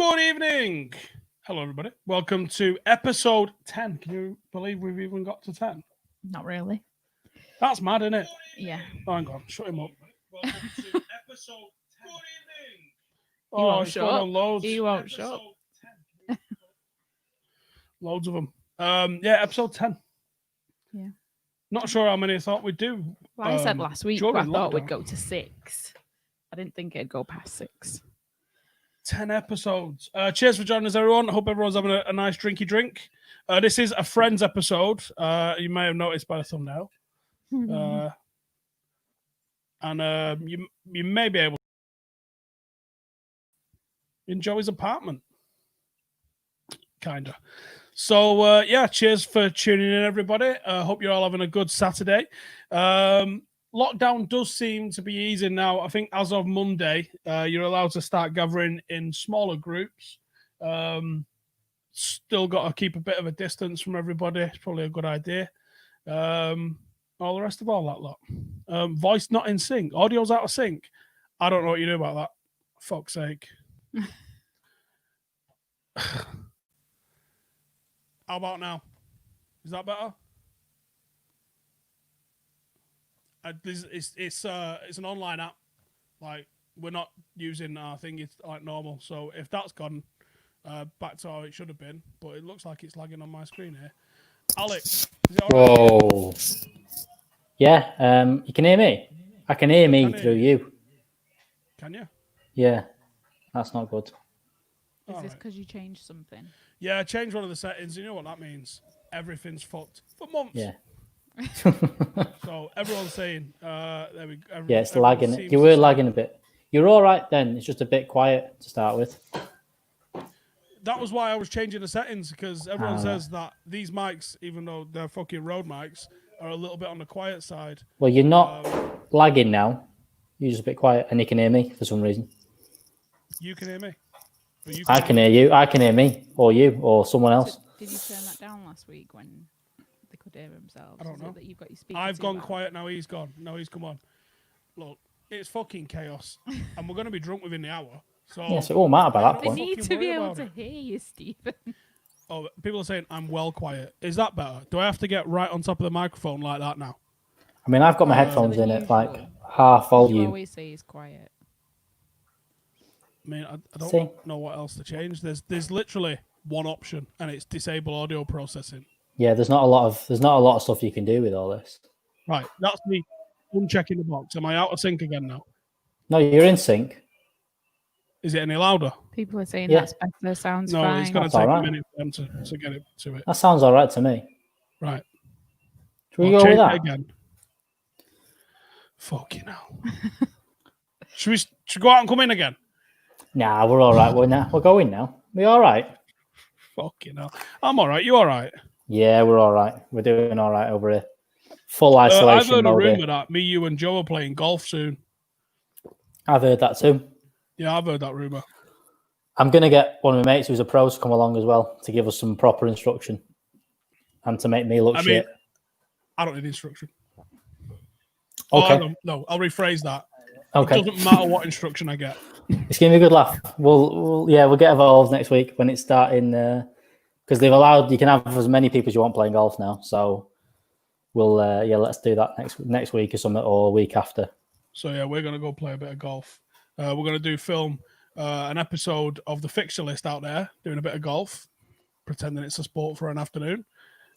Good evening. Hello, everybody. Welcome to episode 10. Can you believe we've even got to 10? Not really. That's mad, isn't it? Yeah. Oh, hang on. Shut him up. Welcome to episode 10. Good evening. He won't it's shut going up. on loads. He won't shut up. Loads of them. Yeah, episode 10. Yeah. Not sure how many I thought we'd do. Well, I said last week I during thought we'd lockdown. go to 6. I didn't think it'd go past 6. 10 episodes. Cheers for joining us, everyone. I hope everyone's having a nice drinky drink. This is a Friends episode. You may have noticed by the thumbnail. And you may be able to enjoy his apartment. Kind of. So, yeah, cheers for tuning in, everybody. Hope you're all having a good Saturday. Lockdown does seem to be easing now. I think as of Monday, you're allowed to start gathering in smaller groups. Still got to keep a bit of a distance from everybody. It's probably a good idea. All the rest of all that lot. Voice not in sync. Audio's out of sync. I don't know what you do about that. Fuck's sake. How about now? Is that better? It's an online app. Like, we're not using our thing. It's like normal. So if that's gone back to how it should have been, but it looks like it's lagging on my screen here. Alex, is it all right? Whoa. Yeah, you can hear me? I can hear me through you. Can you? Yeah, that's not good. Is this because you changed something? Yeah, I changed one of the settings. You know what that means? Everything's fucked for months. Yeah. So everyone's saying, there we go. Yeah, it's lagging. You were lagging a bit. You're all right then. It's just a bit quiet to start with. That was why I was changing the settings, because everyone says that these mics, even though they're fucking Rode mics, are a little bit on the quiet side. Well, you're not lagging now. You're just a bit quiet, and you can hear me for some reason. You can hear me. I can hear you. I can hear me, or you, or someone else. So did you turn that down last week when they could hear themselves? I don't know. That you've got your speaker I've gone loud? quiet, now he's gone. Now he's come on. Look, it's fucking chaos. And we're going to be drunk within the hour. So Yes, it won't matter by that They point. need to be able about to it. hear you, Stephen. Oh, people are saying I'm well quiet. Is that better? Do I have to get right on top of the microphone like that now? I mean, I've got my headphones in at like half You volume. always say he's quiet. I mean, I don't See? know what else to change. There's literally one option, and it's disable audio processing. Yeah, there's not a lot of stuff you can do with all this. Right, that's me unchecking the box. Am I out of sync again now? No, you're in sync. Is it any louder? People are saying Yeah. that's better. Sounds No, fine. it's going to That's take all a right. minute for them to get it to it. That sounds all right to me. Right. Should we I'll go with change that? it again. Fucking hell. Should we go out and come in again? Nah, we're all right. We're going now. We all right? Fucking hell. I'm all right. You all right? Yeah, we're all right. We're doing all right over here. Full I've isolation heard a mode. rumour Here. that me, you, and Joe are playing golf soon. I've heard that too. Yeah, I've heard that rumour. I'm going to get one of my mates who's a pro to come along as well to give us some proper instruction and to make me look shit. I don't need instruction. Okay. No, I'll rephrase that. Okay. It doesn't matter what instruction I get. It's going to be a good laugh. We'll get involved next week when it's starting because they've allowed you can have as many people as you want playing golf now. So we'll let's do that next week or something or a week after. So yeah, we're gonna go play a bit of golf. We're gonna film an episode of the fixture list out there, doing a bit of golf, pretending it's a sport for an afternoon,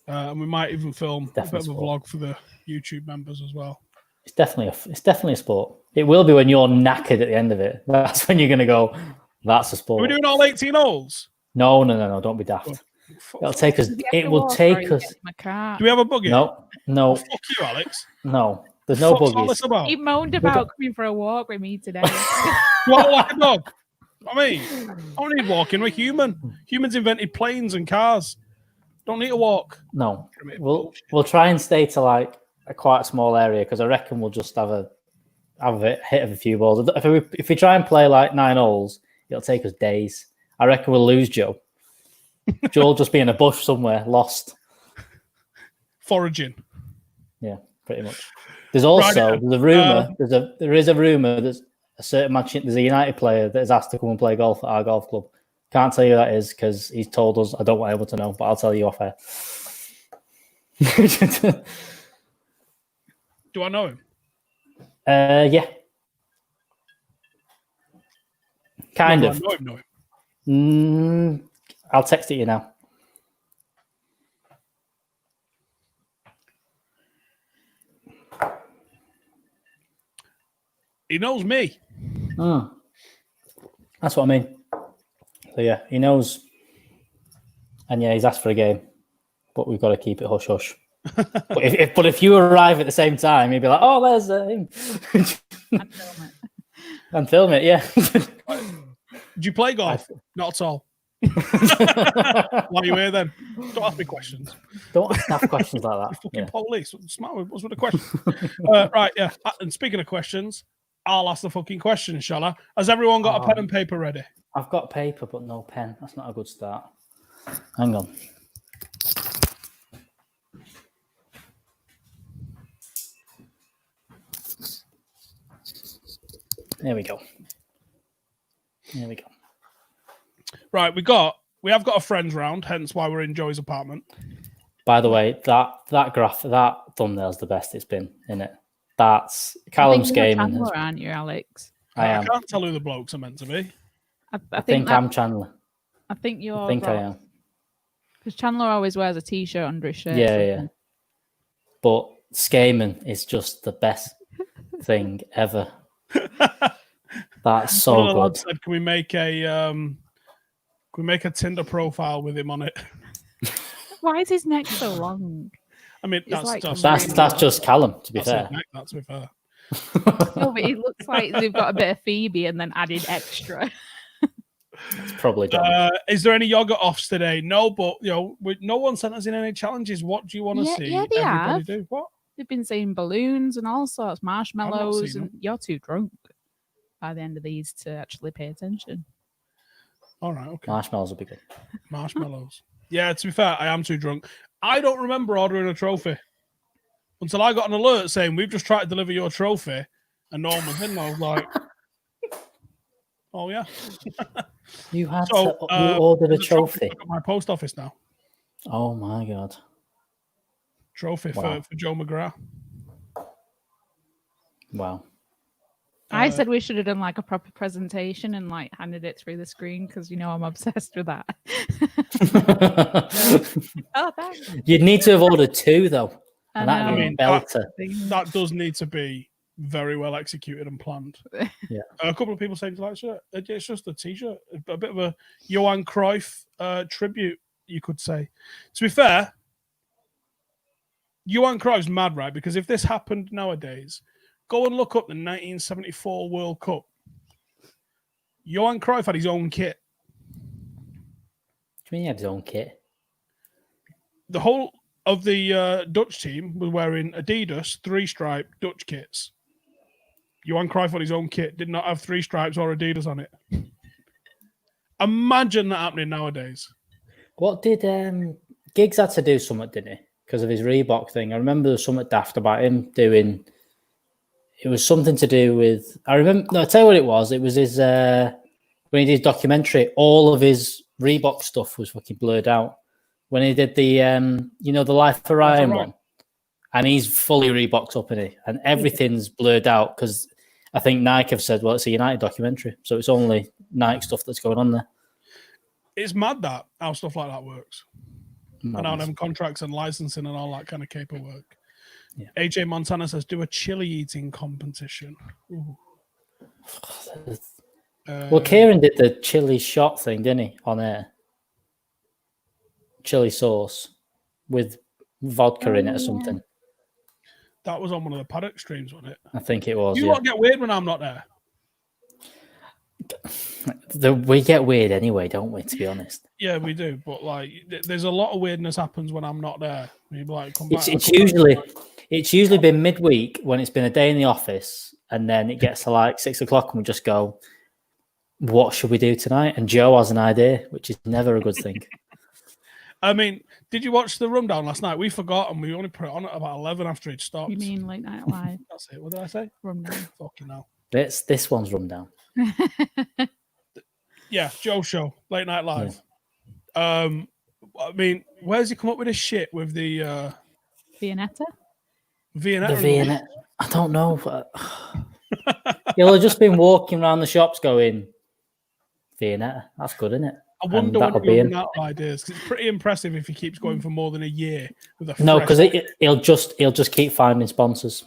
and we might even film a bit of a vlog for the YouTube members as well. It's definitely a sport. It will be when you're knackered at the end of it. That's when you're going to go, that's a sport. Are we doing all 18 holes? No. Don't be daft. It'll take us. It will take us. Do we have a buggy? No. Oh, fuck you, Alex. No. There's no What's all buggies. this about? He moaned about coming for a walk with me today. What, like a dog? I mean, I don't need walking. We're human. Humans invented planes and cars. Don't need to walk. No. We'll try and stay to like a quite small area because I reckon we'll just have a hit of a few balls. If we try and play like 9 holes, it'll take us days. I reckon we'll lose Joe. Joe'll just be in a bush somewhere, lost. Foraging. Yeah, pretty much. There's also there's a rumor. There is a rumor. There's a certain there's a United player that has asked to come and play golf at our golf club. Can't tell you who that is because he's told us. I don't want able to know, but I'll tell you off air. Do I know him? Yeah. Kind No, of. do I know him. I'll text it you now. He knows me. That's what I mean. So yeah, he knows. And yeah, he's asked for a game, but we've got to keep it hush hush. but if you arrive at the same time, he'd be like, "Oh, there's him," And film it. and film it. Yeah. Do you play golf? Not at all. Why are you here then? Don't ask me questions. Don't ask questions like that. Fucking police. What's with the question? Right, yeah. And speaking of questions, I'll ask the fucking questions, shall I? Has everyone got a pen and paper ready? I've got paper, but no pen. That's not a good start. Hang on. There we go. Right, we have got a friends round, hence why we're in Joey's apartment. By the way, that graph, that thumbnail's the best it's been, isn't it? That's Callum's game. Chandler, aren't you, Alex? I can't tell who the blokes are meant to be. I think I'm Chandler. I think you're. I think I am. Because Chandler always wears a t-shirt under his shirt. Yeah. But Skaman is just the best thing ever. That's so One of the good. lads said, can we make a Tinder profile with him on it? Why is his neck so long? I mean, It's like That's just Callum, to be fair. That's to be fair. No, but it looks like they've got a bit of Phoebe and then added extra. It's probably done. Is there any yoga offs today? No, but no one sent us in any challenges. What do you want to see? Yeah, they everybody have. do? What? They've been saying balloons and all sorts, marshmallows, seen and you're too drunk by the end of these to actually pay attention. All right, okay. Marshmallows will be good. Marshmallows. Yeah, to be fair, I am too drunk. I don't remember ordering a trophy until I got an alert saying we've just tried to deliver your trophy, and no one was in. I was like, "Oh yeah." You had you ordered a trophy. At my post office now. Oh my god! Trophy for Joe McGrath. Wow. I said we should have done like a proper presentation and like handed it through the screen because I'm obsessed with that. Oh, thanks. You'd need to have ordered two though. And I mean, belter. That does need to be very well executed and planned. Yeah. A couple of people saying like, "Shirt, it's just a t-shirt, a bit of a Johan Cruyff tribute, you could say." To be fair, Johan Cruyff's mad, right? Because if this happened nowadays, go and look up the 1974 World Cup. Johan Cruyff had his own kit. Do you mean he had his own kit? The whole of the Dutch team was wearing Adidas 3-stripe Dutch kits. Johan Cruyff had his own kit, did not have 3 stripes or Adidas on it. Imagine that happening nowadays. What did Giggs had to do something, didn't he? Because of his Reebok thing. I remember there was something daft about him doing. It was something to do with. I remember. No, I tell you what it was. It was his when he did his documentary. All of his Reebok stuff was fucking blurred out. When he did the the Life of Ryan one, and he's fully Reeboks up in it, and everything's blurred out because I think Nike have said, well, it's a United documentary, so it's only Nike stuff that's going on there. It's mad that how stuff like that works. Madness. And how them contracts and licensing and all that kind of paperwork. Yeah. AJ Montana says, do a chili eating competition. Ooh. Well, Kieran did the chili shot thing, didn't he, on air? Chili sauce with vodka in it or something. That was on one of the Paddock streams, wasn't it? I think it was. You lot get weird when I'm not there. We get weird anyway, don't we, to be honest? Yeah, we do. But like, there's a lot of weirdness happens when I'm not there. Like, come back, it's usually been midweek when it's been a day in the office, and then it gets to like 6 o'clock and we just go, what should we do tonight? And Joe has an idea, which is never a good thing. I mean, did you watch the Rum Down last night? We forgot and we only put it on at about 11 after it stopped. You mean Late Night Live? That's it. What did I say? Rum Down. Fucking hell. This one's Rum Down. Yeah, Joe Show, Late Night Live. Yeah. I mean, where's he come up with this shit with the Viennetta? The Viennetta. I don't know. He'll have just been walking around the shops going, Viennetta. That's good, isn't it? I wonder when he'll run out of ideas, because it's pretty impressive if he keeps going for more than a year with a No, because he'll just keep finding sponsors.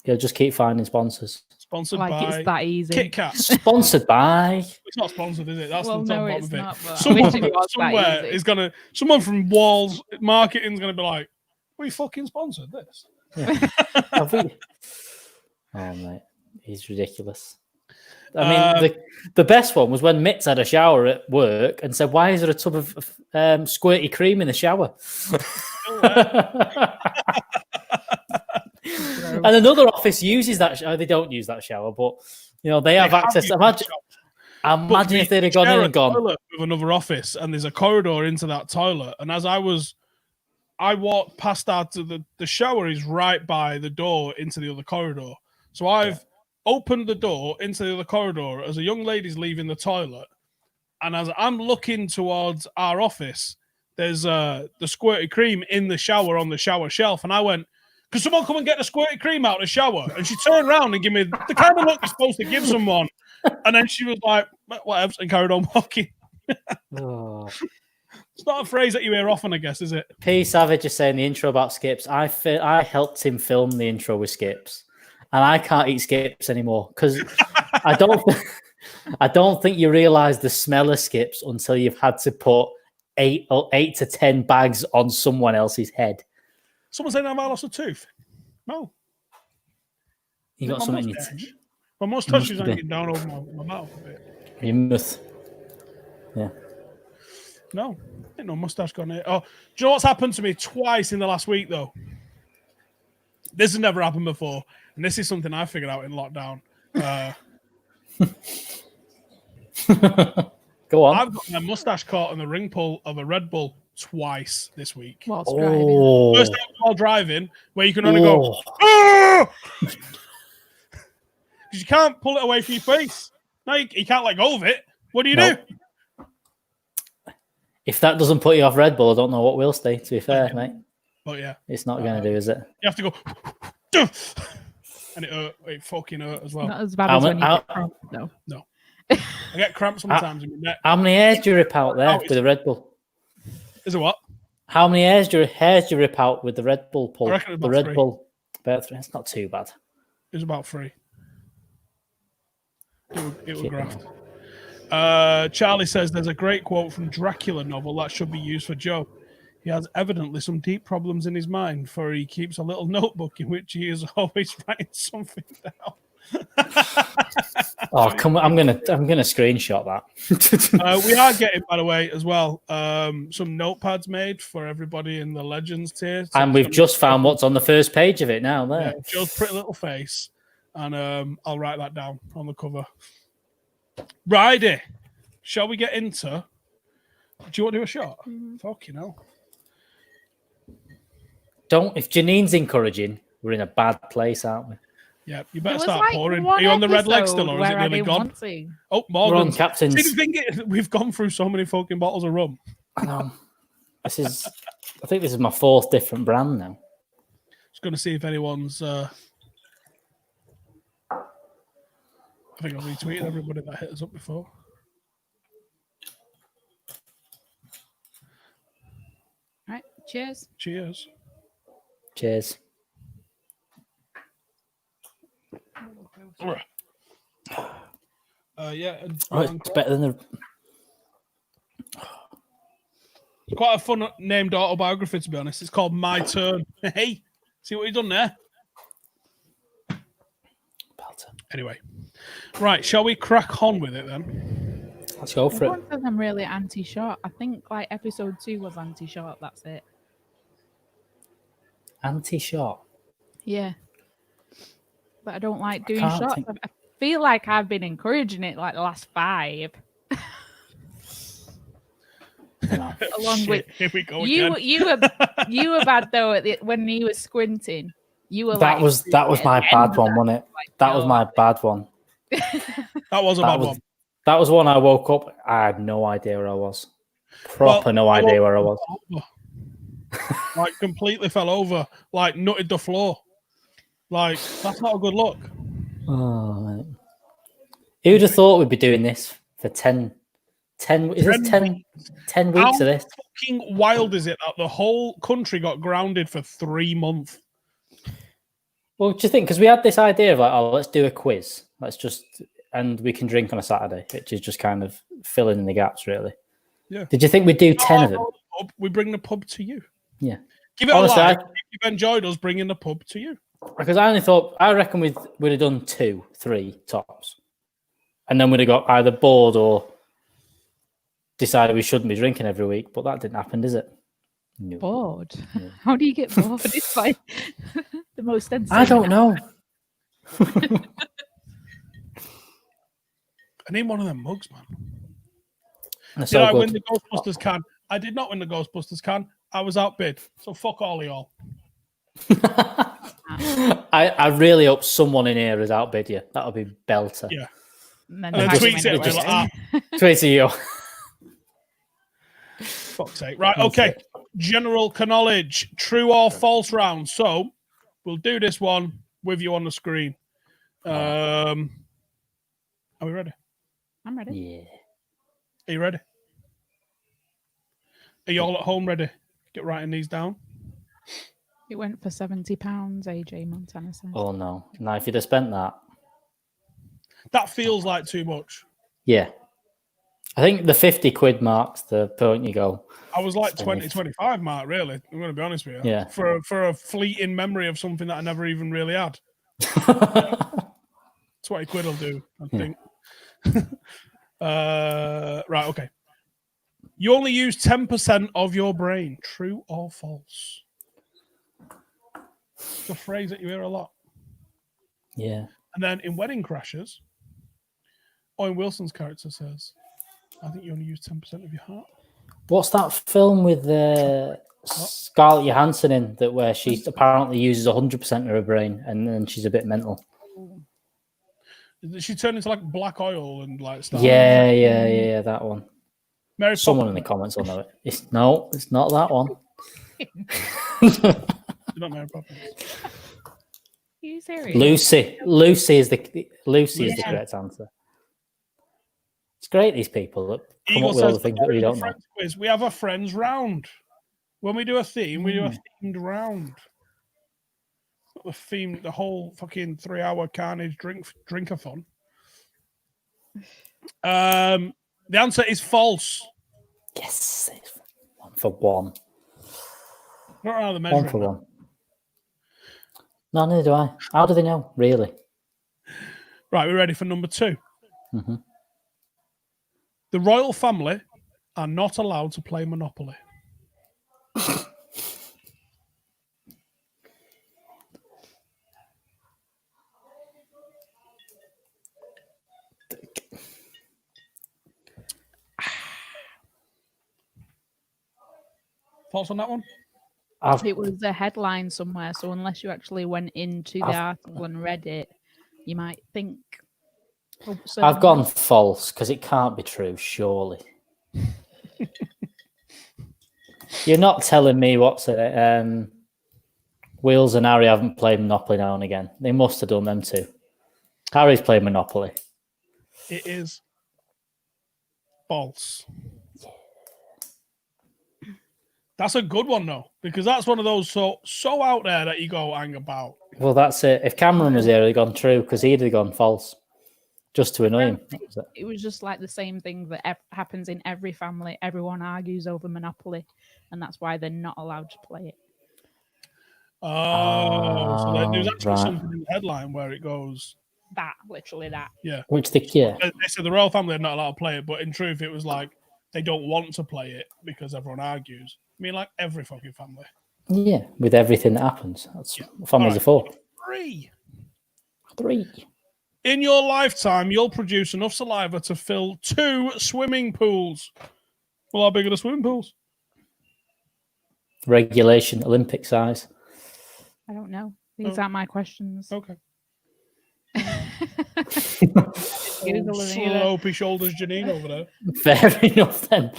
He'll just keep finding sponsors. Sponsored like by it's that easy. Kit Kat. Sponsored by. It's not sponsored, is it? That's well, the top no, bottom it's of it. not. But Somewhere is gonna. Someone from Walls Marketing's gonna be like, "We fucking sponsored this." Yeah. Oh mate, he's ridiculous. I mean, the best one was when Mitz had a shower at work and said, "Why is there a tub of squirty cream in the shower?" And another office uses that. They don't use that shower, but they have access. Imagine if they'd have gone in and gone with another office, and there's a corridor into that toilet. And as I walked past that to the shower is right by the door into the other corridor. So I've opened the door into the other corridor as a young lady's leaving the toilet, and as I'm looking towards our office, there's the squirty cream in the shower on the shower shelf, and I went, "Could someone come and get the squirty cream out of the shower?" And she turned around and gave me the kind of look you're supposed to give someone. And then she was like, "Whatever," and carried on walking. It's not a phrase that you hear often, I guess, is it? P. Savage is saying the intro about Skips. I helped him film the intro with Skips, and I can't eat Skips anymore because I don't think you realise the smell of Skips until you've had to put 8 to 10 bags on someone else's head. Someone saying I lost a tooth. No. You got something in your teeth. My mustache is hanging down over my mouth a bit. Your mouth. Yeah. No. Ain't no mustache gone here. Oh, do you know what's happened to me twice in the last week, though? This has never happened before. And this is something I figured out in lockdown. Go on. I've got my mustache caught on the ring pull of a Red Bull twice this week. Whilst driving. First time while driving, where you can only go, "Ah!" Because you can't pull it away from your face. No, you can't let go of it. What do you do? If that doesn't put you off Red Bull, I don't know what will stay, to be fair, mate. But yeah. It's not going to do, is it? You have to go, and it fucking hurt as well. Not as bad as when you get cramp, though. No. I get cramps sometimes in my neck. How many hairs do you rip out there with the Red Bull? Is it what? How many hairs do you rip out with the Red Bull pull? I reckon it's the about Red 3. Bull. About 3. It's not too bad. It was about 3. It was graft. Charlie says there's a great quote from Dracula novel that should be used for Joe. He has evidently some deep problems in his mind, for he keeps a little notebook in which he is always writing something down. Oh, come on! I'm gonna screenshot that. We are getting, by the way, as well, some notepads made for everybody in the Legends tier. So and we've just found what's on the first page of it now. There, yeah, Joe's pretty little face, and I'll write that down on the cover. Righty, shall we get into? Do you want to do a shot? Fucking hell! If Janine's encouraging, we're in a bad place, aren't we? Yeah, you better start pouring. Are you on the red leg still, or is it nearly gone? Oh, Morgan. Captains. See, the thing is, we've gone through so many fucking bottles of rum. I know. I think this is my 4th different brand now. Just going to see if anyone's. I think I've retweeted everybody that hit us up before. All right. Cheers. Cheers. Cheers. Yeah. It's better than the. It's quite a fun named autobiography, to be honest. It's called My Turn. Hey, see what you've done there? Anyway, right. Shall we crack on with it then? Let's go for it. I'm really anti-shot. I think like episode 2 was anti-shot. That's it. Anti-shot. Yeah. But I don't like doing shots. I feel like I've been encouraging it like the last 5. Along with here we go you, again. you were bad though when he was squinting. You were that was my bad one, wasn't it? That was my bad one. That was a bad one. That was one I woke up. I had no idea where I was. No idea where I was. Like completely fell over, like nutted the floor. Like that's not a good look. Oh, right. Who'd have thought we'd be doing this for 10 weeks of this? How fucking wild is it that the whole country got grounded for 3 months? Well, do you think, because we had this idea of like, oh, let's do a quiz. And we can drink on a Saturday, which is just kind of filling in the gaps, really. Yeah. Did you think we'd do 10 of them? We bring the pub to you. Yeah. Give it a like. If you've enjoyed us bringing the pub to you. Because I reckon we'd have done 2, 3 tops. And then we'd have got either bored or decided we shouldn't be drinking every week. But that didn't happen, did it? No. Bored? Yeah. How do you get bored? It's like the most insane. I don't know. I need one of them mugs, man. Did I win the Ghostbusters can? I did not win the Ghostbusters can. I was outbid. So fuck all of y'all. I really hope someone in here has outbid you. That'll be belter. Yeah. And then tweets it like that. Tweets at you. Fuck's sake. Right, okay. General knowledge, true or false round. So we'll do this one with you on the screen. Are we ready? I'm ready. Yeah. Are you ready? Are you all at home ready? Get writing these down. It went for £70, AJ Montana said. Oh no. Now if you'd have spent that. That feels like too much. Yeah. I think the 50 quid marks the point you go. I was like 20, 25 mark, really. I'm going to be honest with you. Yeah. For a fleeting memory of something that I never even really had. 20 quid will do, I think. Right, okay. You only use 10% of your brain. True or false? It's a phrase that you hear a lot. Yeah. And then in Wedding Crashers, Owen Wilson's character says, I think you only use 10% of your heart. What's that film with Scarlett Johansson in that where she apparently uses 100% of her brain and then she's a bit mental? She turned into like black oil and like stuff. Yeah, that one. Mary Someone Poppins. in the comments will know it. It's not that one. It's not Mary Poppins. Are you serious? Lucy is the correct answer. It's great these people that come up with all the things that we don't know. Quiz. We have a friends round. When we do a theme, we do a themed round. The theme, the whole fucking 3-hour carnage drinkathon. The answer is false. Yes, it's 1 for 1. I don't know how to measure 1 for 1. No, neither do I. How do they know? Really? Right, we're ready for number 2. Mm-hmm. The royal family are not allowed to play Monopoly. Thoughts on that one? It was a headline somewhere, so unless you actually went into the article and read it, you might think. I've gone false because it can't be true, surely. You're not telling me what's it? Wheels and Harry haven't played Monopoly now and again. They must have done them too. Harry's played Monopoly. It is false. That's a good one, though, because that's one of those so out there that you go hang about. Well, that's it. If Cameron was here, he'd gone true because he'd have gone false just to annoy him. It was just like the same thing that happens in every family. Everyone argues over Monopoly, and that's why they're not allowed to play it. Oh, so there's actually something in the headline where it goes literally that. Yeah. They said the royal family are not allowed to play it, but in truth, it was like they don't want to play it because everyone argues. I mean, like every fucking family. Yeah, with everything that happens. That's what families are for. 3. In your lifetime, you'll produce enough saliva to fill 2 swimming pools. Well, how big are the swimming pools? Regulation, Olympic size. I don't know. These aren't my questions. Okay. Google it either. Slopey shoulders Janine over there. Fair enough then.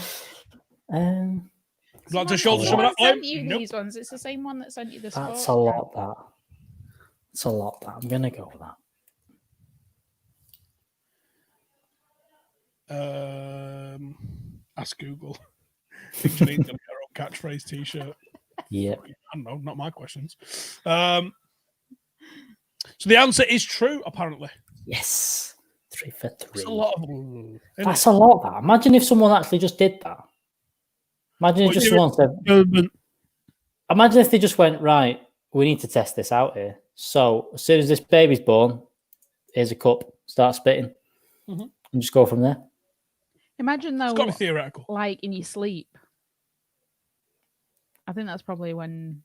Like to shoulder some of that sent blame? you Nope. these ones. It's the same one that sent you the That's sports a one. lot. That's a lot. I'm gonna go with that. Ask Google. I think Janine's gonna get her own catchphrase T-shirt. Yeah. I don't know, not my questions. So the answer is true, apparently. Yes. 3 for 3. It's a lot of. That's a lot. That. Imagine if someone actually just did that. Imagine if just someone said. Imagine if they just went, right, we need to test this out here. So as soon as this baby's born, here's a cup, start spitting, and just go from there. Imagine though, It's got to be theoretical. like in your sleep. I think that's probably when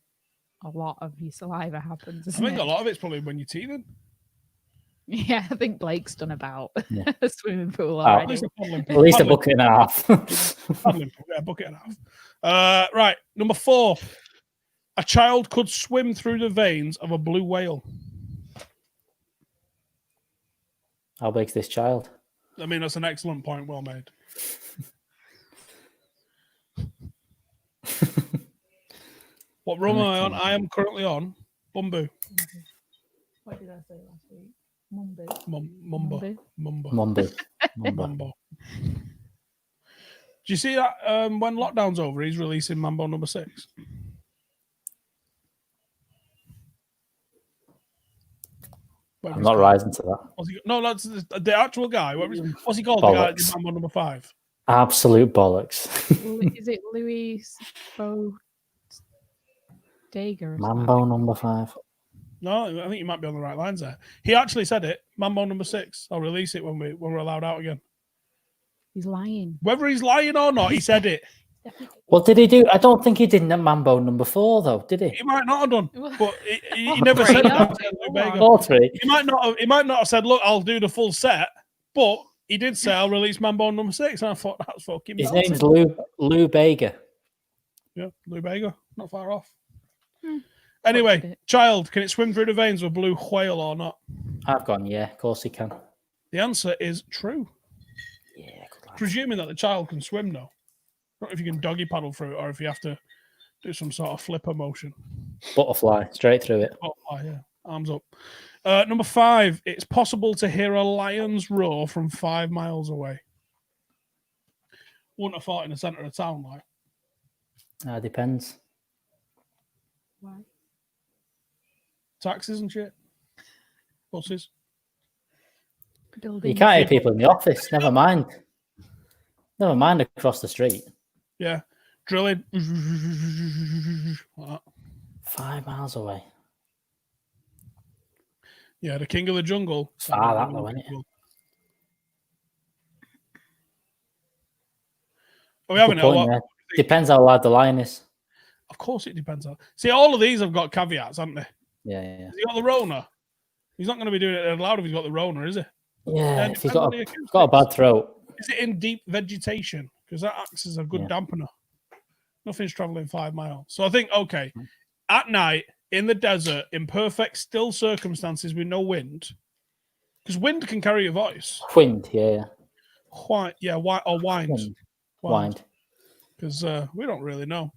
a lot of your saliva happens. I Isn't think it? a lot of it's probably when you're teething. Yeah, I think Blake's done about a swimming pool At already. least a paddling pool. At least a Paddling bucket and a half. pool. Paddling pool. Yeah, a bucket and a half. Right, number 4. A child could swim through the veins of a blue whale. How big's this child? I mean, that's an excellent point. Well made. What room am I on? I am currently on Bumbu. What did I say last week? Mumbo. Mumbo. Mumbo. Mambo. Do you see that when lockdown's over, he's releasing Mambo number 6? I'm not rising to that. No, that's the actual guy. What's he called? Bollocks. The guy that did Mambo number 5. Absolute bollocks. Is it Louis Bodega? Mambo number 5. No, I think you might be on the right lines there. He actually said it. Mambo number 6. I'll release it when we're allowed out again. He's lying. Whether he's lying or not, he said it. What did he do? I don't think he did Mambo number 4 though, did he? He might not have done, but he never said that. Or 3. He might not have said, "Look, I'll do the full set," but he did say, "I'll release Mambo number 6," and I thought that's fucking. His name's Lou Bega. Yeah, Lou Bega, not far off. Anyway, child, can it swim through the veins of a blue whale or not? I've gone, yeah, of course he can. The answer is true. Yeah, good lad. Presuming that the child can swim, though. Not if you can doggy paddle through it or if you have to do some sort of flipper motion. Butterfly, straight through it. Oh, yeah. Arms up. Number 5, it's possible to hear a lion's roar from 5 miles away. Wouldn't have thought in the centre of town, like. Depends. Why? Taxis and shit. Buses. You can't hear people in the office. Never mind. Never mind across the street. Yeah. Drilling. Like that. 5 miles away. Yeah, the king of the jungle. Far that though, isn't it? Are we having it a lot? Yeah. Depends how loud the lion is. Of course it depends on. See, all of these have got caveats, haven't they? Yeah. Has he got the Rona? He's not going to be doing it loud if he's got the Rona, is he? Yeah, And if he's depends got on a bad throat. Is it in deep vegetation? Because that acts as a good dampener. Nothing's traveling 5 miles. So I think, okay, at night, in the desert, in perfect still circumstances with no wind, because wind can carry your voice. Wind, yeah. Wind. Wind. Because we don't really know.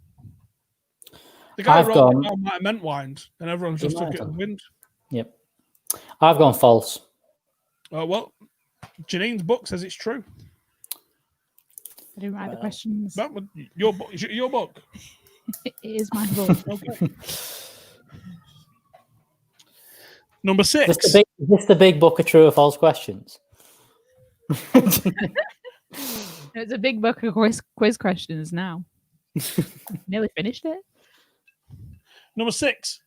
The guy who wrote it down might have meant wind, and everyone's just took it as wind. Yep. I've gone false. Well, Janine's book says it's true. I didn't write the questions. Your book. Your book. It is my book. Okay. Number 6. Is this the big book of true or false questions? It's a big book of quiz questions now. Nearly finished it. Number 6.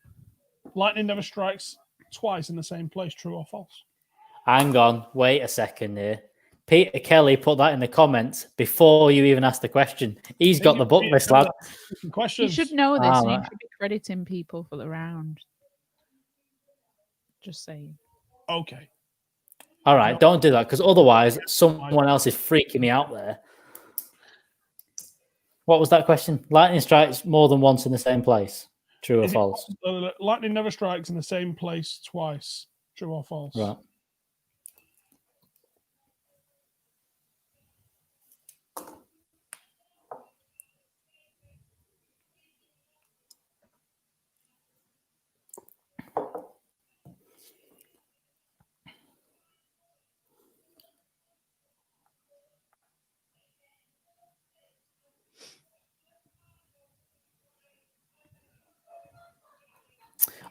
Lightning never strikes twice in the same place. True or false? Hang on. Wait a second here. Peter Kelly put that in the comments before you even asked the question. He's got the book list, lad. Questions. You should know this. Ah, and right. You should be crediting people for the round. Just saying. Okay. All right, don't do that because otherwise someone else is freaking me out there. What was that question? Lightning strikes more than once in the same place. True or false? Lightning never strikes in the same place twice. True or false? Right.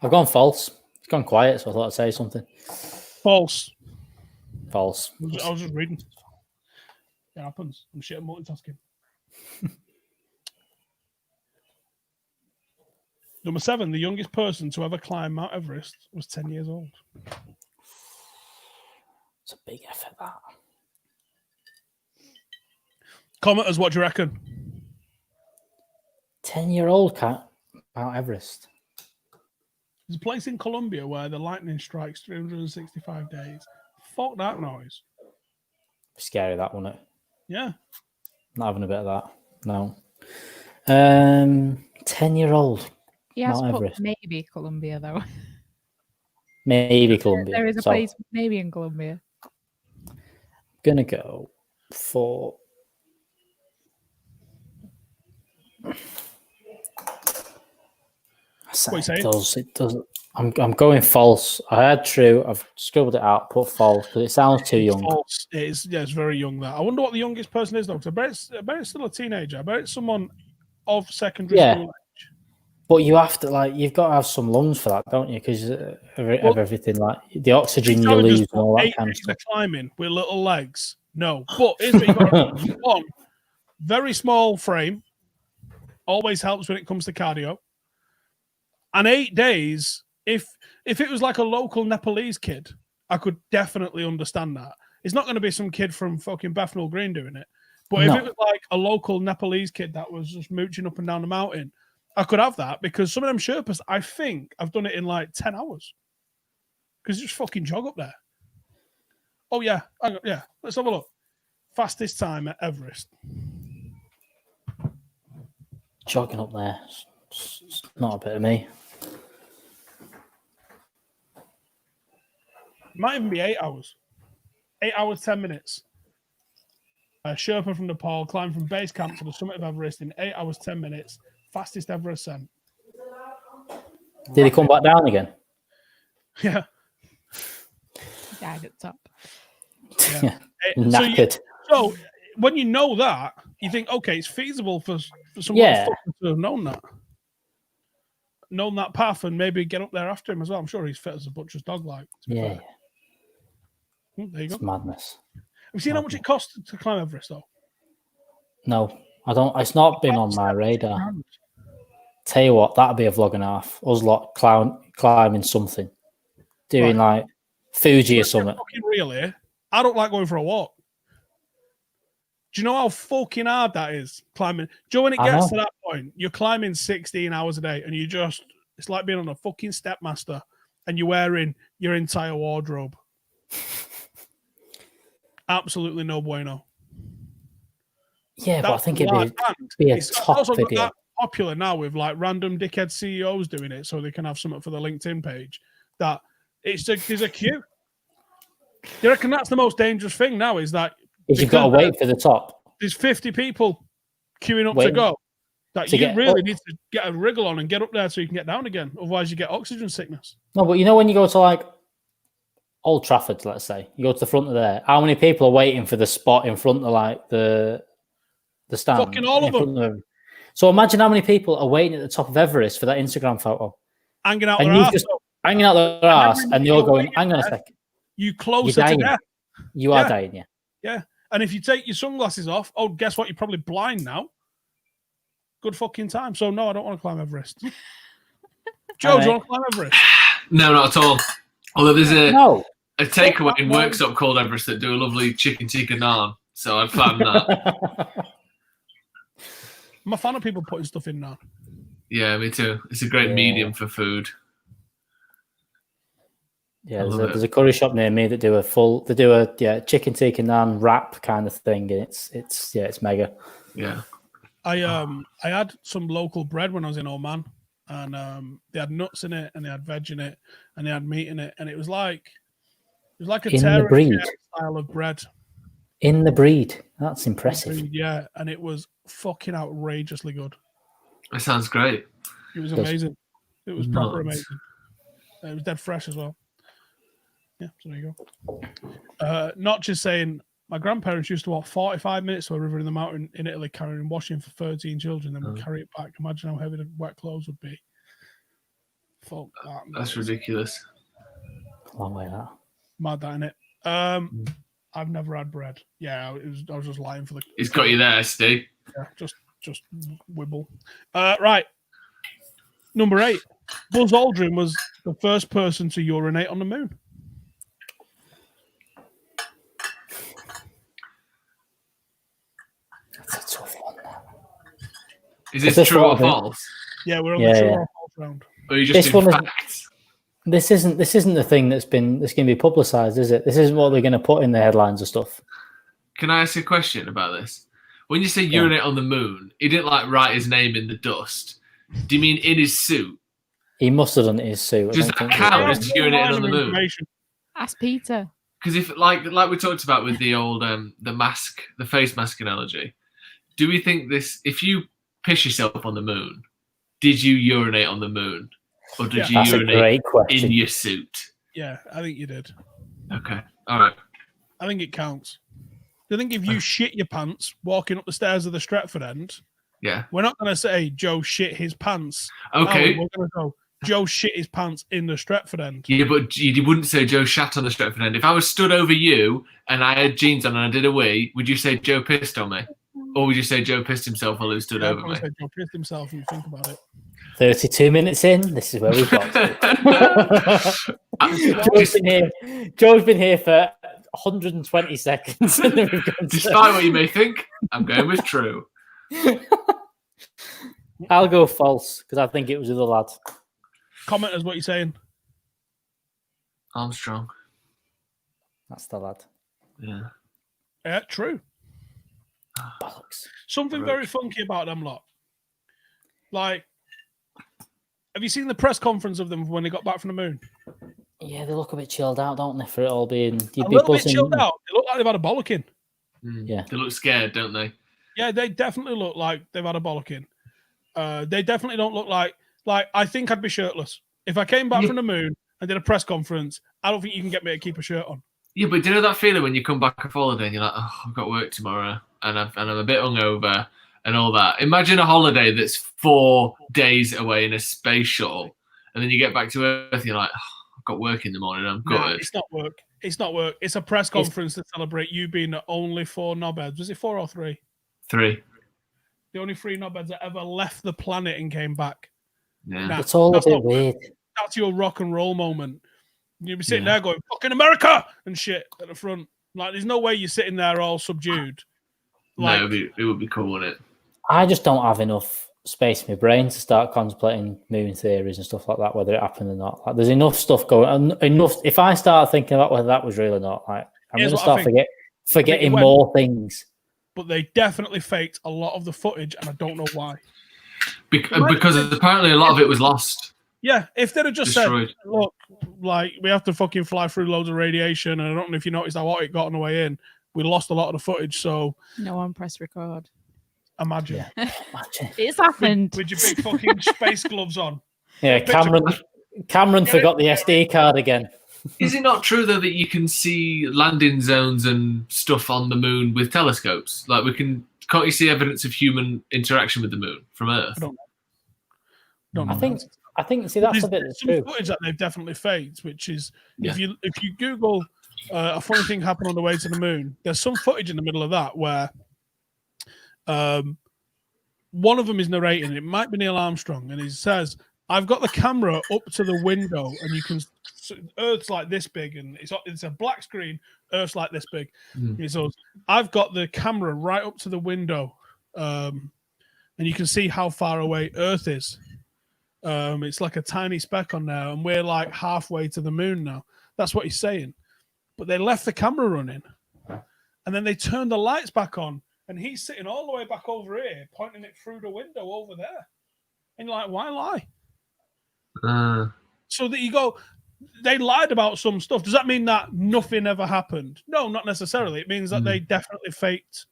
I've gone false. It's gone quiet, so I thought I'd say something. False. False. I was just reading. It happens. I'm shit at multitasking. Number 7, the youngest person to ever climb Mount Everest was 10 years old. It's a big effort, that. Commenters, what do you reckon? 10-year-old cat Mount Everest. There's a place in Colombia where the lightning strikes 365 days. Fuck that noise. Scary, that, wasn't it? Yeah. Not having a bit of that. No. 10-year-old. He has Mount put Everest. maybe Colombia, though. Maybe Colombia. There is a place maybe in Colombia. Gonna go for... It does. I'm going false. I heard true. I've scribbled it out. Put false because it sounds too young. False. It is. Yeah, it's very young. That I wonder what the youngest person is though. Because I bet it's still a teenager. I bet it's someone of secondary school age. But you have to you've got to have some lungs for that, don't you? Because of everything, like the oxygen you lose and all that kind of stuff. Climbing with little legs. No, but here's what you got to do. One, very small frame. Always helps when it comes to cardio. And 8 days, if it was like a local Nepalese kid, I could definitely understand that. It's not going to be some kid from fucking Bethnal Green doing it. But if it was like a local Nepalese kid that was just mooching up and down the mountain, I could have that because some of them Sherpas, I think I've done it in like 10 hours. Because you just fucking jog up there. Oh, yeah. Yeah. Let's have a look. Fastest time at Everest. Jogging up there. It's not a bit of me. Might even be 8 hours. 8 hours, 10 minutes. A Sherpa from Nepal climbed from base camp to the summit of Everest in 8 hours, 10 minutes. Fastest ever ascent. Did he come back down again? Yeah. Died at top. Yeah. Knackered. So when you know that, you think, okay, it's feasible for someone to have known that. Known that path and maybe get up there after him as well. I'm sure he's fit as a butcher's dog, like. Yeah. There you go. It's madness. Have you seen how much it costs to climb Everest, though? No, I don't. It's not been on my radar. Tell you what, that'd be a vlog and a half. Us lot climbing something, doing like Fuji or something. Fucking real here. I don't like going for a walk. Do you know how fucking hard that is climbing? Do you know when it gets to that point, you're climbing 16 hours a day and it's like being on a fucking Stepmaster and you're wearing your entire wardrobe. Absolutely no bueno. Yeah, but I think it'd be a top video. That popular now with like random dickhead CEOs doing it so they can have something for the LinkedIn page. That there's a queue. Do you reckon that's the most dangerous thing now is that you've got to wait for the top. There's 50 people queuing up to go. That you really need to get a wriggle on and get up there so you can get down again. Otherwise, you get oxygen sickness. No, but you know when you go to like Old Trafford, let's say, you go to the front of there, how many people are waiting for the spot in front of like the stand? Fucking all of them. So imagine how many people are waiting at the top of Everest for that Instagram photo. Hanging out their ass. Hanging out their ass and you're going, hang on a second. You closer to death. You are dying, yeah. Yeah. And if you take your sunglasses off, guess what? You're probably blind now. Good fucking time. So, no, I don't want to climb Everest. Joe, do you want to climb Everest? No, not at all. Although there's a takeaway in Workstop called Everest that do a lovely chicken tikka naan. So I'd plan that. I'm a fan of people putting stuff in naan. Yeah, me too. It's a great medium for food. Yeah, there's a curry shop near me that do a chicken tikka naan wrap kind of thing, and it's mega. Yeah. I had some local bread when I was in Oman, and they had nuts in it, and they had veg in it, and they had meat in it, and it was like a terror style of bread. In the breed, that's impressive. Yeah, and it was fucking outrageously good. That sounds great. It was amazing. It was proper amazing. It was dead fresh as well. Yeah, so there you go. Not just saying, my grandparents used to walk 45 minutes to a river in the mountain in Italy, carrying washing for 13 children, then would carry it back. Imagine how heavy the wet clothes would be. Fuck that. That's ridiculous. Long way that. Mad that, innit? I've never had bread. Yeah, I was just lying for the. He's got you there, Steve. Yeah, just wibble. Right. Number 8. Buzz Aldrin was the first person to urinate on the moon. That's a tough one. Is this true or false? Yeah, we're on the true or false round. Or are you just in facts? This isn't the thing that's going to be publicised, is it? This isn't what they're going to put in the headlines and stuff. Can I ask a question about this? When you say urinate on the moon, he didn't like write his name in the dust. Do you mean in his suit? He must have done it in his suit. Does that count as urinating on the moon? Ask Peter. Because if, like we talked about with the old the face mask analogy, do we think this? If you piss yourself on the moon, did you urinate on the moon, or did you urinate in your suit? Yeah, I think you did. Okay, all right. I think it counts. I think if you shit your pants walking up the stairs of the Stretford end, we're not going to say Joe shit his pants. Okay, we're going to go Joe shit his pants in the Stretford end. Yeah, but you wouldn't say Joe shat on the Stretford end. If I was stood over you and I had jeans on and I did a wee, would you say Joe pissed on me? Or would you say Joe pissed himself while he stood over me? Say Joe pissed himself and you think about it. 32 minutes in, this is where we've got to. Joe's been here for 120 seconds. Despite what you may think, I'm going with true. I'll go false, because I think it was the other lad. Commenters, what you saying? Armstrong. That's the lad. Yeah, true. Bollocks. Something very funky about them lot. Like, have you seen the press conference of them when they got back from the moon? Yeah, they look a bit chilled out, don't they, for it all being... A little bit chilled out. They look like they've had a bollocking. Yeah. They look scared, don't they? Yeah, they definitely look like they've had a bollocking. They definitely don't look like I think I'd be shirtless. If I came back from the moon and did a press conference, I don't think you can get me to keep a shirt on. Yeah, but do you know that feeling when you come back off holiday and you're like, oh, I've got work tomorrow and I'm a bit hungover and all that. Imagine a holiday that's 4 days away in a space shuttle and then you get back to Earth and you're like, oh, I've got work in the morning, I'm good. No, it's not work. It's not work. It's a press conference to celebrate you being the only 4 knobheads. Was it 4 or 3? 3. The only 3 knobheads that ever left the planet and came back. Yeah. Nah, it's all a bit weird. That's your rock and roll moment. You'll be sitting there going, fucking America! And shit at the front. Like, there's no way you're sitting there all subdued. Like, no, it would be cool, wouldn't it? I just don't have enough space in my brain to start contemplating moon theories and stuff like that, whether it happened or not. Like, there's enough stuff going on. If I start thinking about whether that was real or not, like, I'm going to start forgetting more things. But they definitely faked a lot of the footage, and I don't know why. Because apparently a lot of it was lost. Yeah, if they'd have just destroyed. Said, look, like, we have to fucking fly through loads of radiation, and I don't know if you noticed how hot it got on the way in. We lost a lot of the footage, so... No one pressed record. Imagine. Yeah. It's happened. With your big fucking space gloves on. Yeah, Cameron forgot the SD card again. Is it not true, though, that you can see landing zones and stuff on the moon with telescopes? Like, can't you see evidence of human interaction with the moon from Earth? I don't know. I think. See, that's a bit some true. Footage that they've definitely faked, which is if you Google a funny thing happened on the way to the moon, there's some footage in the middle of that where one of them is narrating. It might be Neil Armstrong, and he says, "I've got the camera up to the window, and you can. Earth's like this big, and it's a black screen. Earth's like this big. He says, I've got the camera right up to the window, and you can see how far away Earth is. It's like a tiny speck on there, and we're like halfway to the moon now. That's what he's saying. But they left the camera running, and then they turned the lights back on, and he's sitting all the way back over here, pointing it through the window over there. And you're like, why lie? So that you go, they lied about some stuff. Does that mean that nothing ever happened? No, not necessarily. It means that they definitely faked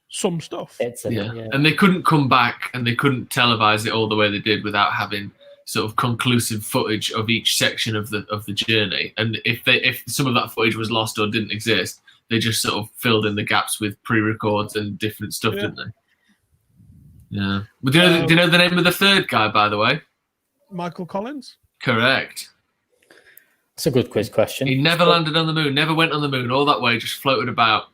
some stuff. And they couldn't come back and they couldn't televise it all the way they did without having sort of conclusive footage of each section of the journey. And if some of that footage was lost or didn't exist, they just sort of filled in the gaps with pre-records and different stuff, didn't they? Yeah. Well, do you know the name of the third guy, by the way? Michael Collins. Correct. That's a good quiz question. He never landed on the moon, never went on the moon, all that way, just floated about.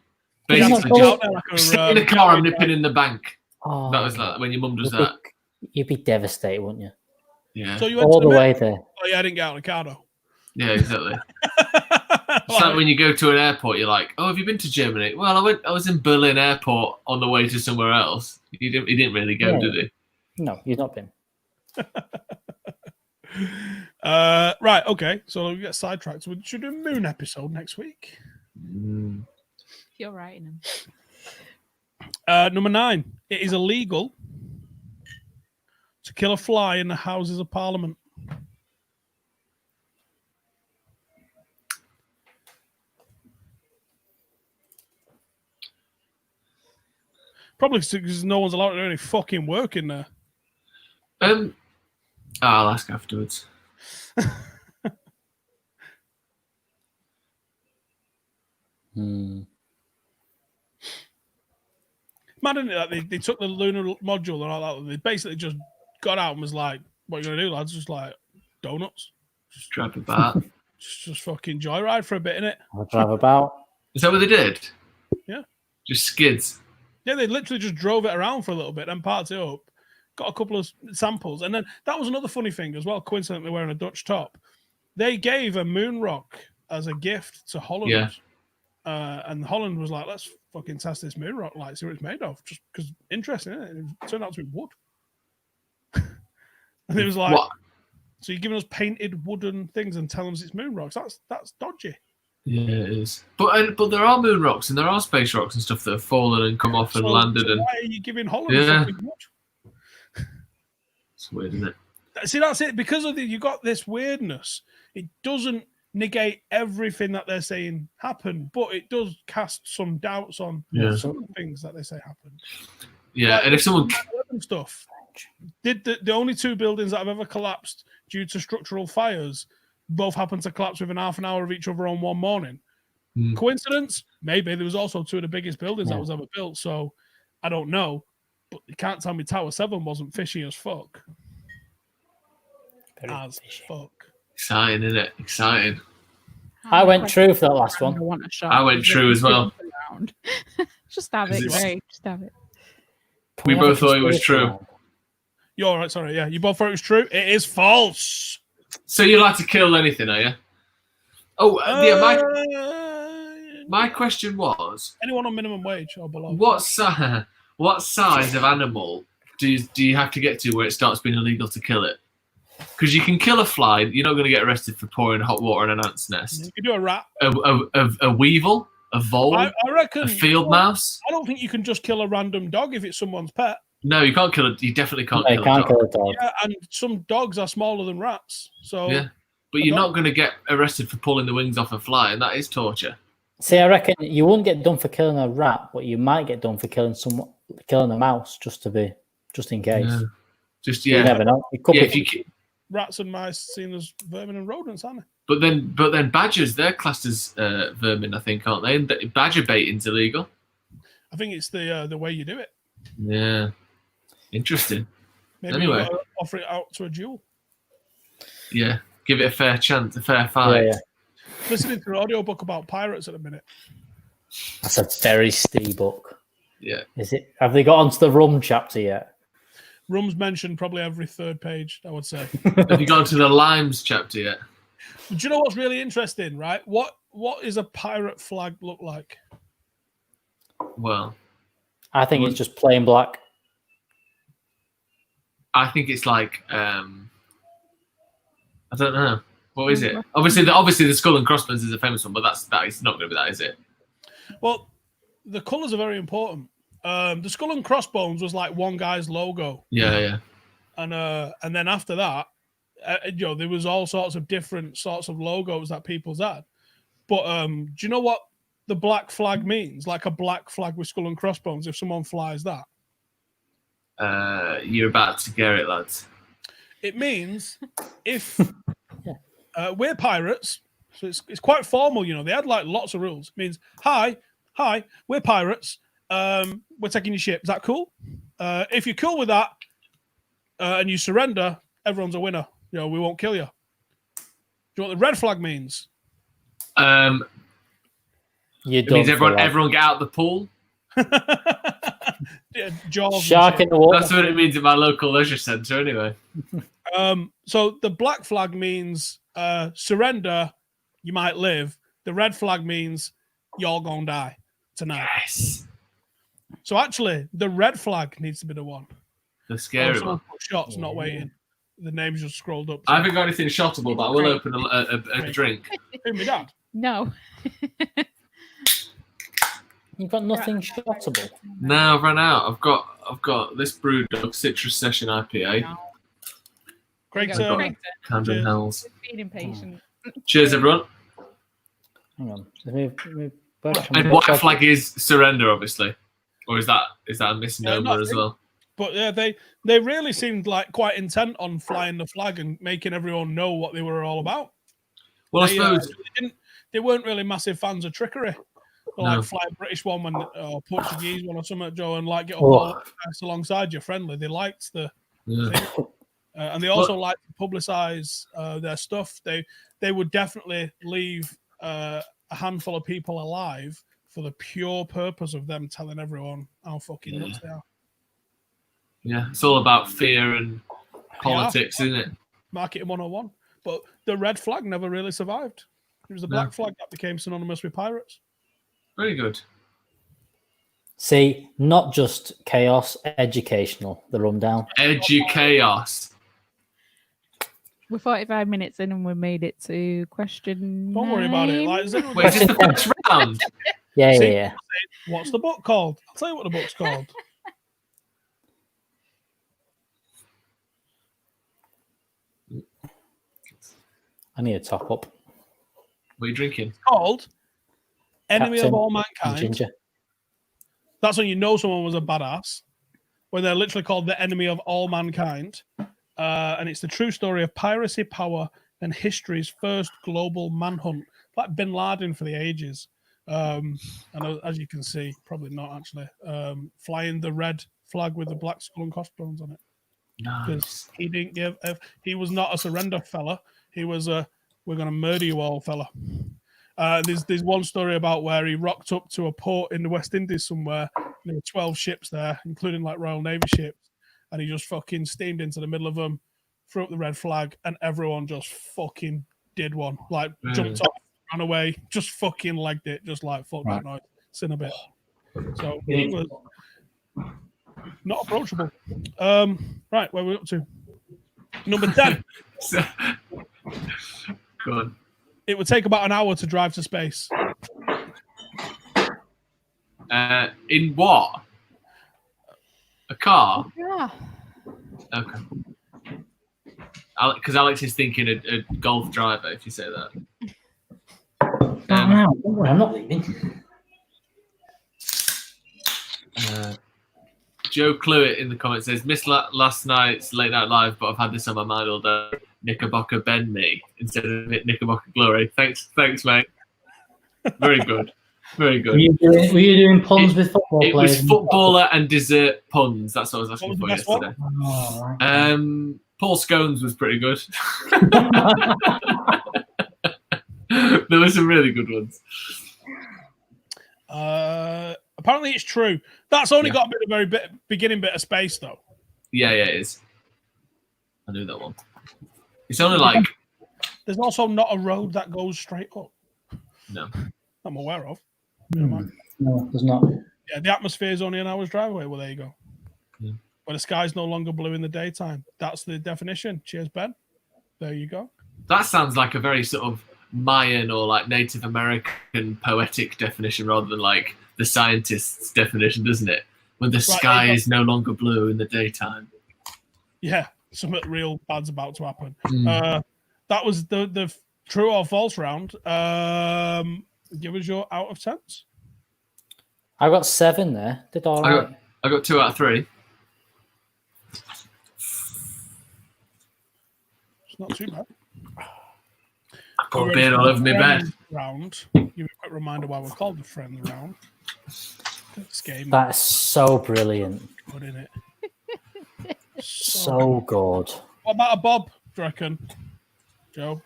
Yeah, Basically, not just sit in the car and nipping in the bank. Oh, That was like when your mum does you'd that. you'd be devastated, wouldn't you? Yeah. So you went All to the moon? way there. Oh yeah, I didn't get out of the car though. Yeah, exactly. It's like when you go to an airport, you're like, "Oh, have you been to Germany?" Well, I was in Berlin airport on the way to somewhere else. He didn't really go, Yeah. did he? No, you've not been. Right, okay. So we get sidetracked. We should do a moon episode next week. You're writing them. Number 9. It is illegal to kill a fly in the Houses of Parliament. Probably because no one's allowed to do any fucking work in there. I'll ask afterwards. Hmm. Mad, isn't it? Like they took the lunar module and all that. They basically just got out and was like, "What are you gonna do, lads?" Just like donuts. Just drive about. Just fucking joyride for a bit, innit? I'll drive about. Is that what they did? Yeah. Just skids. Yeah, they literally just drove it around for a little bit and parked it up. Got a couple of samples, and then that was another funny thing as well. Coincidentally, wearing a Dutch top, they gave a moon rock as a gift to Holland. Yeah. And Holland was like, "Let's fucking test this moon rock, like see what it's made of." Just because interesting, isn't it? It turned out to be wood. And it was like, What? "So you're giving us painted wooden things and telling us it's moon rocks? That's dodgy." Yeah, it is. But there are moon rocks and there are space rocks and stuff that have fallen and come off and landed. So And why are you giving Holland Yeah. fucking wood? it's weird, isn't it? See, that's it. Because of you got this weirdness. It doesn't negate everything that they're saying happened, but it does cast some doubts on Yeah. some of the things that they say happened. Yeah, Like, and if someone, 9/11 stuff, did the only 2 buildings that have ever collapsed due to structural fires both happened to collapse within half an hour of each other on one morning. Coincidence? Maybe. There was also 2 of the biggest buildings that was ever built, so I don't know. But you can't tell me Tower 7 wasn't fishy as fuck. Very fishy. Fuck. exciting, isn't it? Exciting. I went true for that last one. I want a shot. I went true as well. Just have it, Is it- Ray. Just have it. We Can have both a thought it was conspiracy true. round? You're all right, sorry. Yeah, you both thought it was true. It is false. So you like to kill anything, are you? Oh, yeah. My question was, Anyone on minimum wage or below? what size of animal do you have to get to where it starts being illegal to kill it? Because you can kill a fly, you're not going to get arrested for pouring hot water in an ant's nest. You can do a rat. A weevil, a vole, I reckon a field mouse. I don't think you can just kill a random dog if it's someone's pet. No, you can't kill it. You definitely can't No, kill you a can't dog. kill a dog. Yeah, and some dogs are smaller than rats. So Yeah, but you're not going to get arrested for pulling the wings off a fly, and that is torture. See, I reckon you wouldn't get done for killing a rat, but you might get done for killing a mouse just in case. Yeah. Just You never know. It could Yeah, be. if you, rats and mice seen as vermin and rodents, aren't they? but then badgers, they're classed as vermin, I think, aren't they? And badger baiting's illegal. I think it's the way you do it. Yeah, interesting. Maybe Anyway. you gotta offer it out to a duel. Yeah, give it a fair chance, a fair Yeah, fight. yeah. Listening to an audiobook about pirates at the minute. That's a very steep book. Yeah. Is it? Have they got onto the rum chapter yet? Rum's mentioned probably every 3rd page, I would say. Have you gone to the limes chapter yet? Do you know what's really interesting, right? What is a pirate flag look like? Well, I think it's just plain black. I think it's like I don't know. What is it? Obviously, the skull and crossbones is a famous one, but that is not going to be that, is it? Well, the colours are very important. The skull and crossbones was like one guy's logo, Yeah. and then after that, there was all sorts of different sorts of logos that people's had. But do you know what the black flag means? Like a black flag with skull and crossbones. If someone flies that, You're about to get it, lads. it means if we're pirates, so it's quite formal. You know, they had like lots of rules. It means hi, we're pirates. We're taking your ship. Is that cool? If you're cool with that and you surrender, everyone's a winner. You know, we won't kill you. you know what the red flag means? You It don't means feel like- everyone get out the pool. Yeah, Jaws. Shark in the water. That's what it means at my local leisure centre, anyway. So the black flag means surrender, you might live. The red flag means you're gonna die tonight. Yes. So actually, the red flag needs to be the one. The scary one. Shots, not waiting. The name's just scrolled up. I haven't got anything shottable, but I will open a drink. Who, me dad? No. You've got nothing shottable. No, I've run out. I've got this Brewdog Citrus Session IPA. Craig, There you go. Camden Hells. Being impatient. Cheers, everyone. Hang on. Can And we white both- flag is surrender, obviously, or is that a misnomer as well? But yeah, they really seemed like quite intent on flying the flag and making everyone know what they were all about. Well, I They, suppose they weren't really massive fans of trickery. They'll, No. like fly a British one or Portuguese one or something, Joe, and like get Oh. all alongside you friendly. They liked the yeah. and they also like to publicize their stuff. They would definitely leave a handful of people alive for the pure purpose of them telling everyone how fucking nuts they are. Yeah, it's all about fear and politics, isn't it? Marketing 101. But the red flag never really survived. It was the black flag that became synonymous with pirates. Very good. See, not just chaos, educational, the rundown. Edgy chaos. We're 45 minutes in and we made it to question. Don't worry about it. 9. Like, is anyone Wait, is this the first round? Yeah, See- yeah. What's the book called? I'll tell you what the book's called. I need a top up. What are you drinking? It's called Enemy Captain of All and Mankind. Ginger. That's when you know someone was a badass. When they're literally called the enemy of all mankind. And it's the true story of piracy, power, and history's first global manhunt. Like Bin Laden for the ages. And as you can see, probably not actually, flying the red flag with the black skull and crossbones on it. Nice. Because he didn't give, he was not a surrender fella. He was a, we're going to murder you all fella. There's one story about where he rocked up to a port in the West Indies somewhere. There were 12 ships there, including like Royal Navy ships, and he just fucking steamed into the middle of them, threw up the red flag, and everyone just fucking did one. Like jumped off, ran away, just fucking legged it, just like fuck that noise, sin a bit. So he was not approachable. Right, where are we up to? Number 10. So, go on. It would take about an hour to drive to space. In what? A car? Yeah. Okay. Because Alex is thinking a golf driver, if you say that. No, don't worry, I'm not leaving. Joe Cluett in the comments says, missed last night's Late Night Live, but I've had this on my mind all day. Knickerbocker bend me instead of Knickerbocker glory. Thanks, mate. Very good. Very good. Were you doing puns with football It players? was footballer and dessert puns. That's what I was asking for What was the best yesterday. Oh, right. Paul Scones was pretty good. There were some really good ones. Apparently it's true. That's only got a very beginning bit of space though. Yeah, it is. I knew that one. It's only like There's also not a road that goes straight up. no. I'm aware of. No, there's not. Yeah, the atmosphere is only an hour's drive away. Well, there you go. Yeah. Where the sky's no longer blue in the daytime. That's the definition. Cheers, Ben. There you go. That sounds like a very sort of Mayan or like Native American poetic definition rather than like the scientist's definition, doesn't it? When the sky is no longer blue in the daytime. Yeah, something real bad's about to happen. That was the true or false round. Give us your out of 10s. I got 7 there. Did all right. I got 2 out of 3. It's not too bad. I put a beard all over my bed. Round. Give you a quick reminder why we're called the friend round. This game That is so brilliant. is good, isn't it? So good. What about a Bob, do you reckon? Joe?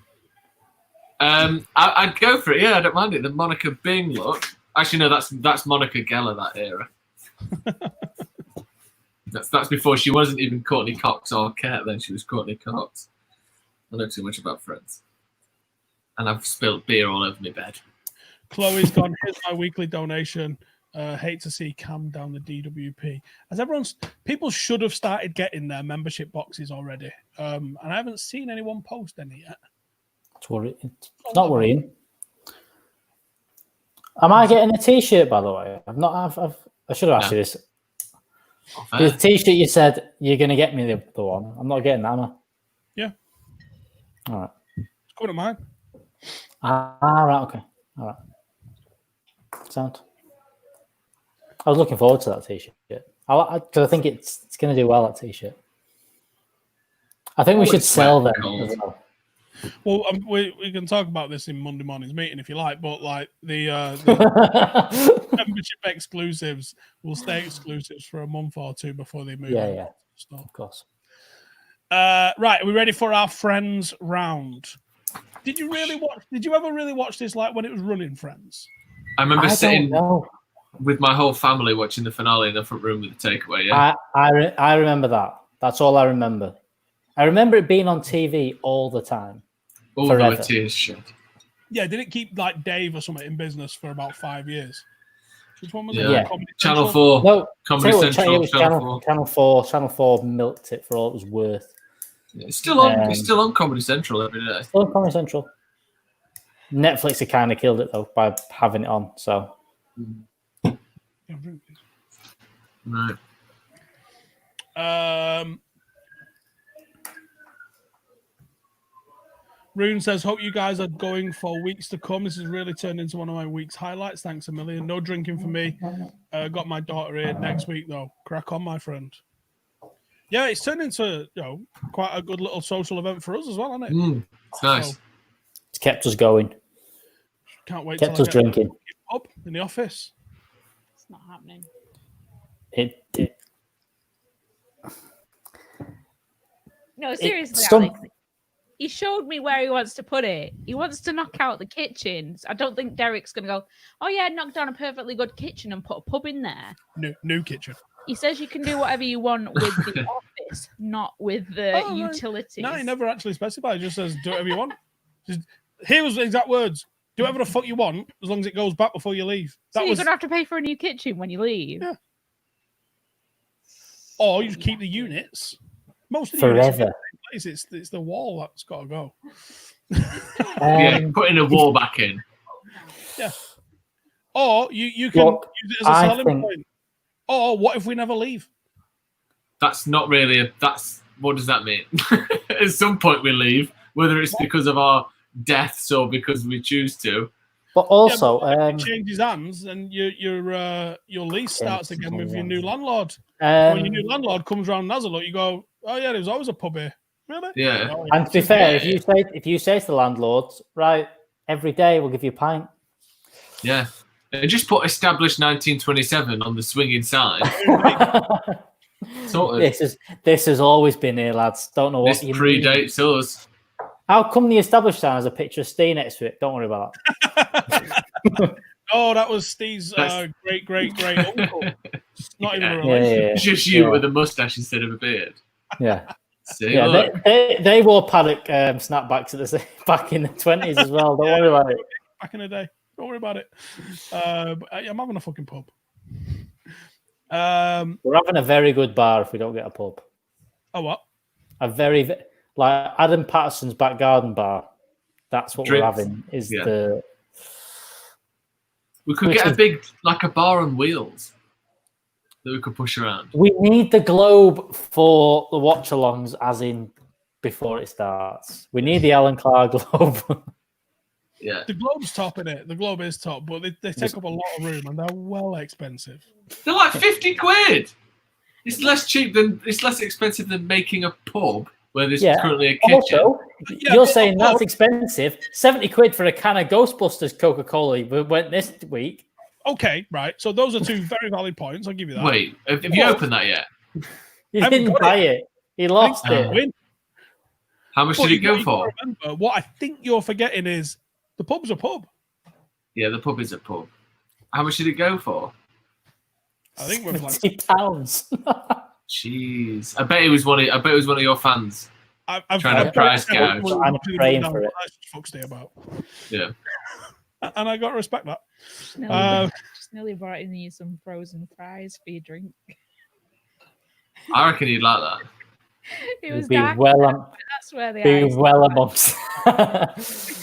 I'd go for it. Yeah, I don't mind it. The Monica Bing look. Actually, no, that's Monica Geller, that era. that's before she wasn't even Courtney Cox or Kate. Then she was Courtney Cox. I know too much about Friends, and I've spilled beer all over my bed. Chloe's gone. Here's my weekly donation. Hate to see Cam down the DWP. People should have started getting their membership boxes already, and I haven't seen anyone post any yet. It's not worrying. Am I getting a T-shirt, by the way? I should have asked you this. The T-shirt you said you're going to get me the one. I'm not getting that, am I? Yeah. All right. It's coming to mine. Right. Okay. All right. Sound. I was looking forward to that T-shirt because I think it's going to do well. That T-shirt. I think we should sell them as well. Well, we can talk about this in Monday morning's meeting if you like, but like the membership exclusives will stay exclusives for a month or two before they move. Yeah, of course. Right, are we ready for our Friends round? Did you ever really watch this like when it was running, Friends? I remember sitting with my whole family watching the finale in the front room with the takeaway. Yeah, I remember that. That's all I remember. I remember it being on TV all the time. All the way tears shed. Yeah, did it keep like Dave or something in business for about 5 years? Which one was it? Yeah. Channel 4. No, Comedy Central. It was Channel 4. Channel 4 milked it for all it was worth. Yeah, it's still on. It's still on Comedy Central every day. Still on Comedy Central. Netflix had kind of killed it though by having it on. So. Right. Rune says, hope you guys are going for weeks to come. This has really turned into one of my week's highlights. Thanks a million. No drinking for me. Got my daughter here next week, though. Crack on, my friend. Yeah, it's turned into quite a good little social event for us as well, hasn't it? It's nice. So, it's kept us going. Can't wait. Kept us drinking. Up in the office. It's not happening. No, seriously, Alex. He showed me where he wants to put it. He wants to knock out the kitchens. I don't think Derek's going to go, oh, yeah, knock down a perfectly good kitchen and put a pub in there. New kitchen. He says you can do whatever you want with the office, not with the utilities. No, he never actually specified. He just says, do whatever you want. Here was the exact words. Do whatever the fuck you want, as long as it goes back before you leave. So you're going to have to pay for a new kitchen when you leave? Yeah. Or you just keep the units. Most of the forever. Units, it's the wall that's got to go. Putting a wall back in. Yeah. Or you can use it as a selling point. Or what if we never leave? That's not really what does that mean? At some point we leave, whether it's because of our deaths or because we choose to. But also, it changes hands and your lease starts again with your new landlord. When your new landlord comes around and has a look, you go, "Oh yeah, there was always a pub here." Really? Yeah. Oh, and to be fair, if you say to the landlord, right, every day we'll give you a pint. Yeah. And just put established 1927 on the swinging sign. Sort of. This has always been here, lads. Don't know what this predates us. How come the established sign has a picture of Steve next to it? Don't worry about that. Oh, that was Steve's great uncle. Not even a relation. It's just you with a mustache instead of a beard. Yeah. See, they wore paddock snapbacks back in the 20s as well. Don't worry about it. Back in the day. Don't worry about it. But I'm having a fucking pub. We're having a very good bar if we don't get a pub. Oh, what? A very, like Adam Patterson's back garden bar. That's what we're having. We could get a big, like a bar on wheels that we could push around. We need the globe for the watch-alongs, as in before it starts. We need the Alan Clark globe. Yeah, the globe's top in it. The globe is top, but they take up a lot of room and they're well expensive. They're like 50 quid. It's less expensive than making a pub where there's currently a kitchen. Also, you're saying that's expensive. 70 quid for a can of Ghostbusters Coca-Cola we went this week. Okay, right. So those are two very valid points. I'll give you that. Wait, have you opened that yet? He didn't buy it. He lost it. How much did it go for? Remember, what I think you're forgetting is The pub's a pub. Yeah, the pub is a pub. How much did it go for? I think we're like £70. Jeez, I bet it was one of your fans. I've trying to price gouge. I'm praying for it. Fuck stay about. Yeah, and I got to respect that. Just nearly brought in you some frozen fries for your drink. I reckon you'd like that. It was Be dark. That's where the be eyes well amongst.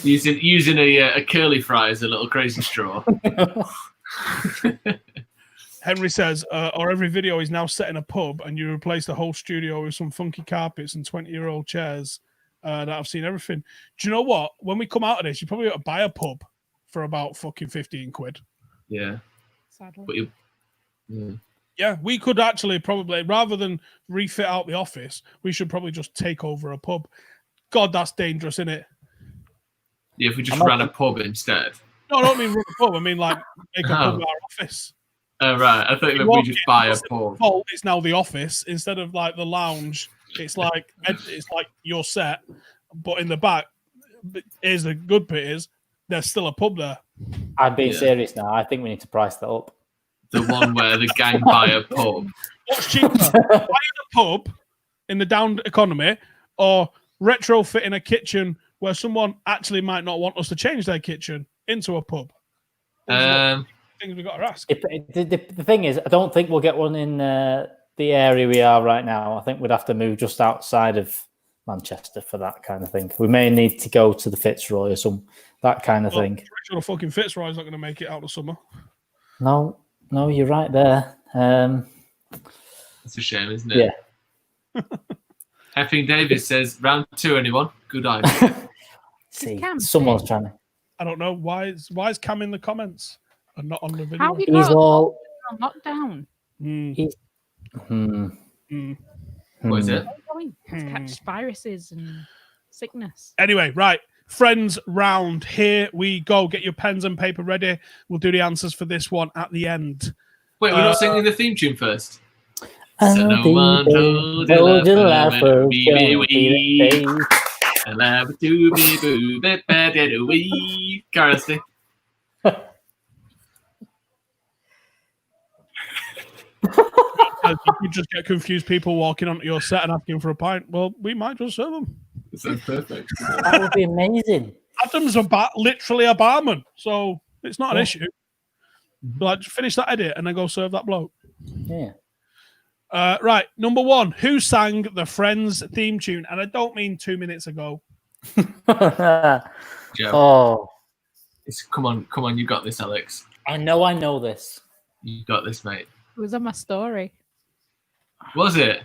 using a curly fry as a little crazy straw. Henry says, or every video is now set in a pub and you replace the whole studio with some funky carpets and 20-year-old chairs that I've seen everything. Do you know what? When we come out of this, you probably got to buy a pub for about fucking 15 quid. Yeah. Sadly. But yeah, we could actually probably, rather than refit out the office, we should probably just take over a pub. God, that's dangerous, isn't it? Yeah, if we just ran a pub instead. No, I don't mean run a pub. I mean like make a pub our office. Oh, right. I thought we just buy a pub. It's now the office instead of like the lounge. It's like your set, but in the back. Here's the good bit: is there's still a pub there. I'm being serious now. I think we need to price that up. The one where the gang buy a pub. What's cheaper, buying a pub in the down economy, or retrofitting a kitchen where someone actually might not want us to change their kitchen into a pub? Things we got to ask. The thing is, I don't think we'll get one in the area we are right now. I think we'd have to move just outside of Manchester for that kind of thing. We may need to go to the Fitzroy or that kind of thing. I'm sure the fucking Fitzroy's not going to make it out of summer. No, you're right there. It's a shame, isn't it? Yeah. Effing Davis says, round 2, anyone? Good idea. See, someone's trying to. I don't know. Why is Cam in the comments and not on the video? How have you He's got all on lockdown? What is it? To catch viruses and sickness. Anyway, right. Friends round. Here we go. Get your pens and paper ready. We'll do the answers for this one at the end. Wait, we're not singing the theme tune first? So no one told you life for me. I love to be boo, bit better to we. Carelessly. You could just get confused people walking onto your set and asking for a pint. Well, we might just serve them. That sounds perfect. That would be amazing. Adam's literally a barman, so it's not an issue. Like, finish that edit and then go serve that bloke. Yeah. Right, number 1. Who sang the Friends theme tune? And I don't mean 2 minutes ago. Joe. Oh. Come on, you got this, Alex. I know this. You got this, mate. It was on my story. Was it?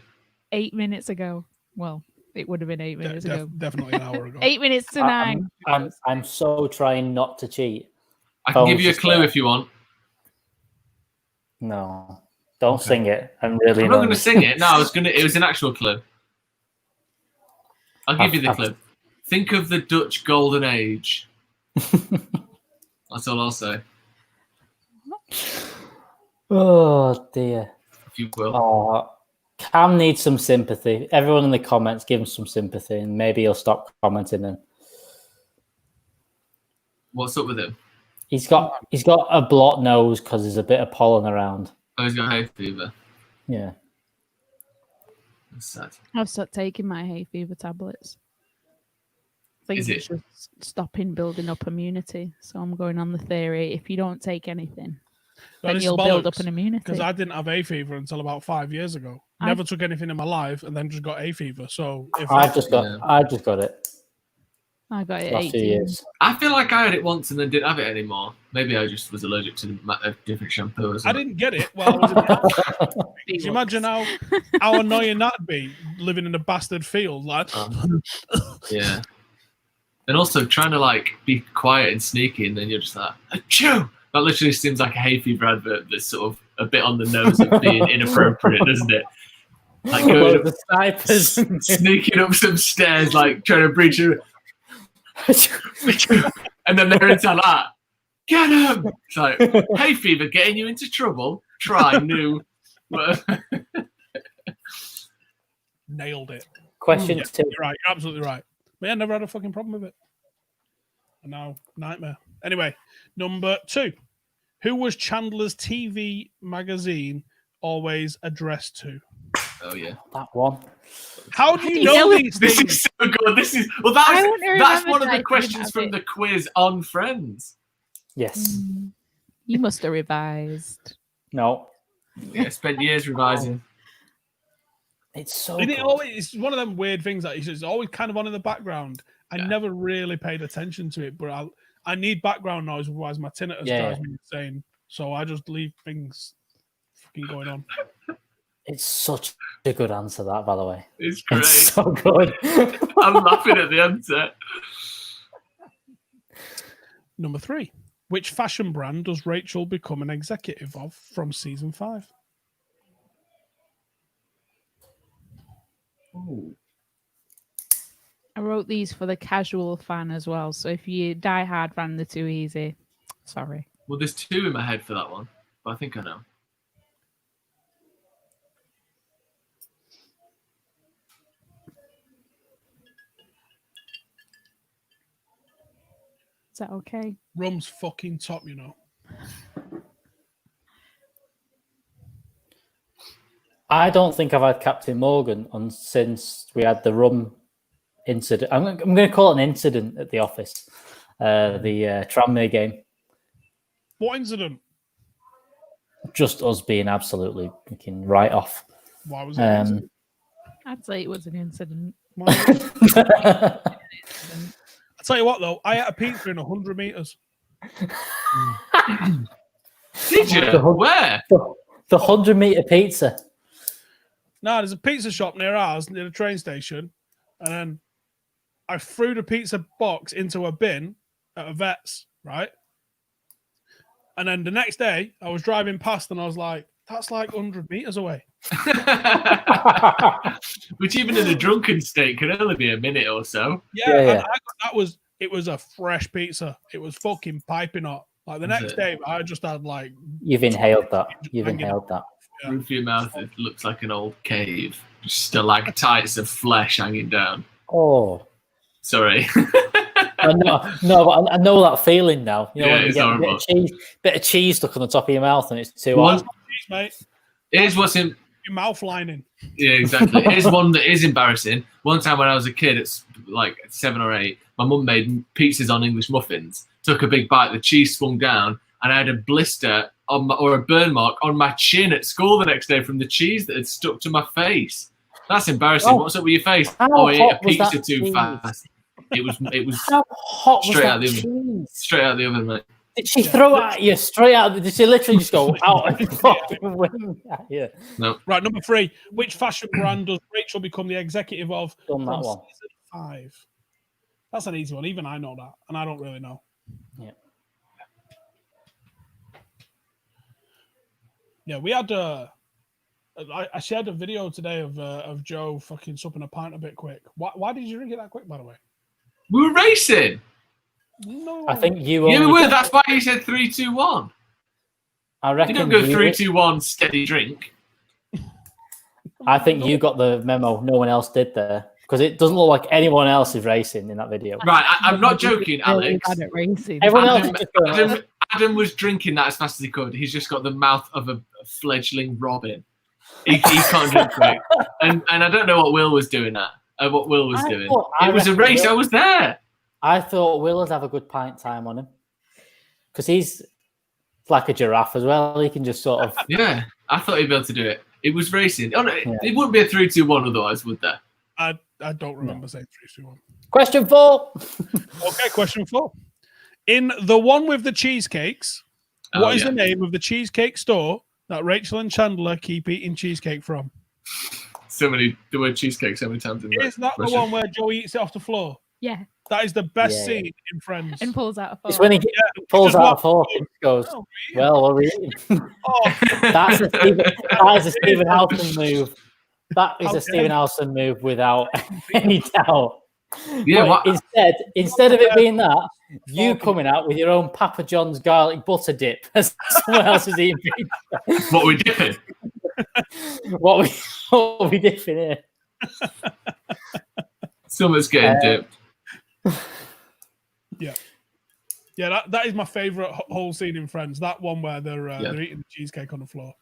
8 minutes ago. Well, it would have been 8 minutes ago. Definitely an hour ago. 8 minutes to 9. I'm so trying not to cheat. I can give you a clue if you want. No. Don't sing it. I'm not going to sing it. No, it was an actual clue. I'll give you the clue. Think of the Dutch Golden Age. That's all I'll say. Oh dear. If you will. Oh, Cam needs some sympathy. Everyone in the comments, give him some sympathy, and maybe he'll stop commenting. Then. What's up with him? He's got a blocked nose because there's a bit of pollen around. Oh, he's got hay fever. Yeah. That's sad. I've stopped taking my hay fever tablets. I think it's just stopping building up immunity. So I'm going on the theory, if you don't take anything, then you'll build up an immunity. Because I didn't have hay fever until about 5 years ago. Never took anything in my life and then just got hay fever. So I just got it. I got it last 18 few years. I feel like I had it once and then didn't have it anymore. Maybe I just was allergic to a different shampoo or something. I didn't get it while I was in the Can you imagine how annoying that'd be, living in a bastard field? Like, yeah. And also trying to like be quiet and sneaky, and then you're just like, achoo! That literally seems like a hay fever advert that's sort of a bit on the nose of being inappropriate, doesn't it? Like going up, the snipers, sneaking up some stairs, like trying to breach a... and then they're inside like, get him! It's like, hay fever getting you into trouble? Try new. Nailed it. Question 2. You're right. You're absolutely right. But yeah, I never had a fucking problem with it. And now nightmare. Anyway, number 2. Who was Chandler's TV magazine always addressed to? Oh yeah, That one. How do you know these this things? is so good. This is that's one of the questions from the quiz on Friends. Yes. You must have revised. No. Yeah, spent years revising. It's so And good. it's one of them weird things that it's always kind of on in the background. I never really paid attention to it, but I need background noise, otherwise my tinnitus drives me insane. So I just leave things fucking going on. It's such a good answer, that, by the way. It's great. It's so good. I'm laughing at the answer. Number 3. Which fashion brand does Rachel become an executive of from season 5? Ooh. I wrote these for the casual fan as well. So if you die hard fan, they're too easy. Sorry. Well, there's 2 in my head for that one, but I think I know. Is that okay? Rum's fucking top, you know. I don't think I've had Captain Morgan since we had the rum incident. I'm going to call it an incident at the office. The Tranmere game. What incident? Just us being absolutely fucking right off. Why was it an incident? I'd say it was an incident. I'll tell you what, though. I ate a pizza in 100 meters. Did you? Where? The 100-meter pizza. No, there's a pizza shop near ours, near the train station. And then I threw the pizza box into a bin at a vet's, right? And then the next day, I was driving past and I was like, that's like 100 meters away. Which even in a drunken state can only be a minute or so. Yeah. It was a fresh pizza. It was fucking piping hot. Like the next day, I just had like... You've inhaled that. You've inhaled that. Yeah. Roof of your mouth, it looks like an old cave. Just stalactites of flesh hanging down. Oh. Sorry. I know that feeling now. You know, when you get horrible. a bit of cheese stuck on the top of your mouth and it's too hot. Cheese, mate. Here's what's in your mouth lining. Yeah, exactly. Here's one that is embarrassing. One time when I was a kid, it's like 7 or 8, my mum made pizzas on English muffins. Took a big bite, the cheese swung down, and I had a blister or a burn mark on my chin at school the next day from the cheese that had stuck to my face. That's embarrassing. Oh. What's up with your face? How I ate a hot was pizza that too cheese? fast. It was How hot was straight that out the oven. cheese? Straight out the oven, mate. Did she throw it at you straight out? Did she literally just go out and fucking wing at you? No. Right, number 3. Which fashion brand does Rachel become the executive of Done that from one. season 5? That's an easy one. Even I know that, and I don't really know. Yeah. Yeah, we had I shared a video today of Joe fucking supping a pint a bit quick. Why did you drink it that quick, by the way? We were racing. No. I think you. Yeah, we were. That's why you said 3, 2, 1. I reckon You don't go 3, 2, 1, steady drink. I think you got the memo. No one else did there because it doesn't look like anyone else is racing in that video. Right, I'm not joking, Alex. Bad at racing. Everyone else is just going. Adam was drinking that as fast as he could. He's just got the mouth of a fledgling robin. He can't drink quick. And I don't know what Will was doing at. What Will was doing. It was a race. I was there. I thought Will would have a good pint time on him because he's like a giraffe as well. He can just sort of. Yeah, I thought he'd be able to do it. It was racing. Oh, no, it wouldn't be a 3, 2, 1 otherwise, would there? I don't remember saying 3, 2, 1. Question 4. Okay, question 4. In the one with the cheesecakes, what is the name of the cheesecake store that Rachel and Chandler keep eating cheesecake from? The word cheesecake so many times in Is that the one where Joe eats it off the floor? Yeah. That is the best scene in Friends. And pulls out a fork. It's when he pulls out a fork and goes, "Oh, well, what are we eating?" That is a Stephen Howson move. That is a Stephen Howson move without any doubt. Yeah. Instead of it being that, you coming out with your own Papa John's garlic butter dip as someone else is eating pizza. What are we dipping? What are we dipping here? Someone's getting dipped. Yeah. Yeah, that is my favourite whole scene in Friends. That one where they're eating the cheesecake on the floor.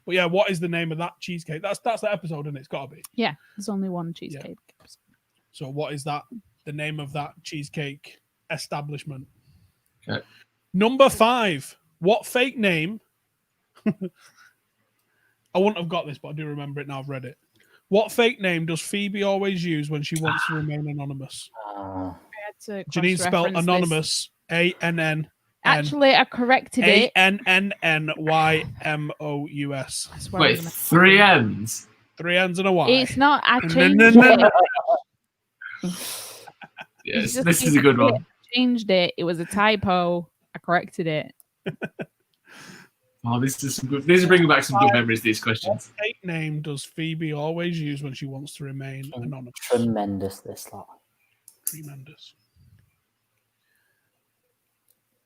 But yeah, what is the name of that cheesecake? That's the episode, and it's got to be. Yeah, there's only one cheesecake. Yeah. So what is that? The name of that cheesecake establishment? Okay. Number 5. What fake name? I wouldn't have got this, but I do remember it now. I've read it. What fake name does Phoebe always use when she wants to remain anonymous? Janine spelled anonymous. ANN. Actually, I corrected it. ANNNYMOUS. Wait, 3 N's? 3 N's and a Y. It's not. I changed it. Yes, this is a good one. I changed it. It was a typo. I corrected it. Oh, this is some good. These are bringing back some good memories. These questions. What fake name does Phoebe always use when she wants to remain anonymous? Tremendous, this lot. Tremendous.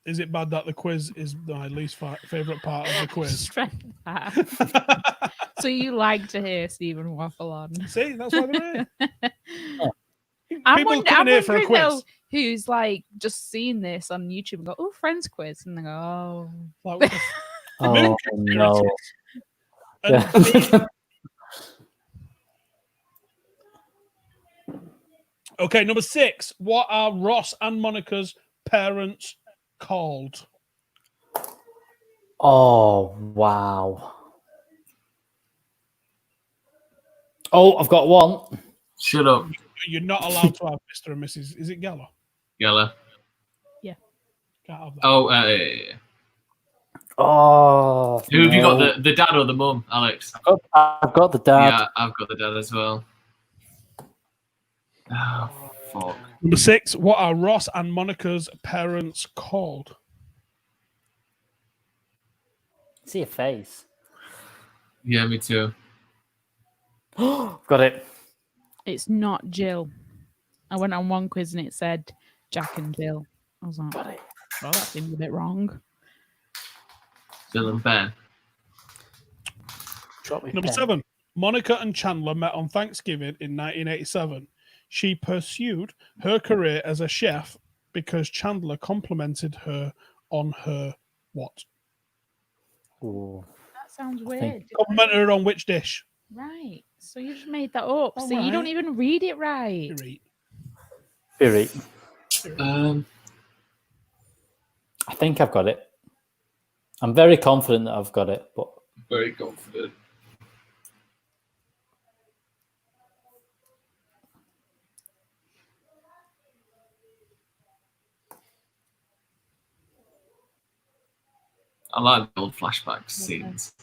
Is it bad that the quiz is my least favourite part of the quiz? So you like to hear Stephen waffle on? See, that's why they're here. I'm wondering though, who's like just seen this on YouTube and go, "Oh, Friends quiz," and they go, "Oh, like, oh no." Okay, number 6. What are Ross and Monica's parents called? Oh wow! Oh, I've got one. Shut up. You're not allowed to have Mr. and Mrs. Is it Geller? Geller. Yeah. Can't have that. Oh, yeah. Oh. Who have you got? The dad or the mum, Alex? I've got the dad. Yeah, I've got the dad as well. Oh, fuck. Number 6. What are Ross and Monica's parents called? See a face. Yeah, me too. Got it. it's not Jill." I went on one quiz and it said Jack and Jill. I was like, Got it. "Well, that seems a bit wrong." Jill and Ben. Number 7. Monica and Chandler met on Thanksgiving in 1987. She pursued her career as a chef because Chandler complimented her on her what? Ooh. That sounds weird. Complimented her on which dish? Right. So you just made that up. All so you don't right. even read it right. Very. I think I've got it. I'm very confident that I've got it, but Very confident. I like the old flashback scenes.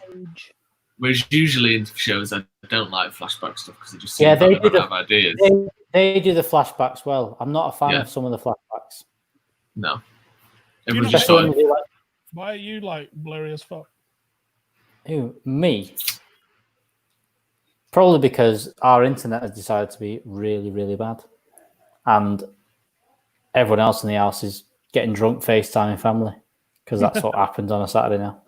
Whereas usually in shows, I don't like flashback stuff because they just seem they to have ideas. They do the flashbacks well. I'm not a fan of some of the flashbacks. No. Everyone's just why are you like blurry as fuck? Who? Me? Probably because our internet has decided to be really, really bad. And everyone else in the house is getting drunk FaceTiming family. Because that's what happens on a Saturday now.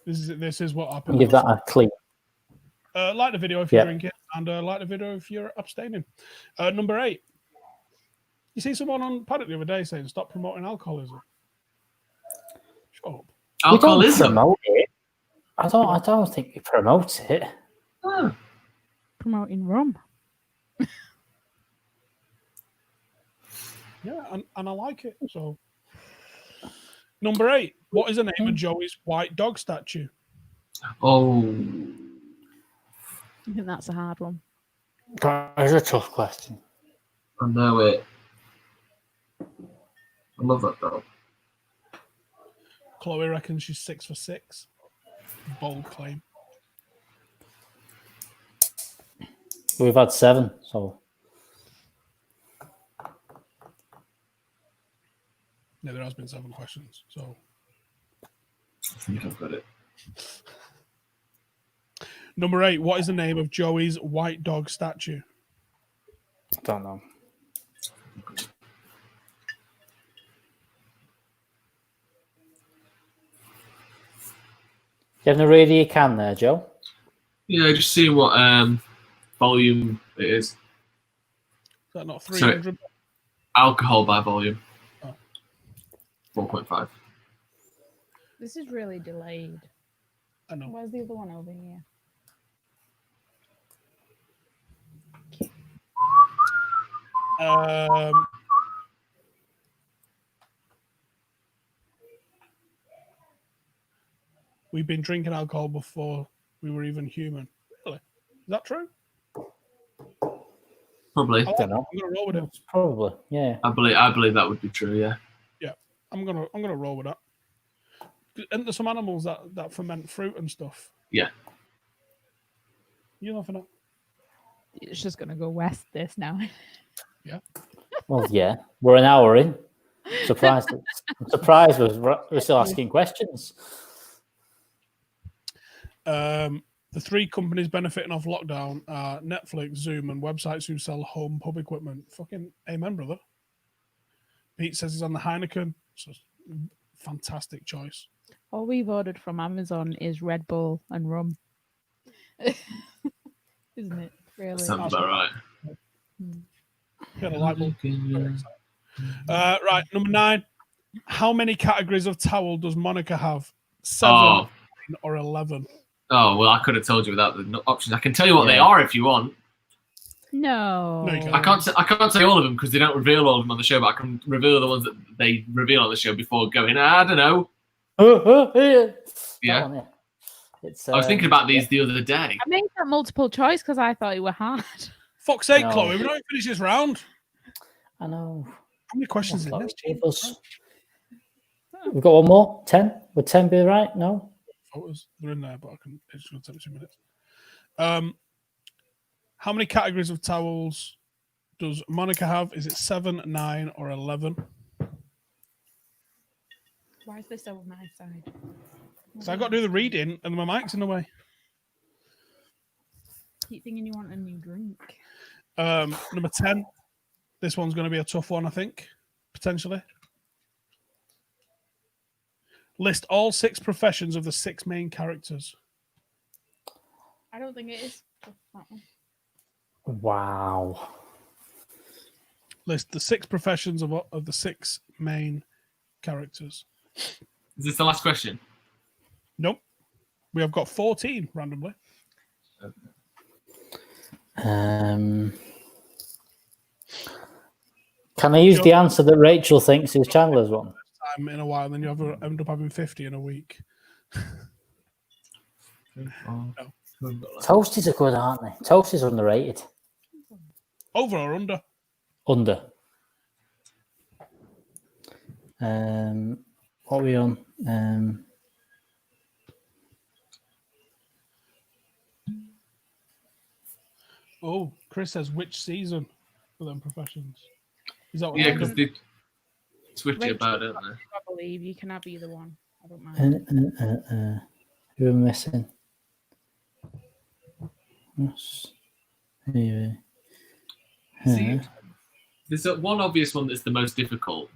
This is what happens. Give that a clean. Like the video if you're drinking, and like the video if you're abstaining. Number 8. You see someone on Paddock the other day saying, "Stop promoting alcoholism." Shut up. Alcoholism. We don't promote it. I don't think we promote it. Oh. Promoting rum. Yeah, and I like it. So, number 8. What is the name of Joey's white dog statue? Oh. I think that's a hard one. That is a tough question. I know it. I love that dog. Chloe reckons she's 6 for 6. Bold claim. We've had 7, so. Yeah, there has been 7 questions. So. I think I've got it. Number 8. What is the name of Joey's white dog statue? Don't know. You having a read you can there, Joe? Yeah, just see what volume it is. Is that not 300? Alcohol by volume. Oh. 4.5. This is really delayed. I know. Where's the other one over here? We've been drinking alcohol before we were even human. Really? Is that true? Probably. I don't know. I'm gonna roll with it. Probably, yeah. I believe that would be true. Yeah. Yeah, I'm gonna roll with that. And there's some animals that ferment fruit and stuff. Yeah. You know for that? It's just gonna go west this now. Yeah. Well, yeah. We're an hour in. Surprised. I'm surprised we're still asking questions. The three companies benefiting off lockdown are Netflix, Zoom, and websites who sell home pub equipment. Fucking amen, brother. Pete says he's on the Heineken. So fantastic choice. All we've ordered from Amazon is Red Bull and rum. Isn't it? Really? Sounds about right. Got a light bulb. Right, number 9. How many categories of towel does Monica have? 7, 9, or 11? Oh, well, I could have told you without the options. I can tell you what they are if you want. No. No, you can't. I can't say all of them because they don't reveal all of them on the show, but I can reveal the ones that they reveal on the show before going, I don't know. Yeah. One, yeah. It's, I was thinking about these the other day. I made that multiple choice because I thought it were hard. Fuck's sake, No. Chloe, we're not even finished this round. I know. How many questions in this? We've got one more. 10? Would 10 be right? No? Photos. They're in there, but it's going to take me 2 minutes. How many categories of towels does Monica have? Is it 7, 9, or 11? Why is this over my side? So I got to do the reading, and my mic's in the way. Keep thinking you want a new drink. Number 10. This one's going to be a tough one, I think, potentially. List all 6 professions of the 6 main characters. I don't think it is. That one. Wow. List the 6 professions of the 6 main characters. Is this the last question? Nope. We have got 14 randomly. Can I use the answer that Rachel thinks is Chandler's one? Time in a while, then you end up having 50 in a week. No. Toasties are good, aren't they? Toasties are underrated. Over or under? Under. What are we on? Oh, Chris says which season for them professions? Is that what? Yeah, because they switch it about, don't they? I believe you can have either one. I don't mind. Who am I missing? See, there's one obvious one that's the most difficult,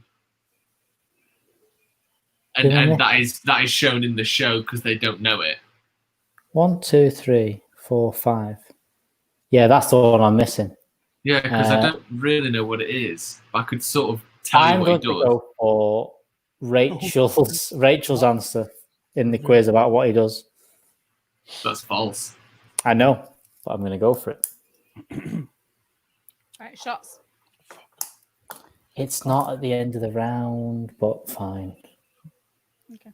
and that is shown in the show because they don't know it. 1, 2, 3, 4, 5. Yeah, that's the one I'm missing. Yeah, because I don't really know what it is. I could sort of tell you what he does. I'm going to go for Rachel's answer in the quiz about what he does. That's false. I know, but I'm going to go for it. Right, shots. It's not at the end of the round, but fine. Okay.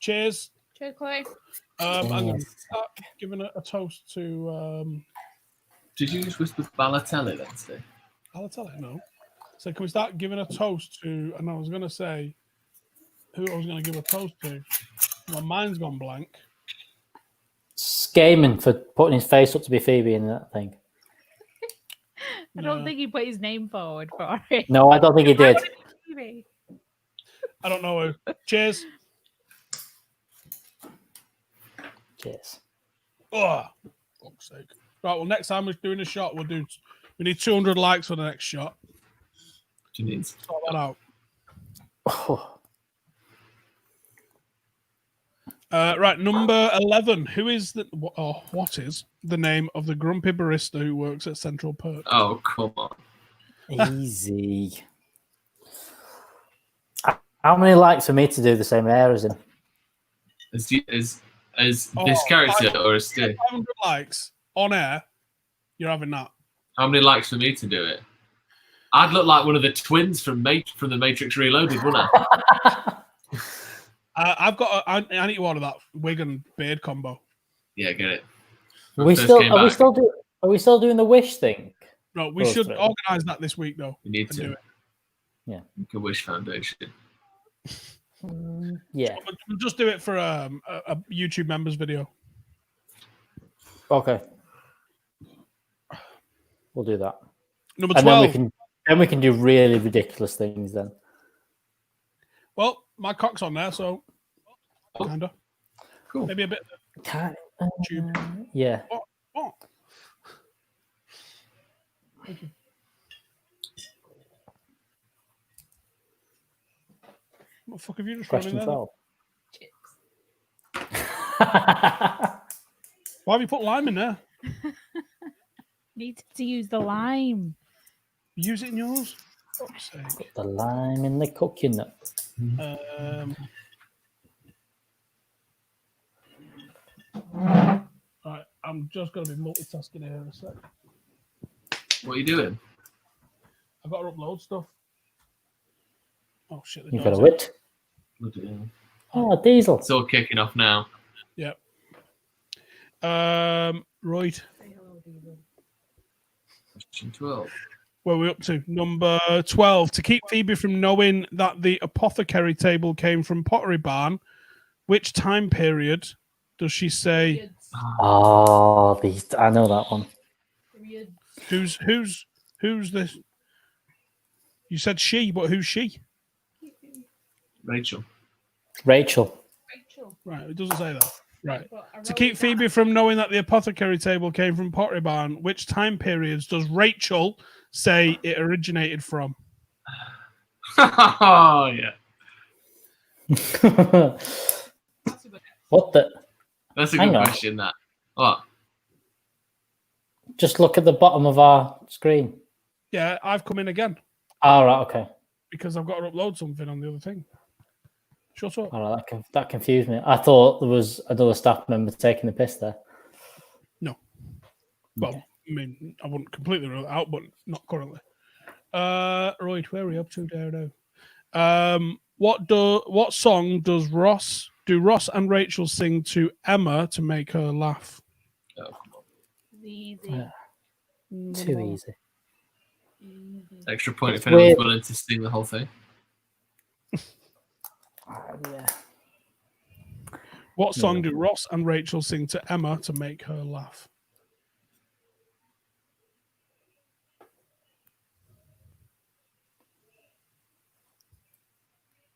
Cheers. Cheers, Chloe. I'm going to start giving a toast to. Did you just whisper Balotelli then, Steve? Balotelli, no. So can we start giving a toast to? And I was going to say who I was going to give a toast to. My mind's gone blank. Skaman for putting his face up to be Phoebe in that thing. I don't think he put his name forward for it. No, I don't think he did. I don't know who. Cheers. Cheers. Oh, fuck's sake. Right, well, next time we're doing a shot, we need 200 likes for the next shot. Janine. Sort that out. Oh. Right, number 11. Who is what is the name of the grumpy barista who works at Central Perk? Oh, come on. Easy. How many likes for me to do the same hair as him? As this character or as Stu? 500 likes on air. You're having that. How many likes for me to do it? I'd look like one of the twins from the Matrix Reloaded, wouldn't I? I need to order that wig and beard combo. Yeah, get it. Are we still doing the wish thing? No, we should organise that this week though. We need to do it. Yeah. Make a Wish Foundation. Yeah. We'll just do it for a YouTube members video. Okay. We'll do that. Number 12. 12. Then we can do really ridiculous things then. Well, my cock's on there, so kinda. Cool. Maybe a bit of tube. Yeah. What? What the fuck have you just Question run in there? 12. Why have you put lime in there? Need to use the lime. Use it in yours. Fuck's sake. Put the lime in the coconut. Right, I'm just going to be multitasking here in a sec. What are you doing? I've got to upload stuff. Oh shit! You've got a wit. Oh, diesel. It's all kicking off now. Yep. Right. Question 12. Where are we up to? Number 12. To keep Phoebe from knowing that the apothecary table came from Pottery Barn, which time period does she say? Oh, I know that one. Who's this? You said she, but who's she? Rachel. Right, it doesn't say that. Right. To keep Phoebe from knowing that the apothecary table came from Pottery Barn, which time periods does Rachel say it originated from? Oh, yeah. What the? That's a good question, that. What? Just look at the bottom of our screen. Yeah, I've come in again. All right, okay. Because I've got to upload something on the other thing. Shut up. All right, that confused me. I thought there was another staff member taking the piss there. No. Well, okay. I mean, I wouldn't completely rule it out, but not currently. Right, where are we up to there now? What song do Ross and Rachel sing to Emma to make her laugh? Oh, come on. Easy. Too easy. Extra point if anyone's willing to sing the whole thing. Yeah. What song do Ross and Rachel sing to Emma to make her laugh?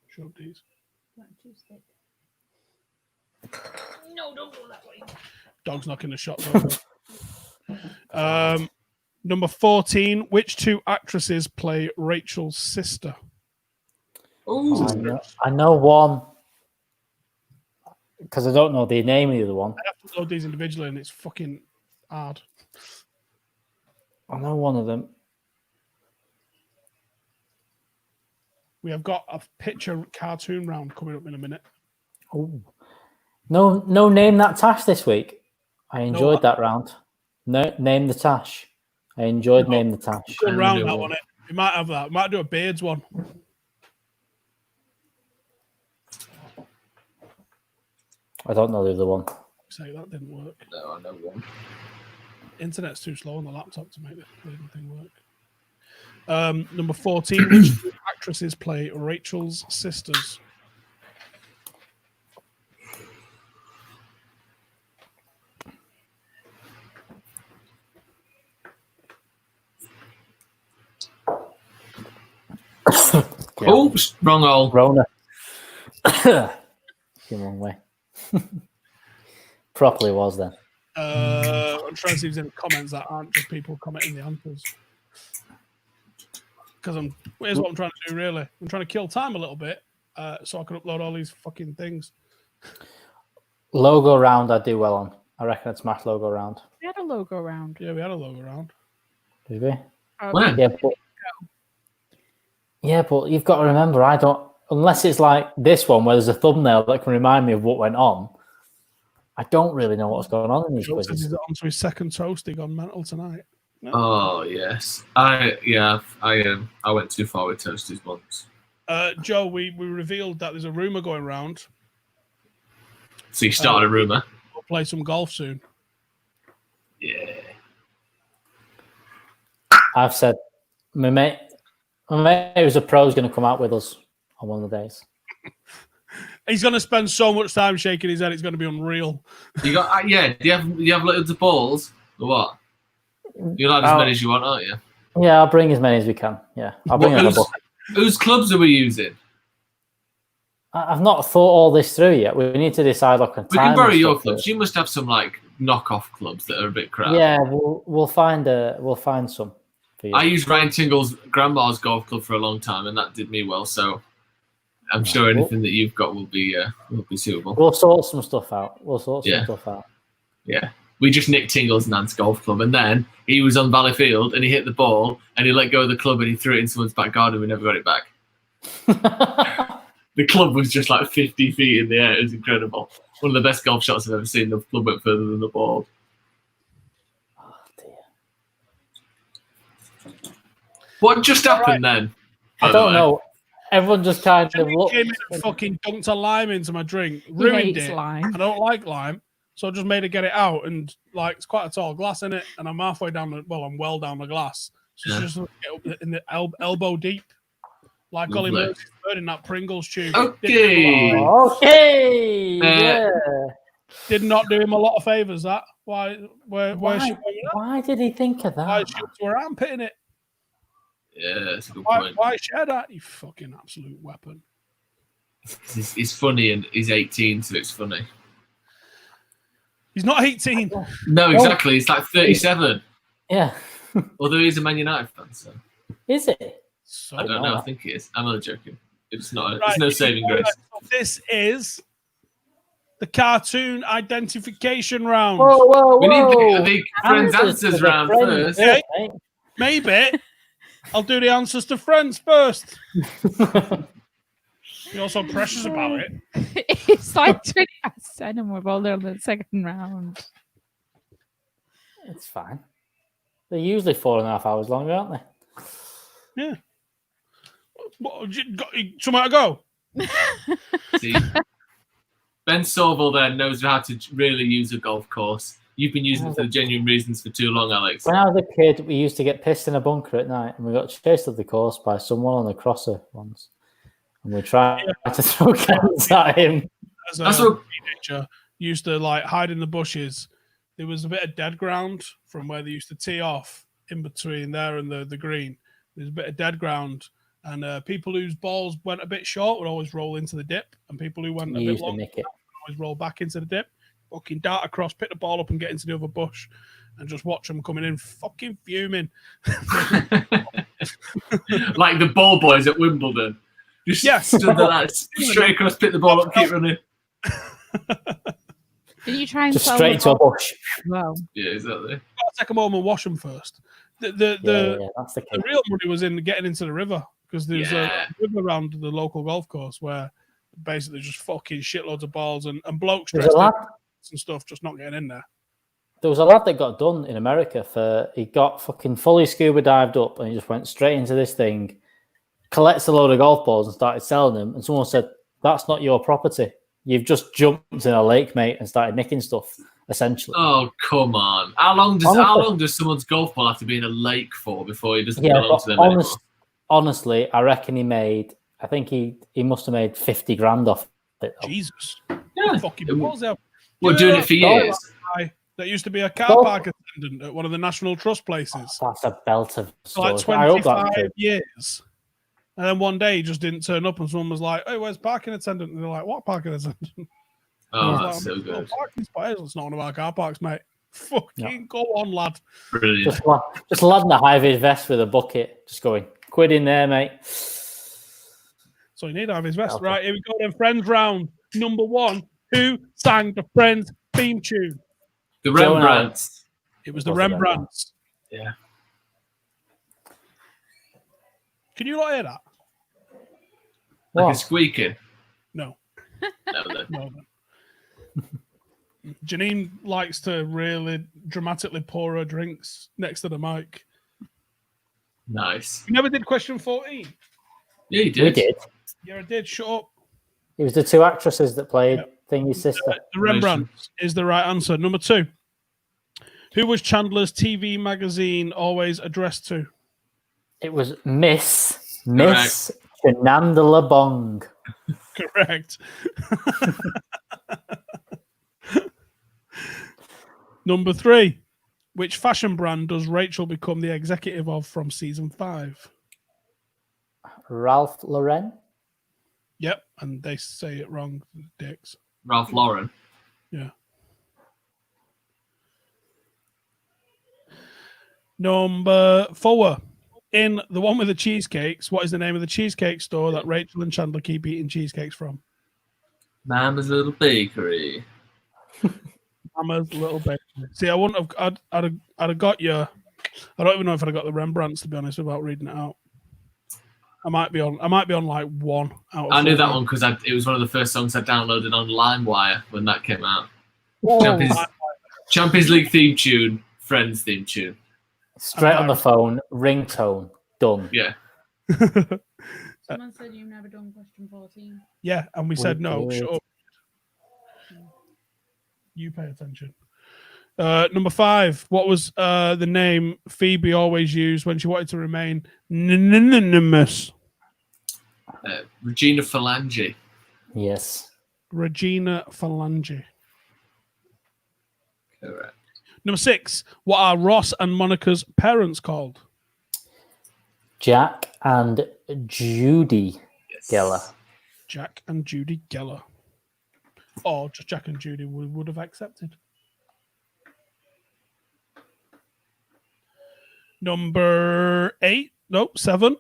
Shut up, these. No, don't go that way. Dog's knocking the shots over. Number 14. Which two actresses play Rachel's sister? I know one. Because I don't know the name of the other one. I have to load these individually and it's fucking hard. I know one of them. We have got a picture cartoon round coming up in a minute. Oh, no, name that tash this week. I enjoyed that round. No, name the tash. I enjoyed name the tash. Good round that one. We might have that. We might do a beards one. I don't know the other one. Say that didn't work. No, I know one. Internet's too slow on the laptop to make the thing work. Number 14. Which two actresses play Rachel's sisters? Oops, wrong hole. Rona. Wrong way. Properly was then. I'm trying to see if there's any comments that aren't just people commenting the answers. Because here's what I'm trying to do, really. I'm trying to kill time a little bit so I can upload all these fucking things. Logo round I do well on. I reckon I'd smash logo round. We had a logo round. Yeah, we had a logo round. Did we? When? Yeah, but you've got to remember, I don't unless it's like this one where there's a thumbnail that can remind me of what went on, I don't really know what's going on in these quizzes. He's on to his second toasty gone mental tonight. No. Oh yes, I went too far with toasties once. Joe, we revealed that there's a rumor going around. So you started a rumor. We'll play some golf soon. Yeah. I've said my mate who's a pro is going to come out with us on one of the days. He's going to spend so much time shaking his head; it's going to be unreal. You got Do you have little balls or what? You'll have as many as you want, aren't you? Yeah, I'll bring as many as we can. Yeah, I'll bring a book. Whose clubs are we using? I've not thought all this through yet. We need to decide like a time. We can borrow your clubs. You must have some like knockoff clubs that are a bit crap. Yeah, we'll find some. For you. I used Ryan Tingle's grandma's golf club for a long time, and that did me well. So I'm sure anything that you've got will be suitable. We'll sort some stuff out. Yeah. We just nicked Tingle's Nance golf club, and then he was on Valleyfield and he hit the ball and he let go of the club and he threw it in someone's back garden. We never got it back. The club was just like 50 feet in the air. It was incredible. One of the best golf shots I've ever seen. The club went further than the ball. Oh dear. What just happened then? I don't know. Everyone just kind of looked. Came in and fucking dunked a lime into my drink. Ruined it. Lime. I don't like lime. So I just made her get it out, and like it's quite a tall glass in it, and I'm halfway down I'm well down the glass. So she's just in the elbow deep, like Ollie Murphy's bird in that Pringles tube. Okay. Yeah. Did not do him a lot of favors. That why did he think of that? Why she to her armpit in it? Yeah, that's a good point. Why share that? You fucking absolute weapon. He's funny and he's 18, so it's funny. He's not 18. No, exactly. He's like 37. Yeah. Although he's a Man United fan, so. Is it? So I don't know. I think he is. I'm only joking. It's not. Right, it's no saving grace. So this is the cartoon identification round. Whoa. We need the friends answers round first. Okay. Maybe I'll do the answers to friends first. You're so precious about it. It's like 20 past 10 and we're all on the second round. It's fine. They're usually 4.5 hours long, aren't they? Yeah. Somewhere to go. See, Ben Sorville there knows how to really use a golf course. You've been using it for genuine reasons for too long, Alex. When I was a kid, we used to get pissed in a bunker at night and we got chased up the course by someone on a crosser once. And we tried to throw cans at him. As a teenager, used to like hide in the bushes. There was a bit of dead ground from where they used to tee off in between there and the green. There's a bit of dead ground. And people whose balls went a bit short would always roll into the dip. And people who went a bit long would always roll back into the dip. Fucking dart across, pick the ball up and get into the other bush. And just watch them coming in fucking fuming. Like the ball boys at Wimbledon. Just stood there, straight across, pick the ball up, keep running. Did you try and just straight into a bush? Well, yeah, exactly. I'll take them home and wash them first. That's the real money was in getting into the river because there's a river around the local golf course where basically just fucking shitloads of balls and blokes dressed and stuff just not getting in there. There was a lad that got done in America he got fucking fully scuba dived up and he just went straight into this thing, collects a load of golf balls and started selling them. And someone said, "That's not your property. You've just jumped in a lake, mate, and started nicking stuff." Essentially. Oh, come on! How long does someone's golf ball have to be in a lake for before he doesn't belong to them anymore? Honestly, I reckon he must have made 50 grand off it. Jesus, yeah, fucking balls out. We're doing it for years. That used to be a car park attendant at one of the National Trust places. That's a belt of like 25 years. And then one day he just didn't turn up and someone was like, "Hey, where's parking attendant?" And they're like, "What parking attendant?" Oh, that's so good. Parking spot. It's not one of our car parks, mate. Fucking go on, lad. Brilliant. Just lad in a high-vis vest with a bucket, just going, "Quid in there, mate." So you need to have his vest. Right, here we go then. Friends round. Number 1. Who sang the Friends theme tune? The Rembrandts. It was the Rembrandts. Yeah. Can you not hear that? Like What? a squeaking? No. No, then. No. Janine likes to really dramatically pour her drinks next to the mic. Nice. You never did question 14? Yeah, you did. We did. Yeah, I did. Shut up. It was the two actresses that played Thingy's sister. The Rembrandt is the right answer. Number 2. Who was Chandler's TV magazine always addressed to? It was Miss Chenandala Bong. Correct. Number 3. Which fashion brand does Rachel become the executive of from season 5? Ralph Lauren. Yep, and they say it wrong, dicks. Ralph Lauren. Yeah. Number 4. In the one with the cheesecakes, what is the name of the cheesecake store that Rachel and Chandler keep eating cheesecakes from? Mama's Little Bakery. Mama's Little Bakery. See, I wouldn't have. I'd have got you. I don't even know if I'd have got the Rembrandts, to be honest, without reading it out. I might be on like 1 out of I knew 4. that one because it was one of the first songs I downloaded on LimeWire when that came out. Oh, Champions League theme tune, Friends theme tune. Straight on the phone, ringtone, done. Yeah. Someone said you've never done question 14. yeah, and we said no. did. Shut up. You pay attention. Number 5. What was the name Phoebe always used when she wanted to remain anonymous? Regina Phalange. Yes. Regina Phalange. Correct. Number 6. What are Ross and Monica's parents called? Jack and Judy Geller. Jack and Judy Geller. Or just Jack and Judy would have accepted. Number 8. Nope, 7.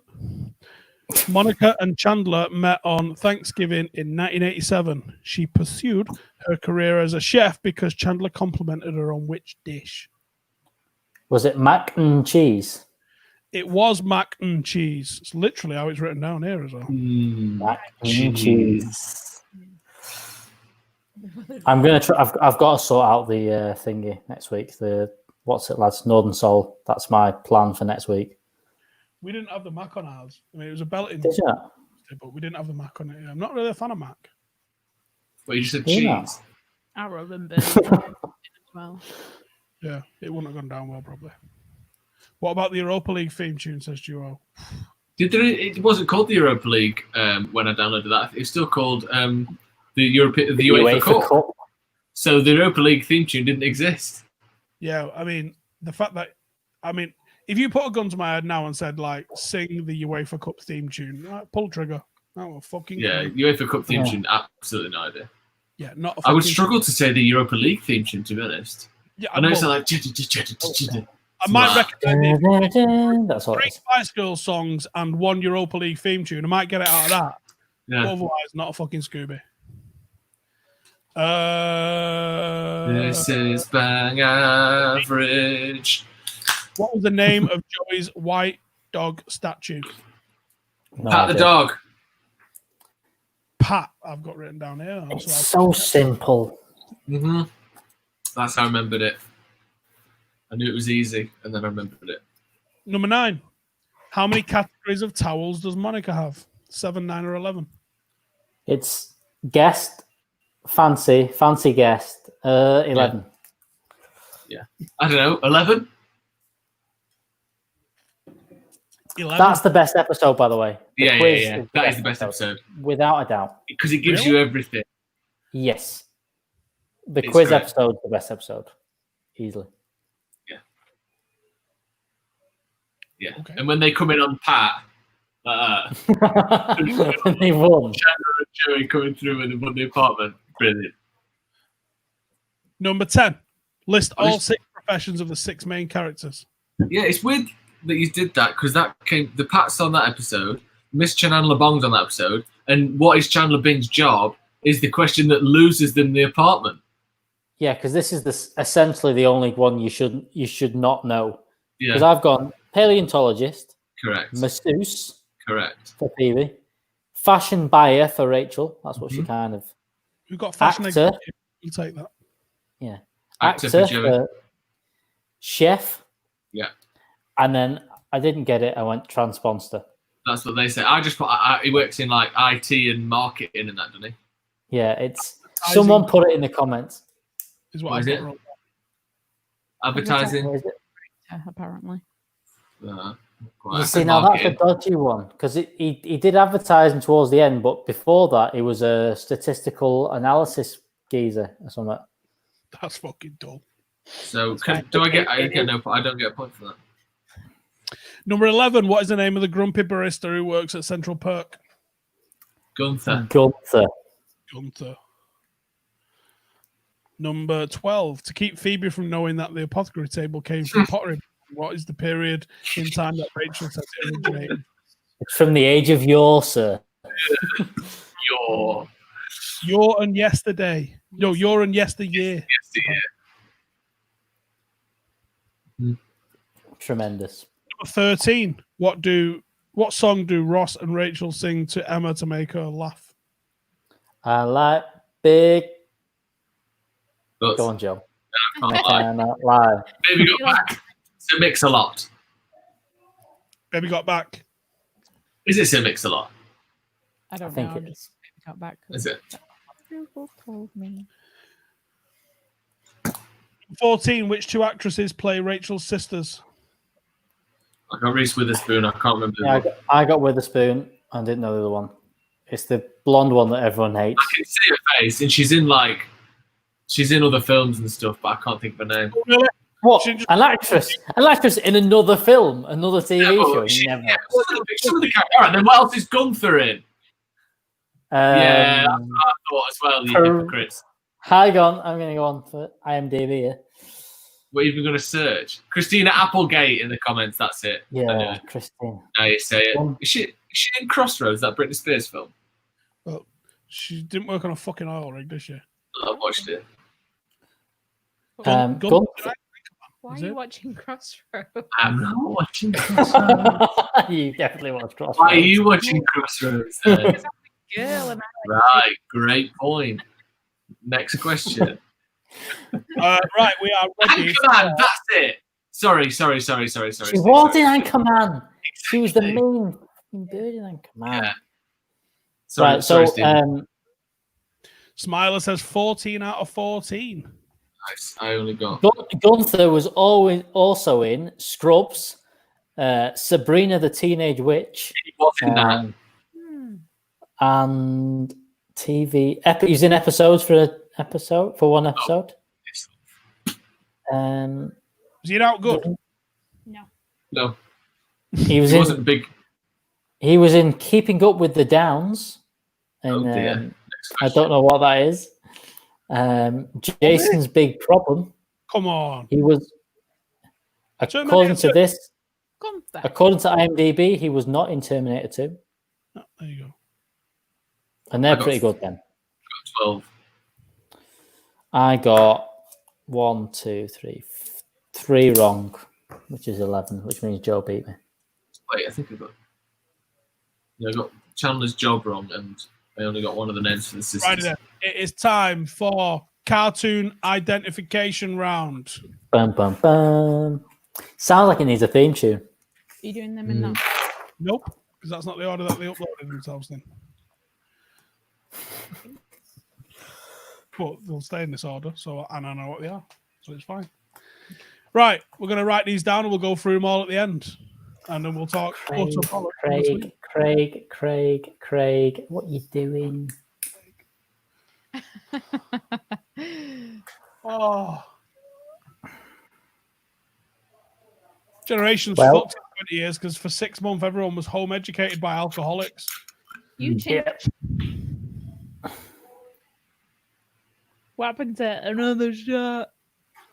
Monica and Chandler met on Thanksgiving in 1987. She pursued her career as a chef because Chandler complimented her on which dish? Was it mac and cheese? It was mac and cheese. It's literally how it's written down here as well. Mac and cheese. I'm gonna try. I've got to sort out the thingy next week. The what's it, lads? Northern Soul. That's my plan for next week. We didn't have the Mac on ours. I mean, it was a belting, Did you not? but we didn't have the Mac on it. I'm not really a fan of Mac. Well, you just said Yeah. cheese. I remember as well. Yeah, it wouldn't have gone down well, probably. What about the Europa League theme tune, says Duo? It wasn't called the Europa League when I downloaded that. It's still called the UEFA Cup. So the Europa League theme tune didn't exist. Yeah, I mean, the fact that, if you put a gun to my head now and said, like, sing the UEFA Cup theme tune, pull trigger. Oh, fucking UEFA Cup theme tune, absolutely no idea. Yeah, not a I would struggle to say the Europa League theme tune, to be honest. Yeah, I know it's like... I might recommend That's all. 3 Spice Girls songs and 1 Europa League theme tune. I might get it out of that. Yeah. But otherwise, not a fucking Scooby. This is bang average. What was the name of Joey's white dog statue? No Pat the idea. dog. Pat, I've got written down here. It's so simple. Mm-hmm. That's how I remembered it. I knew it was easy, and then I remembered it. Number 9. How many categories of towels does Monica have? 7, 9, or 11? It's guest, fancy guest, 11. Yeah. I don't know, 11? 11. That's the best episode, by the way. Yeah. quiz That is the best episode. Without a doubt. Because it gives you everything. Yes. The It's quiz great. episode is the best episode. Easily. Yeah. Okay. And when they come in on Pat, And they won. Chandler and Joey coming through and they won the apartment. Brilliant. Number 10. List all 6 professions of the 6 main characters. Yeah, it's weird that you did that because the Pat's on that episode, Miss Chandler Bong's on that episode, and what is Chandler Bing's job is the question that loses them the apartment. Yeah, because this is essentially the only one you should not know. Because Yeah, I've gone paleontologist, correct. masseuse Correct. for Phoebe, Fashion buyer for Rachel. That's what she kind of. We've got fashion. Actor. We'll take that. Yeah. Actor Actor for Joey. for chef. Yeah. And then I didn't get it. I went transponster. That's what they say. I just put. He works in like IT and marketing and that, doesn't he? Yeah, it's someone put it in the comments. Is what What is I it? wrote. Advertising. What is it? Apparently. You see, now that's a dodgy one because he did advertising towards the end, but before that, he was a statistical analysis geezer or something. That's fucking dull. So do I get? I don't get a point for that. Number 11. What is the name of the grumpy barista who works at Central Perk? Gunther. Gunther. Number 12. To keep Phoebe from knowing that the apothecary table came from pottery, what is the period in time that Rachel says it originated? It's from the age of yore, sir. Yore and yesterday. No, yore and yesteryear. Tremendous. Number 13. What song do Ross and Rachel sing to Emma to make her laugh? I like big. But Go on, Joe. I cannot lie. Baby got back. It's a mix a lot. Baby got back. Is it a mix a lot? I don't think know. it is. Got back. Is it? People told me. 14. Which two actresses play Rachel's sisters? I got Reese Witherspoon. I can't remember. Yeah, I got Witherspoon. I didn't know the other one. It's the blonde one that everyone hates. I can see her face, and she's in other films and stuff, but I can't think of her name. Oh, really? What? An actress in another film, another TV show? Never. Some of the characters. All right, then what else is Gunther in? Yeah, that's what I thought as well, you hypocrites. I'm going to go on for IMDb here. We're even going to search. Christina Applegate in the comments, that's it. Yeah, Christine. Now you say it. Is she in Crossroads, that Britney Spears film? Well, she didn't work on a fucking oil rig, did she? I watched it. Why are you watching Crossroads? I'm not watching Crossroads. You definitely watch Crossroads. Why are you watching Crossroads then? Because I'm a girl and I like Right, great point. Next question. Right, we are ready. Anchorman, that's it. Sorry. She was in Anchorman. She was the main bird in Anchorman. Yeah. Sorry, Smiler says 14 out of 14. Nice. I only got. Gunther was also in Scrubs, Sabrina the Teenage Witch. He was in that. And TV. He's in episodes for one episode. Was he out good? No. He wasn't big. He was in Keeping Up with the Downs, and I don't know what that is. Jason's Big Problem. Come on. He was, according to IMDb, he was not in Terminator 2. Oh, there you go. And they're pretty good then. 12. I got 3 wrong, which is 11, which means Joe beat me. Wait, I think I got Chandler's job wrong, and I only got one of the names for the sisters. Right then. It is time for cartoon identification round. Bum, bum, bum. Sounds like it needs a theme tune. Are you doing them in that? Nope, because that's not the order that they uploaded themselves in. But they'll stay in this order, and I know what they are, so it's fine. Right, we're going to write these down and we'll go through them all at the end. And then we'll talk. Craig, what you doing? Oh. Generations fucked in 20 years because for 6 months everyone was home educated by alcoholics. You change. What happened to another shot?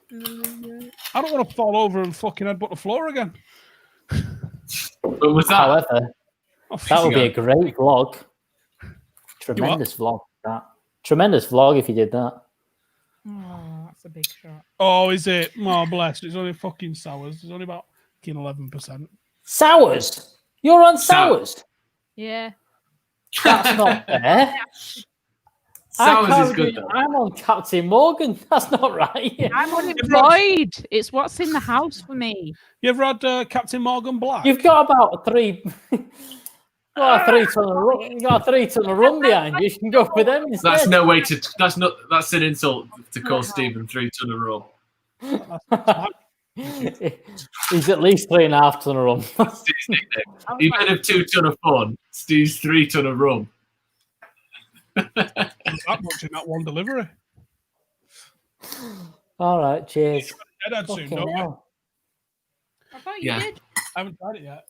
I don't want to fall over and fucking headbutt the floor again. But was that? However, that would be a great vlog. Tremendous vlog. Tremendous vlog if you did that. Oh, that's a big shot. Oh, is it? Oh, bless. It's only fucking sours. It's only about 11%. Sours? You're on sours? Yeah. That's not fair. Sowers is good though. I'm on Captain Morgan. That's not right. I'm unemployed. It's what's in the house for me. You ever had Captain Morgan Black? You've got about a 3. You got a 3-ton of rum behind you. You can go for them instead. That's no way to. That's an insult to call Stephen 3 ton of rum. He's at least 3.5 ton of rum. That's Steve's nickname. Even if 2 ton of fun, Steve's 3 ton of rum. That much in that one delivery. All right, cheers. Soon, don't you? I thought you did. I haven't tried it yet.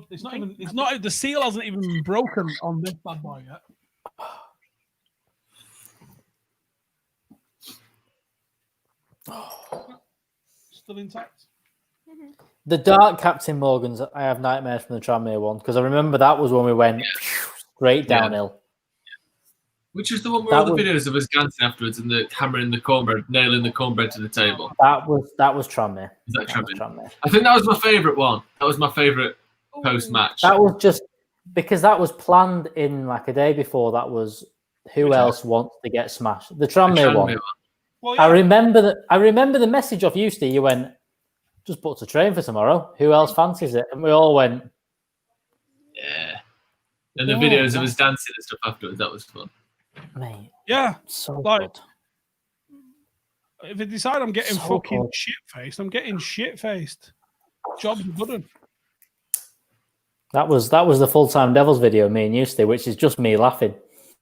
It's not even. It's not. The seal hasn't even been broken on this bad boy yet. Still intact. The dark Captain Morgans, I have nightmares from the Tranmere one because I remember that was when we went straight downhill. Which is the one where all the videos of us dancing afterwards and the hammering the cornbread, nailing the cornbread to the table. That was Tranmere. That Tranmere? I think that was my favourite one. That was my favourite post-match. That was just because that was planned in like a day before. That was who else wants to get smashed. The Tranmere one. Well, yeah. I remember the message off you, Steve. You went, just booked a train for tomorrow. Who else fancies it? And we all went, yeah. And the videos of us dancing and stuff afterwards, that was fun. Mate. Yeah. So like, good. If I decide I'm getting fucking shit-faced, I'm getting shit-faced. Job's good. That was the full-time Devils video, me and you, Steve, which is just me laughing.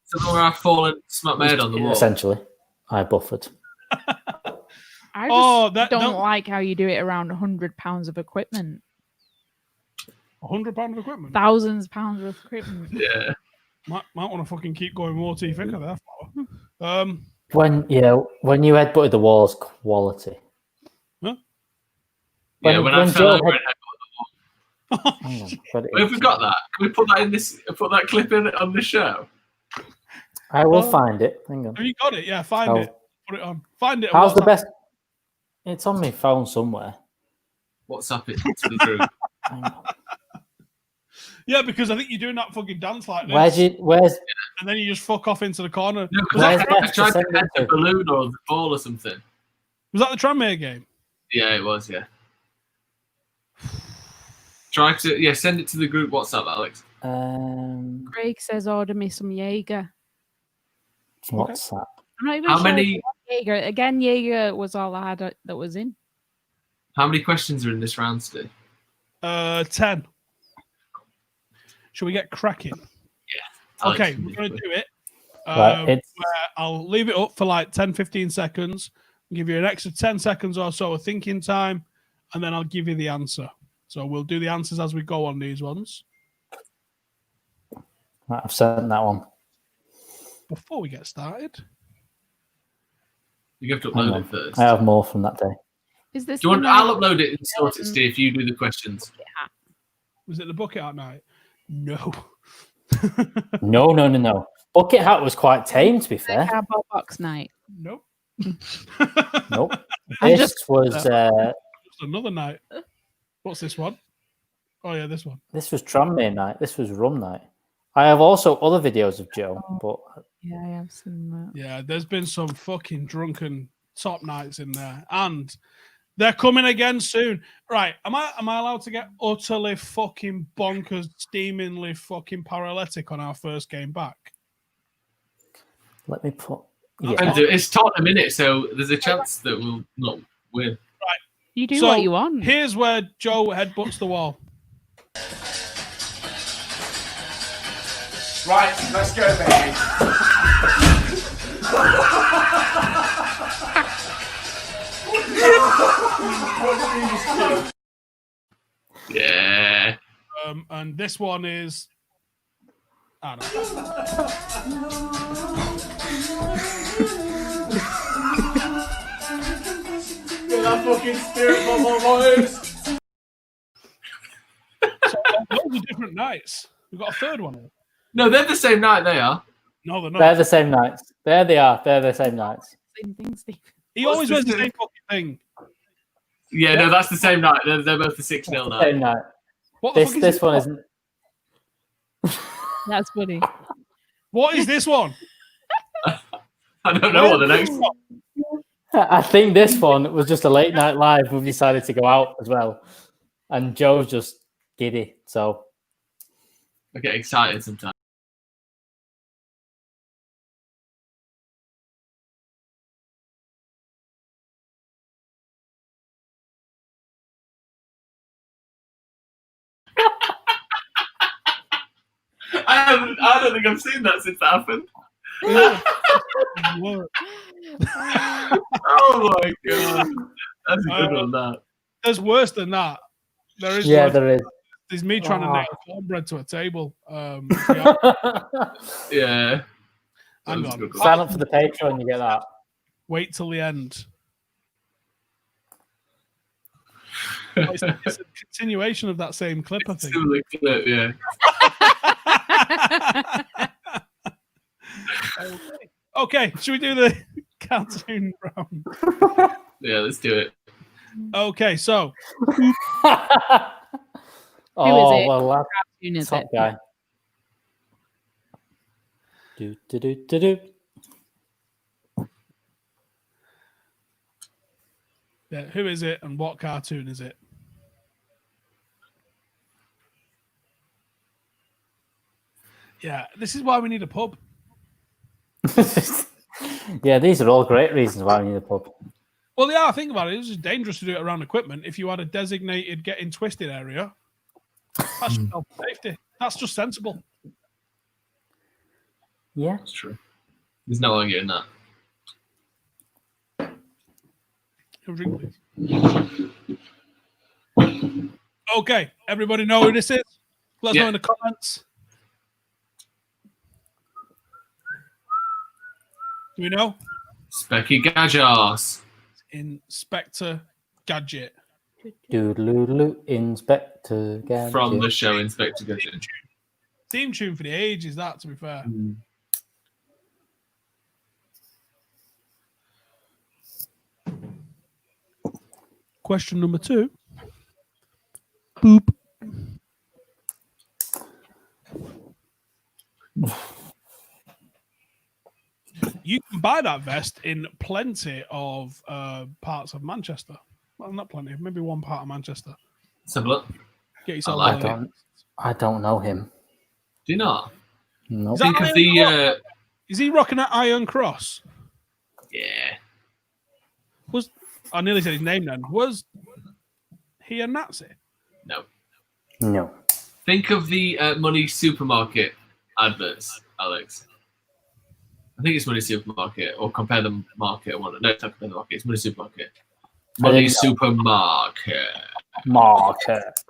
So where I've fallen, smacked my head on the wall. Essentially. I buffered. I just don't like how you do it around £100 of equipment. £100 of equipment? Thousands of pounds of equipment. Yeah. Might want to fucking keep going more teeth thicker there. When you headbutted the walls, quality. Huh? When I fell over and headbutted the wall. Have we got that? Can we put that in this? Put that clip in on the show? I will find it. Hang on. Have you got it? Yeah, find it. Put it on. Find it. How's the best? It's on my phone somewhere. WhatsApp it to the group. Yeah, because I think you're doing that fucking dance like this. Where's? And then you just fuck off into the corner. No, I tried to head the balloon or the ball or something. Was that the Tranmere game? Yeah, it was. Yeah. Try to send it to the group WhatsApp, Alex. Craig says order me some Jaeger. What's that? I'm not even How sure many? Jaeger. Again, Jaeger was all I had that was in. How many questions are in this round, Steve? 10. Shall we get cracking? Yeah. Okay, we're going to do it. Right, I'll leave it up for like 10, 15 seconds. I'll give you an extra 10 seconds or so of thinking time, and then I'll give you the answer. So we'll do the answers as we go on these ones. Right, I've sent that one. Before we get started, you have to upload it first. I have more from that day. Is this? I'll upload it and sort it, Steve. If you do the questions. Was it the bucket hat night? No. No. Bucket hat was quite tame, to be fair. Cardboard box night. Nope. Nope. This was just another night. What's this one? Oh yeah, this one. This was Tranmere night. This was Rum night. I have also other videos of Joe, but yeah, I have seen that. Yeah, there's been some fucking drunken top nights in there, and they're coming again soon. Right? Am I allowed to get utterly fucking bonkers, steamingly fucking paralytic on our first game back? Let me put. Yeah. It's Tottenham, innit? So there's a chance that we'll not win. Right. You do what you want. Here's where Joe headbutts the wall. Right, let's go, baby. Yeah. And this one is. I don't know. Get that fucking spirit from my voice. So those are different nights. We've got a third one here. No, they're the same night. They are. No, they're not. They're the same nights. There they are. They're the same nights. Same thing, Steve. He always wears the same fucking thing. Yeah, no, that's the same night. They're both the 6-0 night. Same night. What this one isn't. That's funny. What is this one? I don't know what the next one. I think this one was just a late night live. We've decided to go out as well, and Joe's just giddy. So I get excited sometimes. I don't think I've seen that since that happened. What? Oh my god, that's a good one. That There's worse than that. There is. yeah, worse. there is. There's me trying to nail cornbread to a table. yeah. Hang on. Sign up for the Patreon, you get that. Wait till the end. It's a continuation of that same clip, I think. Similar clip, yeah. Okay, should we do the cartoon round? Yeah, let's do it. Okay, so. Oh, it? well, that Cartoon is top it? guy. Do. Yeah, who is it and what cartoon is it? Yeah, this is why we need a pub. Yeah, these are all great reasons why we need a pub. Well, yeah, think about it. It's just dangerous to do it around equipment. If you had a designated getting twisted area, that's just health and safety. That's just sensible. Yeah. That's true. There's no arguing that. Have a drink, please. Okay, everybody know who this is? Let us know in the comments. Do we know? Specky Gadgets. Inspector Gadget. Doodaloo, Inspector Gadget. From the show Inspector Gadget. Theme tune for the ages, that, to be fair. Question number 2. Boop. You can buy that vest in plenty of parts of Manchester. Well, not plenty, maybe one part of Manchester. Let's have a look. Get yourself I don't know him. Do you not? No. Think of the. Is he rocking that Iron Cross? Yeah. I nearly said his name then. Was he a Nazi? No. Think of the Money Supermarket adverts, Alex. I think it's Money Supermarket or Compare the Market. No, it's not Compare the Market. It's Money Supermarket. Money Supermarket. Market.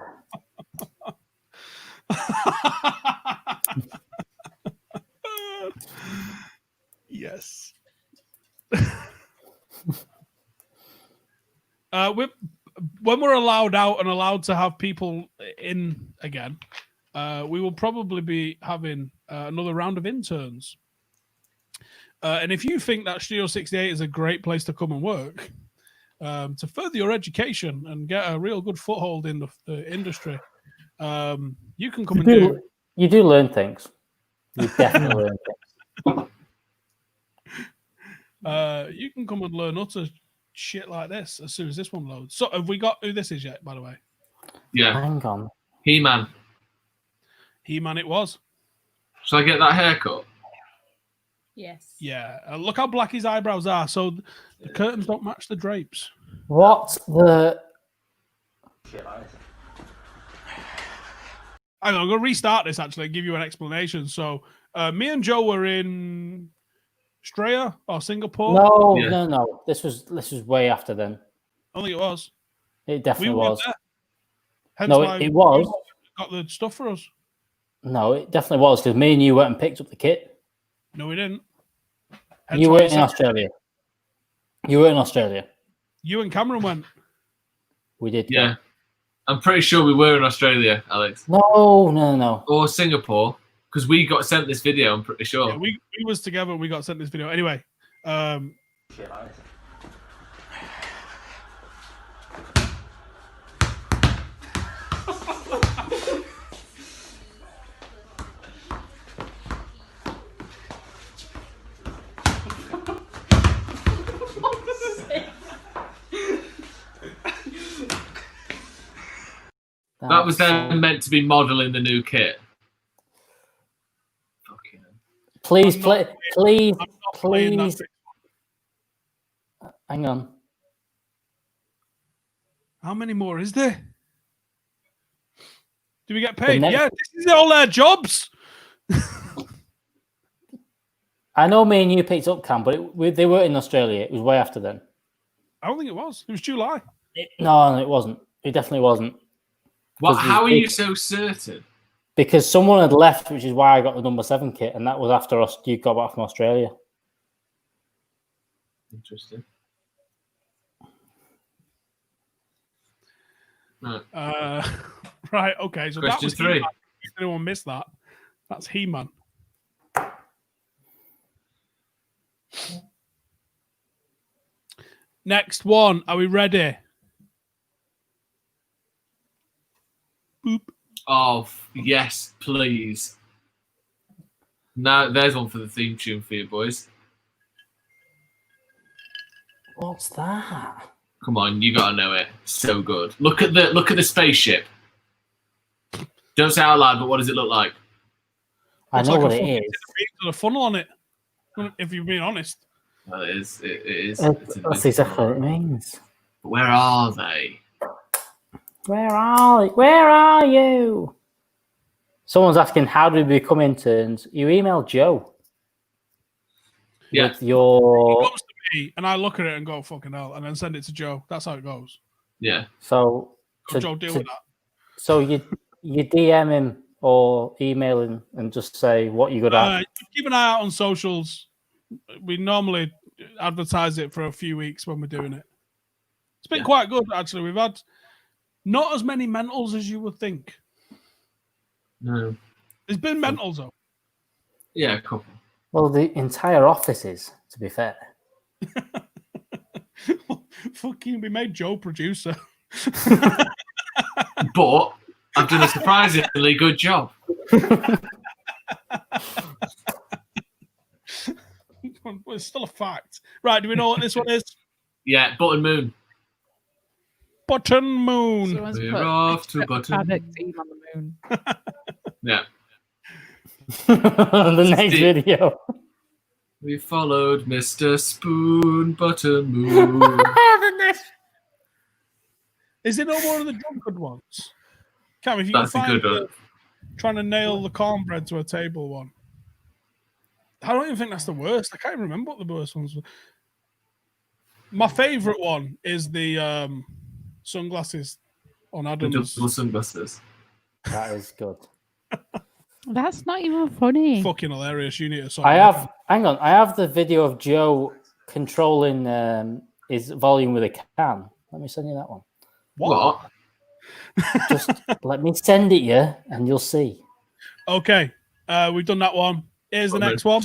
Yes. When we're allowed out and allowed to have people in again, we will probably be having another round of interns. And if you think that Studio 68 is a great place to come and work, to further your education and get a real good foothold in the industry, you can come You do learn things. You definitely learn things. You can come and learn utter shit like this as soon as this one loads. So have we got who this is yet, by the way? Yeah. Hang on. He-Man. He-Man it was. Shall I get that haircut? Yes. Yeah. Look how black his eyebrows are. So the curtains don't match the drapes. What the... I'm going to restart this, actually, and give you an explanation. So me and Joe were in Australia or Singapore. No. This was way after then. I think it was. It definitely was. There. Hence No, why it was. Got the stuff for us. No, it definitely was, because me and you went and picked up the kit. No, we didn't. You were in Australia. You and Cameron went. We did. Yeah. I'm pretty sure we were in Australia, Alex. No. Or Singapore, because we got sent this video, I'm pretty sure. Yeah, we was together and we got sent this video. Anyway. That was then meant to be modelling the new kit. Fucking hell. Please, I'm not please. playing that. Hang on. How many more is there? Do we get paid? next- Yeah, this is all their jobs. I know me and you picked up Cam, but they were in Australia. It was way after then. I don't think it was. It was July. No, it wasn't. It definitely wasn't. What? How are you so certain? Because someone had left, which is why I got the number 7 kit, and that was after you got back from Australia. Interesting. Right, okay. So Question that was 3. He-Man. If anyone missed that, that's He-Man. Next one. Are we ready? Boop. Oh, yes, please. Now, there's one for the theme tune for you, boys. What's that? Come on, you gotta know it. So good. Look at the spaceship. Don't say out loud, but what does it look like? I know what it is. With a funnel on it. If you're being honest. Well, it is. It is. That's exactly what it means. But where are they? Where are you? Someone's asking, how do we become interns? You email Joe. Yeah. With your... It comes to me, and I look at it and go, fucking hell, and then send it to Joe. That's how it goes. Yeah. So Joe, deal with that. So you DM him or email him and just say what you're good at. Keep an eye out on socials. We normally advertise it for a few weeks when we're doing it. It's been quite good, actually. We've had not as many mentals as you would think. No. There's been mentals, though. Yeah, a couple. Well, the entire office is, to be fair. Fucking, we made Joe producer. But I've done a surprisingly good job. It's still a fact. Right, do we know what this one is? Yeah, Button Moon. Button Moon. We're off to Button Team on the moon. Yeah. The next video. We followed Mr. Spoon, Button Moon. Is it no more of the Drunken ones? Cam, if you can That's a find good one. trying to nail the cornbread to a table one. I don't even think that's the worst. I can't even remember what the worst ones were. My favourite one is the sunglasses on The Adam's. double sunglasses. That is good. That's not even funny. Fucking hilarious. You need to sort Hang on. I have the video of Joe controlling his volume with a can. Let me send you that one. What? Just let me send it you and you'll see. Okay. We've done that one. Here's the next one.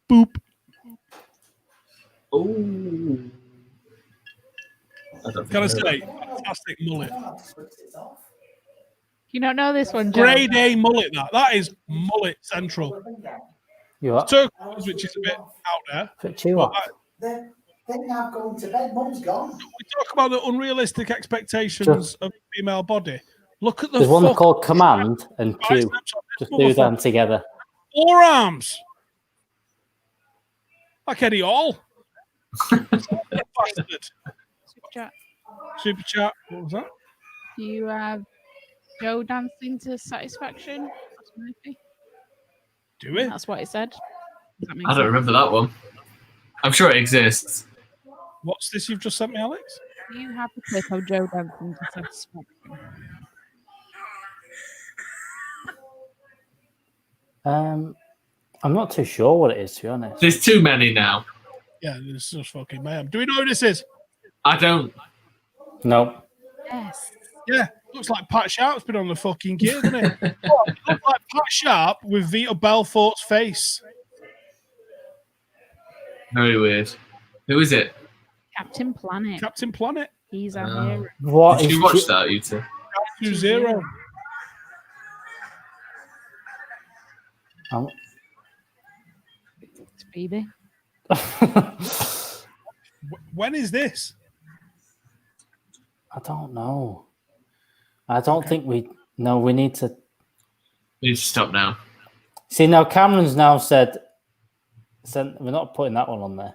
Boop. Oh. Can I say, fantastic mullet. You don't know this one, Joe? Grade A mullet, that is mullet central. You what? Turquoise, which is a bit out there. Put you up. Then I've gone to bed. Mum's gone. We talk about the unrealistic expectations of the female body. Look at the There's one called Command and Q. Just do them together. Forearms. Like Eddie Hall. Bastard. Super chat. What was that? Do you have Joe dancing to Satisfaction? Do it. That's what it said. I don't remember that one. I'm sure it exists. What's this you've just sent me, Alex? Do you have the clip of Joe dancing to Satisfaction? I'm not too sure what it is, to be honest. There's too many now. Yeah, this is just fucking mayhem. Do we know who this is? I don't. No. Yes. Yeah, looks like Pat Sharp's been on the fucking gear, doesn't it? It looks like Pat Sharp with Vita Belfort's face. Very weird. Who is it? Captain Planet. Captain Planet. He's our hero. What Did is you watch that, you two? 2-0. It's Phoebe. When is this? I don't know. I don't think we. No, we need to. We need to stop now. See, now Cameron's now said we're not putting that one on there.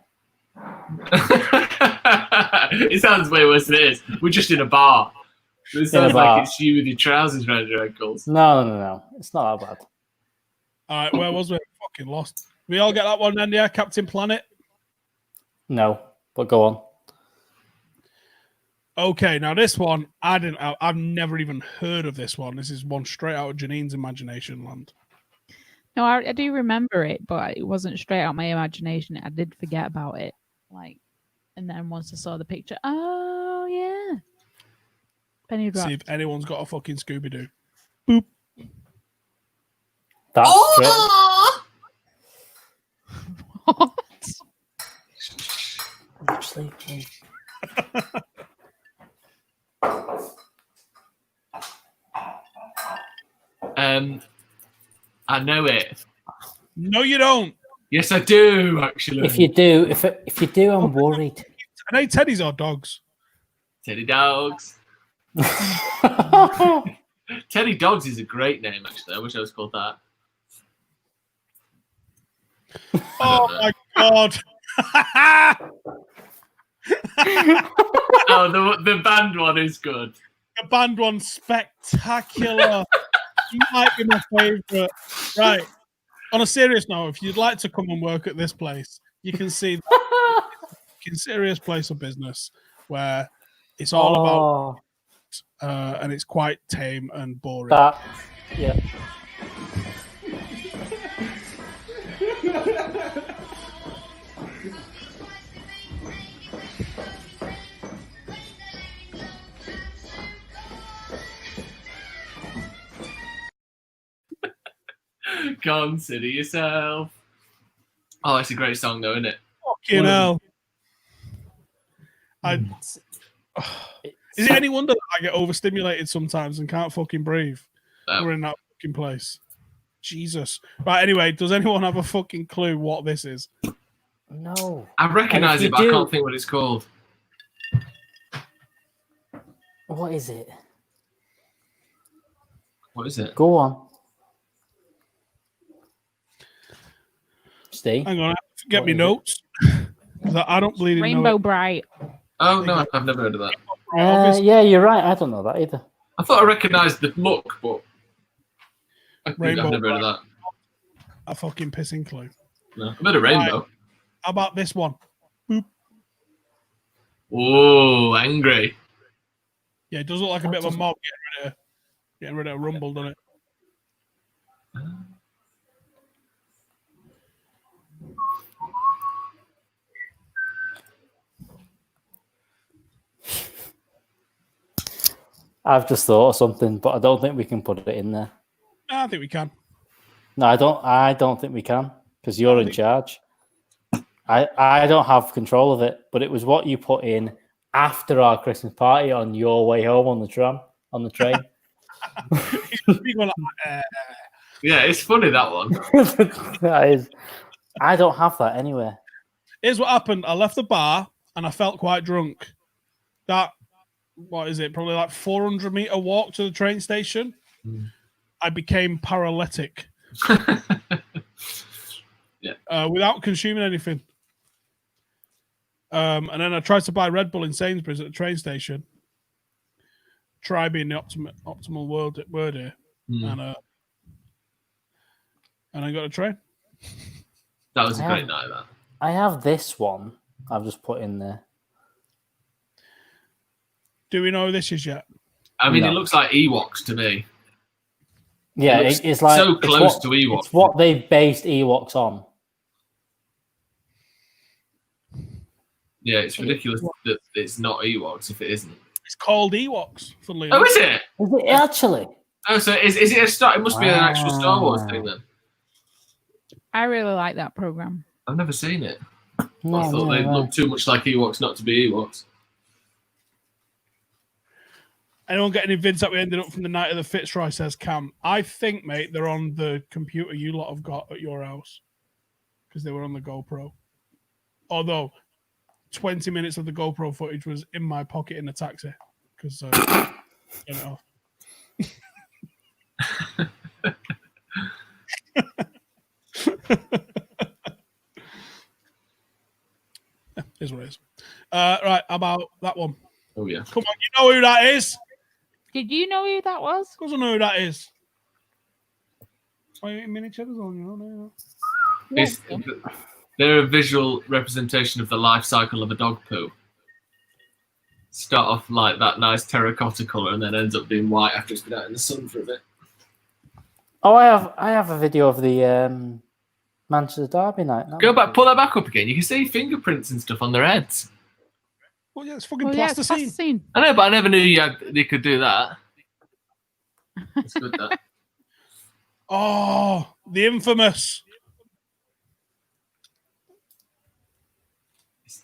It sounds way worse than it is. We're just in a bar. It sounds like it's you with your trousers around your ankles. No. It's not that bad. All right, where was we? Fucking lost. We all get that one then, yeah? Captain Planet? No, but go on. Okay, now this one, I've never even heard of this one. This is one straight out of Janine's imagination land. No, I do remember it, but it wasn't straight out my imagination. I did forget about it. And then once I saw the picture, oh yeah. Penny dropped. See if anyone's got a fucking Scooby-Doo. Boop. That's What? I'm sleeping. I know it. No, you don't. Yes, I do. Actually, If you do, I'm worried. Are they teddies or dogs? Teddy Dogs. Teddy Dogs is a great name. Actually, I wish I was called that. Oh my god! Oh, the band one is good. The band one's spectacular. You might be my favourite. Right. On a serious note, if you'd like to come and work at this place, you can see it's a serious place of business where it's all about and it's quite tame and boring. Yeah. Consider yourself. Oh, it's a great song, though, isn't it? Fucking hell. Is it any wonder that I get overstimulated sometimes and can't fucking breathe? We're in that fucking place. Jesus. Right, anyway, does anyone have a fucking clue what this is? No. I recognise it, but I can't think what it's called. What is it? What is it? Go on. Steve? Hang on, I have to get me notes. I don't believe in Rainbow Bright. Oh, no, I've never heard of that. Yeah, you're right. I don't know that either. I thought I recognised the look, but I've Rainbow never heard of that. A fucking pissing clue. No, I've heard of Rainbow. Right. How about this one? Boop. Oh, angry. Yeah, it does look like a bit of a mob getting rid of Rumble, doesn't it? I've just thought of something, but I don't think we can put it in there. I think we can. No, I don't think we can because you're in charge. I don't have control of it, but it was what you put in after our Christmas party on your way home on the train. Yeah, it's funny, that one. That is. I don't have that anywhere. Here's what happened. I left the bar and I felt quite drunk. What is it? Probably like 400-meter walk to the train station. I became paralytic. Yeah. Without consuming anything. And then I tried to buy Red Bull in Sainsbury's at the train station. Try being the optimal word here. And I got a train. That was a great night, that. I have this one. I've just put in there. Do we know who this is yet? I mean, It looks like Ewoks to me. Yeah, it's like so close to Ewoks. It's what they've based Ewoks on. Yeah, it's ridiculous that it's not Ewoks if it isn't. It's called Ewoks. Funnily Oh, is it? Is it actually? Oh, so is it a Star? It must be an actual Star Wars thing then. I really like that program. I've never seen it. No, I thought they looked too much like Ewoks not to be Ewoks. Anyone get any vids that we ended up from the night of the Fitzroy, says Cam. I think, mate, they're on the computer you lot have got at your house because they were on the GoPro. Although 20 minutes of the GoPro footage was in my pocket in the taxi because Is what it is. Right, how about that one? Oh yeah. Come on, you know who that is? Did you know who that was? Of course I know who that is. Are you eating mini cheddars on you? No. It's, they're a visual representation of the life cycle of a dog poo. Start off like that nice terracotta colour and then ends up being white after it's been out in the sun for a bit. Oh, I have a video of the Manchester Derby night. Go back, pull that back up again. You can see fingerprints and stuff on their heads. Well, yeah, it's fucking plasticine. I know, but I never knew you could do that. It's good, that. Oh, the infamous.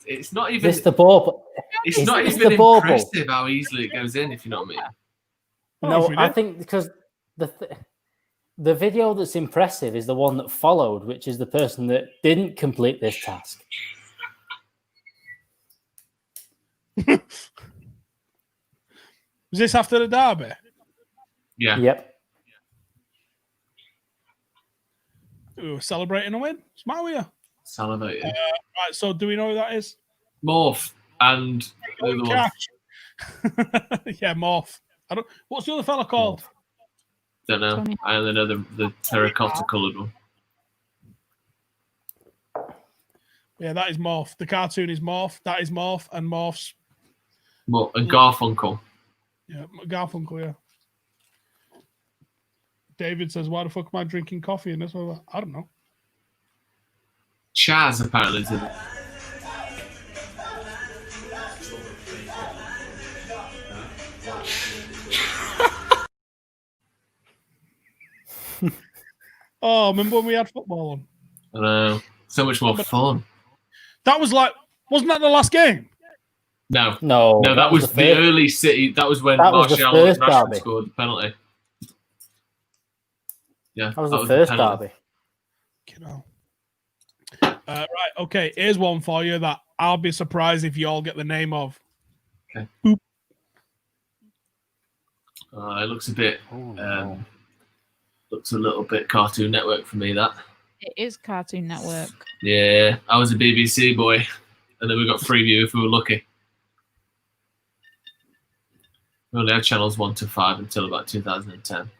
It's not even. It's the ball. It's not even impressive how easily it goes in, if you know what I mean. No, I think because the video that's impressive is the one that followed, which is the person that didn't complete this task. Was this after the derby? Yeah. Yep. We were celebrating a win. What's the matter with you? Salivating. Right, so do we know who that is? Morph and the other one. Yeah, Morph. What's the other fella called? Don't know. Tony. I only know the terracotta coloured one. Yeah, that is Morph. The cartoon is Morph. That is Morph, and Morph's. Well, and Garfunkel. Yeah, Garfunkel. Yeah. David says, "Why the fuck am I drinking coffee in this?" I don't know. Chaz apparently is in it. Oh, remember when we had football on? I know. So much more fun. That was like, wasn't that the last game? No, No, that was the early City. That was when Martial and Rashford scored the penalty. Yeah, that was the first derby. You know. Right, okay. Here's one for you that I'll be surprised if you all get the name of. Okay. Boop. It looks a bit. Looks a little bit Cartoon Network for me. That. It is Cartoon Network. Yeah, I was a BBC boy, and then we got Freeview if we were lucky. We only had channels 1 to 5 until about 2010.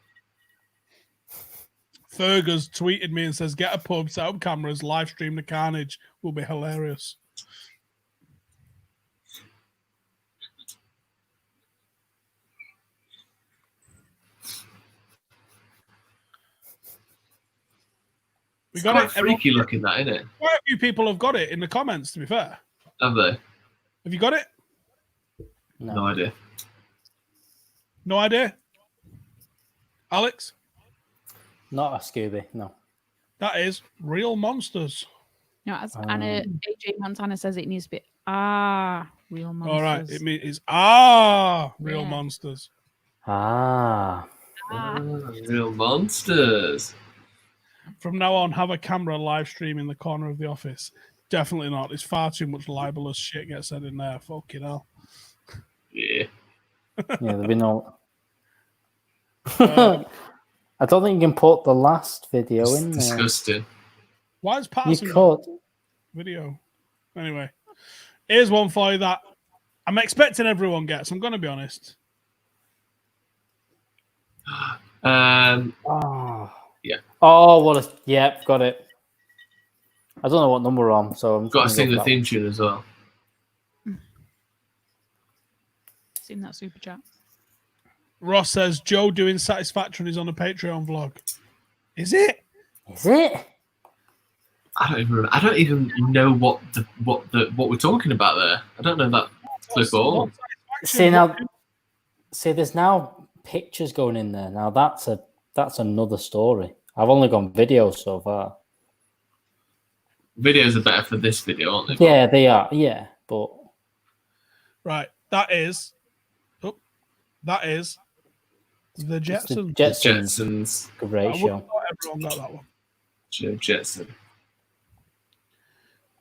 Fergus tweeted me and says, "Get a pub, set up cameras, live stream the carnage. Will be hilarious." We got quite it. Freaky looking, that, isn't it? Quite a few people have got it in the comments. To be fair, Have they? have you got it? No idea. No idea. Alex, Not a Scooby. No. that is Real Monsters. No, as Anna AJ Montana says, it needs to be Real Monsters. All right, it's Real Yeah. Monsters. Real monsters. From now on, have a camera live stream in the corner of the office. Definitely not. It's far too much libelous shit gets said in there. Fucking hell. Yeah. Yeah, there'll be no. I don't think you can put the last video It's in there. disgusting. Why is You passing could. video? Anyway, here's one for you that I'm expecting everyone gets. I'm going to be honest. Oh. Yeah. Oh, what a. Yep, got it. I don't know what number we're on, so I'm Got to just sing gonna the go theme tune as well. Seen that super chat. Ross says Joe doing Satisfaction is on a Patreon vlog. Is it? Is it? I don't even know what we're talking about there. I don't know that clip at all. See, there's now pictures going in there. Now that's another story. I've only gone videos so far. Videos are better for this video, aren't they? Yeah, they are. Yeah, but Right. That is the Jetsons. Jetsons. Great I show. wouldn't thought everyone got that one. Joe Jetson.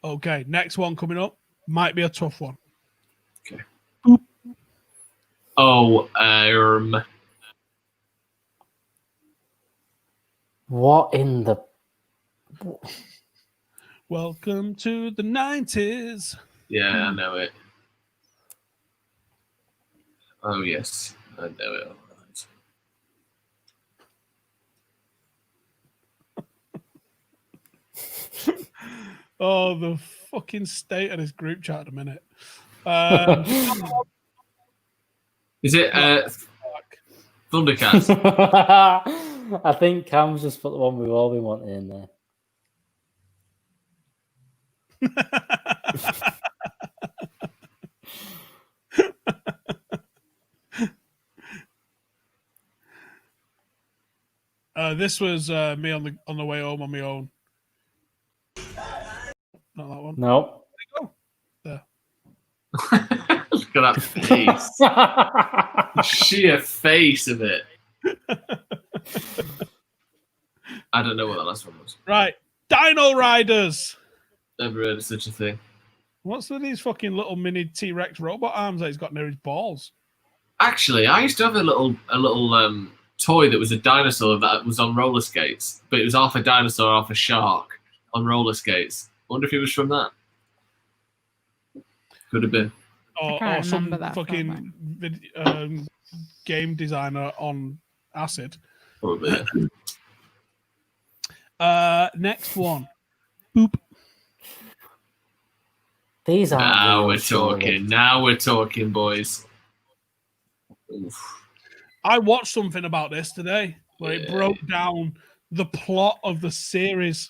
Okay, next one coming up might be a tough one. Okay. Oh, What in the? Welcome to the 90s. Yeah, I know it. Oh yes, I know it. All right. Oh, the fucking state of this group chat at a minute. Is it Thundercats? I think Cam's just put the one we've all been wanting in there. This was me on the way home on my own. Not that one. No. There. Look at that face. The sheer face of it. I don't know what the last one was. Right. Dino Riders. Never heard of such a thing. What's with these fucking little mini T-Rex robot arms that he's got near his balls? Actually, I used to have a little toy that was a dinosaur that was on roller skates, but it was half a dinosaur, half a shark on roller skates. I wonder if it was from that. Could have been. Or some fucking game designer on acid. Probably. Next one. Boop. These are. Now we're talking. Now we're talking, boys. Oof. I watched something about this today where it broke down the plot of the series.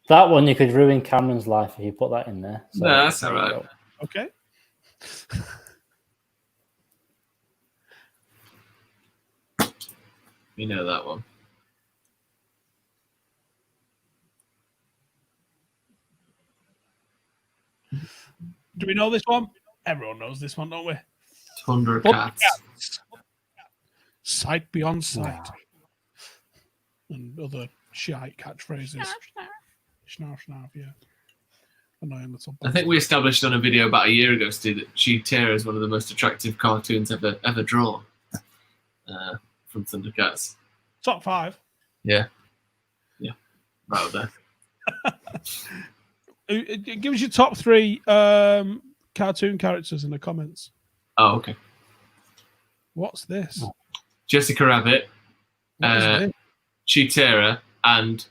That one, you could ruin Cameron's life if you put that in there. So, no, that's all right. Okay. You know that one. Do we know this one? Everyone knows this one, don't we? Thundercats. Sight beyond sight. And other shite catchphrases. Snarf, snarf, yeah. Annoying little. I think we established on a video about a year ago, Stu, that Cheetah is one of the most attractive cartoons ever drawn from Thundercats. Top 5. Yeah. Yeah. Right there. Give us your top 3 cartoon characters in the comments. Oh, okay. What's this? Jessica Rabbit, Cheetah, and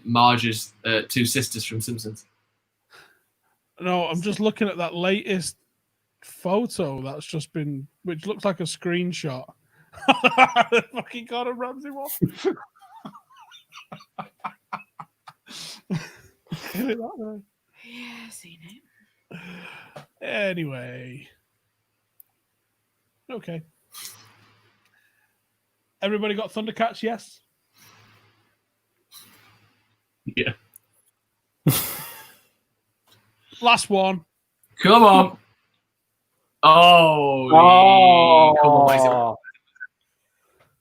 Marge's 2 sisters from Simpsons. No, I'm just looking at that latest photo that's just been, which looks like a screenshot. The fucking Gordon Ramsay one. Yeah, seen it. Anyway. Okay. Everybody got Thundercats, yes? Yeah. Last one. Come on. Oh. Come on,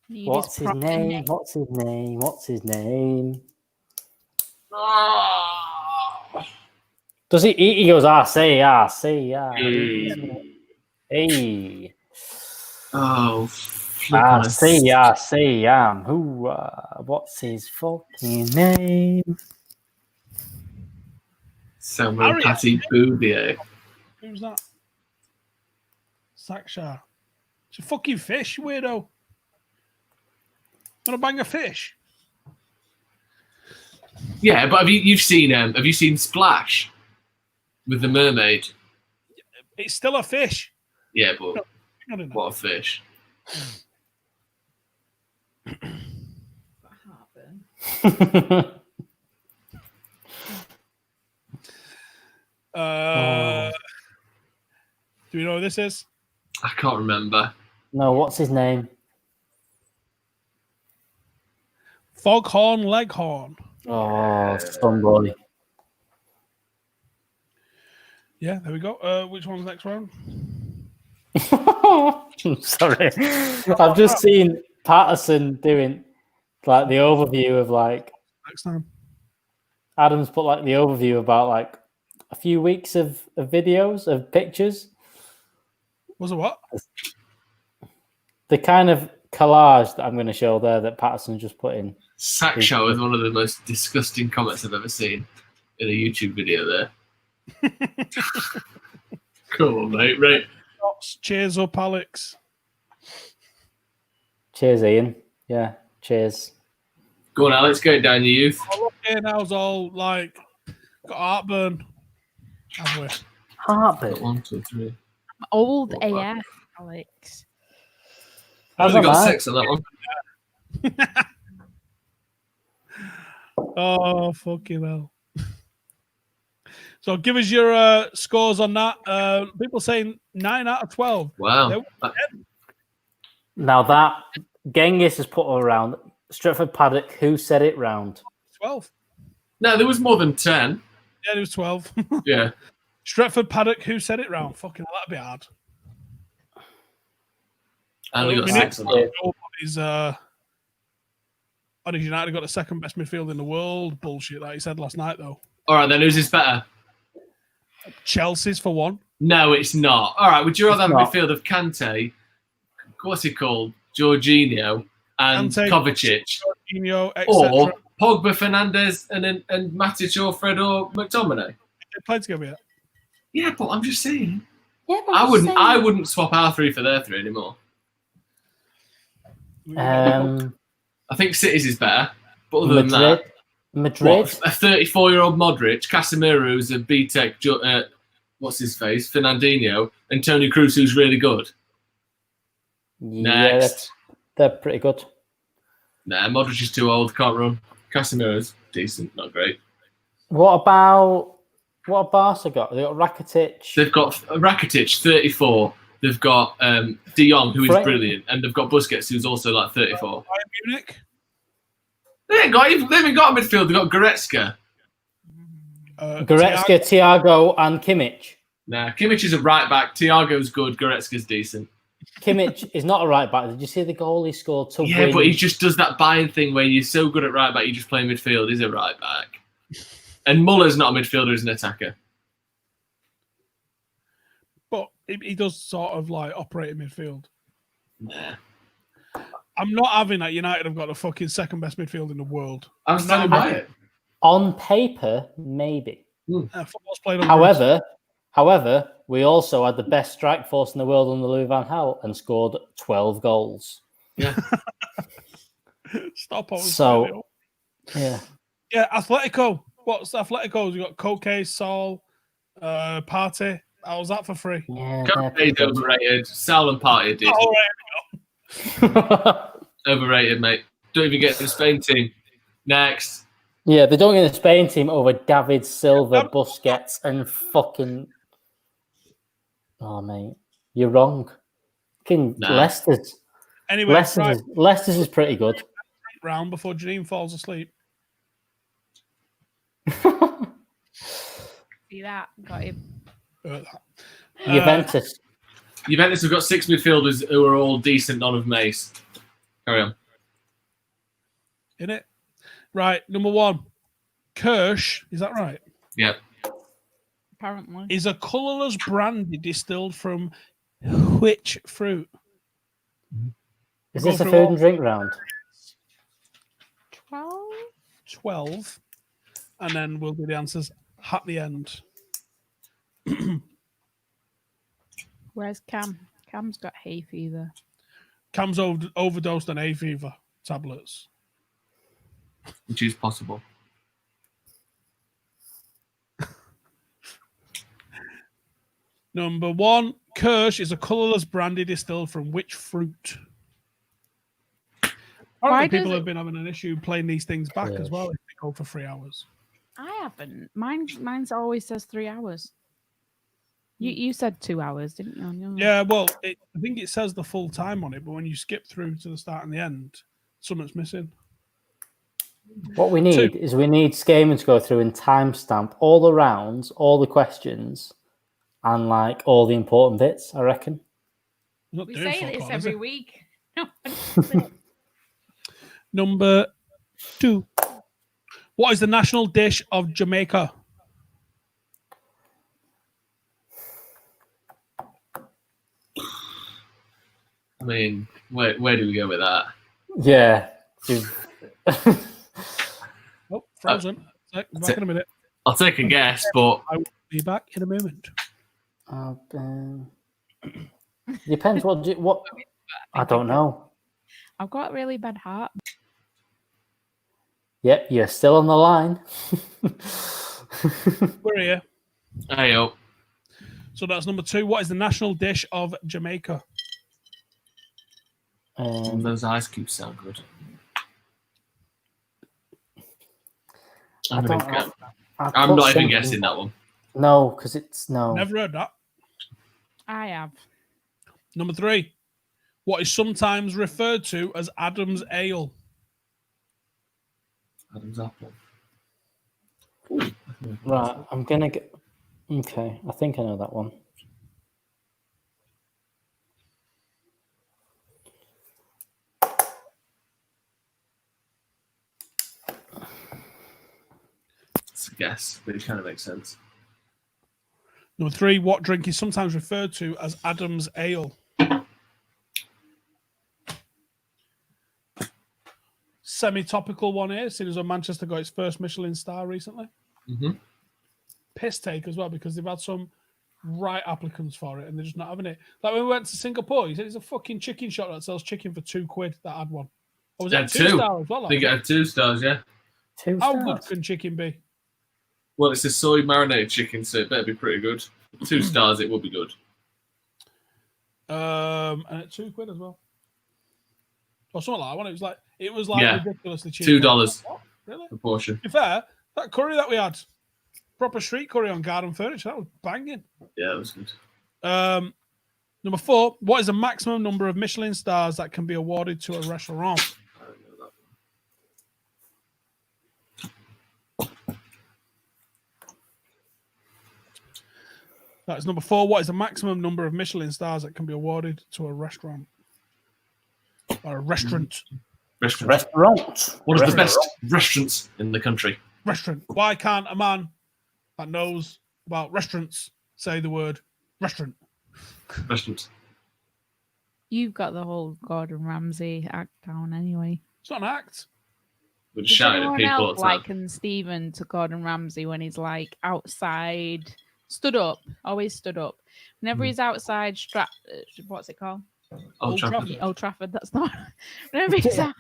What's his name? What's his name? What's his name? Oh. Does he goes, say, Hey. Oh. Say, who, what's his fucking name? Samuel Patty Bouvier. Who's that? Saksha. It's a fucking fish, weirdo. Gonna bang a fish. Yeah, but have you seen Splash with the mermaid? It's still a fish. Yeah, but what a fish. What happened? Do we know who this is? I can't remember. No, what's his name? Foghorn Leghorn. Oh, Stoneboy. Yeah, there we go. Which one's next round? Sorry. I've just seen Patterson doing like the overview of like Next time. Adam's put like the overview about like a few weeks of videos of pictures. Was it what? The kind of collage that I'm going to show there that Patterson's just put in. Sack show is one of the most disgusting comments I've ever seen in a YouTube video there. Cool, mate. Right. Cheers up, Alex. Cheers, Ian. Yeah, cheers. Go on, Alex. Get it down, your youth. And I was all like, got heartburn. Have we? Heartburn. 1, 2, 3. I'm old Oh, wow. AF, Alex. I only got 6 on that one. Oh, fucking hell. So give us your scores on that. People saying 9 out of 12. Wow. Now that Genghis has put around Stretford Paddock, who said it round? 12. No, there was more than 10. Yeah, it was 12. Yeah. Stretford Paddock, who said it round? Fucking hell, that'd be hard. I only got I mean, 6 on that. Nobody's, United got the second best midfield in the world. Bullshit that he said last night, though. All right, then who's this better? Chelsea's for one. No, it's not. All right, would you rather have a not. midfield of Kante, what's he called, Jorginho, and Kante, Kovacic, Jorginho, or etc. Pogba, Fernandes, and Matic, or Fred, or McTominay? They played together yet? Yeah, but I'm just saying. Yeah, but I wouldn't swap our 3 for their 3 anymore. I think City's is better, but other than that, Madrid. what, a 34-year-old Modric, Casemiro, who's a B-Tech, what's his face, Fernandinho, and Toni Kroos, who's really good. Yeah, Next. they're pretty good. Nah, Modric is too old, can't run. Casemiro's decent, not great. What have Barca got? They got Rakitic. They've got Rakitic, 34. They've got De Jong, who is Frank. brilliant, and they've got Busquets, who's also like 34. Bayern Munich. They haven't got a midfield. They've got Goretzka. Goretzka, Thiago, and Kimmich. Nah, Kimmich is a right back. Thiago's good. Goretzka's decent. Kimmich is not a right back. Did you see the goal he scored to Yeah, win? but he just does that buying thing where you're so good at right back, you just play midfield. He's a right back. And Muller's not a midfielder, he's an attacker. But he does sort of like operate in midfield. Nah. I'm not having that United have got the fucking second best midfield in the world. I'm standing by it. On paper, maybe. Football's played on However, we also had the best strike force in the world under Louis van Gaal and scored 12 goals. Yeah. Stop. So, yeah. Yeah, Atletico. What's Atletico? You got Koke, Sol, Partey. How was that for free? Yeah, Koke's overrated. Sal and Partey are decent. All right. Overrated, mate. Don't even get to the Spain team. Next. Yeah, they don't get the Spain team over David Silva, Busquets, and fucking. Oh, mate, you're wrong. Fucking Leicester's. Anyway, Leicester's is pretty good. Round before Janine falls asleep. See that? Got him. Juventus. Juventus have got 6 midfielders who are all decent, none of Mace. Carry on. In it? Right, number 1. Kirsch, is that right? Yeah. Apparently. Is a colourless brandy distilled from which fruit? Is this a food and drink round? 12? And then we'll do the answers at the end. Where's Cam? Cam's got hay fever. Cam's overdosed on hay fever tablets. Which is possible. Number 1, Kirsch is a colourless brandy distilled from which fruit? Apparently people have been having an issue playing these things back as well if they go for 3 hours. I haven't. Mine's always says 3 hours. You said 2 hours, didn't you? Yeah, well, I think it says the full time on it, but when you skip through to the start and the end, something's missing. What we need is Skaman to go through and timestamp all the rounds, all the questions, and like all the important bits, I reckon. We say this every week. Number 2. What is the national dish of Jamaica? I mean, where do we go with that? Yeah. Oh, frozen. Back in a minute. I'll take a guess, but I will be back in a moment. Depends what. I don't know. I've got a really bad heart. Yep, you're still on the line. We're here. Hey-o. So that's number 2. What is the national dish of Jamaica? Those ice cubes sound good. I'm not even guessing that one. No, because it's no. Never heard that. I have. Number 3. What is sometimes referred to as Adam's Ale? Adam's apple. Right, I'm gonna get. Okay, I think I know that one. It's a guess, but it kind of makes sense. Number 3. What drink is sometimes referred to as Adam's Ale? Semi-topical one here, seeing as though Manchester got its first Michelin star recently. Mm-hmm. Piss take as well, because they've had some right applicants for it and they're just not having it. Like when we went to Singapore, he said it's a fucking chicken shop that sells chicken for £2 that had one. Or was it 2 stars as well? I think it had 2 stars, yeah. 2 How stars. good can chicken be? Well, it's a soy marinated chicken, so it better be pretty good. 2 stars, it will be good. And at £2 as well. Or something like that. It was like ridiculously cheap. $2 what? Really? per portion. To be fair, that curry that we had, proper street curry on garden furniture, that was banging. Yeah, that was good. Number 4, what is the maximum number of Michelin stars that can be awarded to a restaurant? I don't know that. That is number 4. What is the maximum number of Michelin stars that can be awarded to a restaurant? Or a restaurant. Restaurant. One of the best restaurants in the country. Restaurant. Why can't a man that knows about restaurants say the word restaurant? Restaurant. You've got the whole Gordon Ramsay act down anyway. It's not an act. We're just shouting at people all the time. Liken Stephen to Gordon Ramsay when he's like outside, stood up, always stood up. Whenever he's outside, what's it called? Old Trafford. Old Trafford, that's not. Whenever he's out,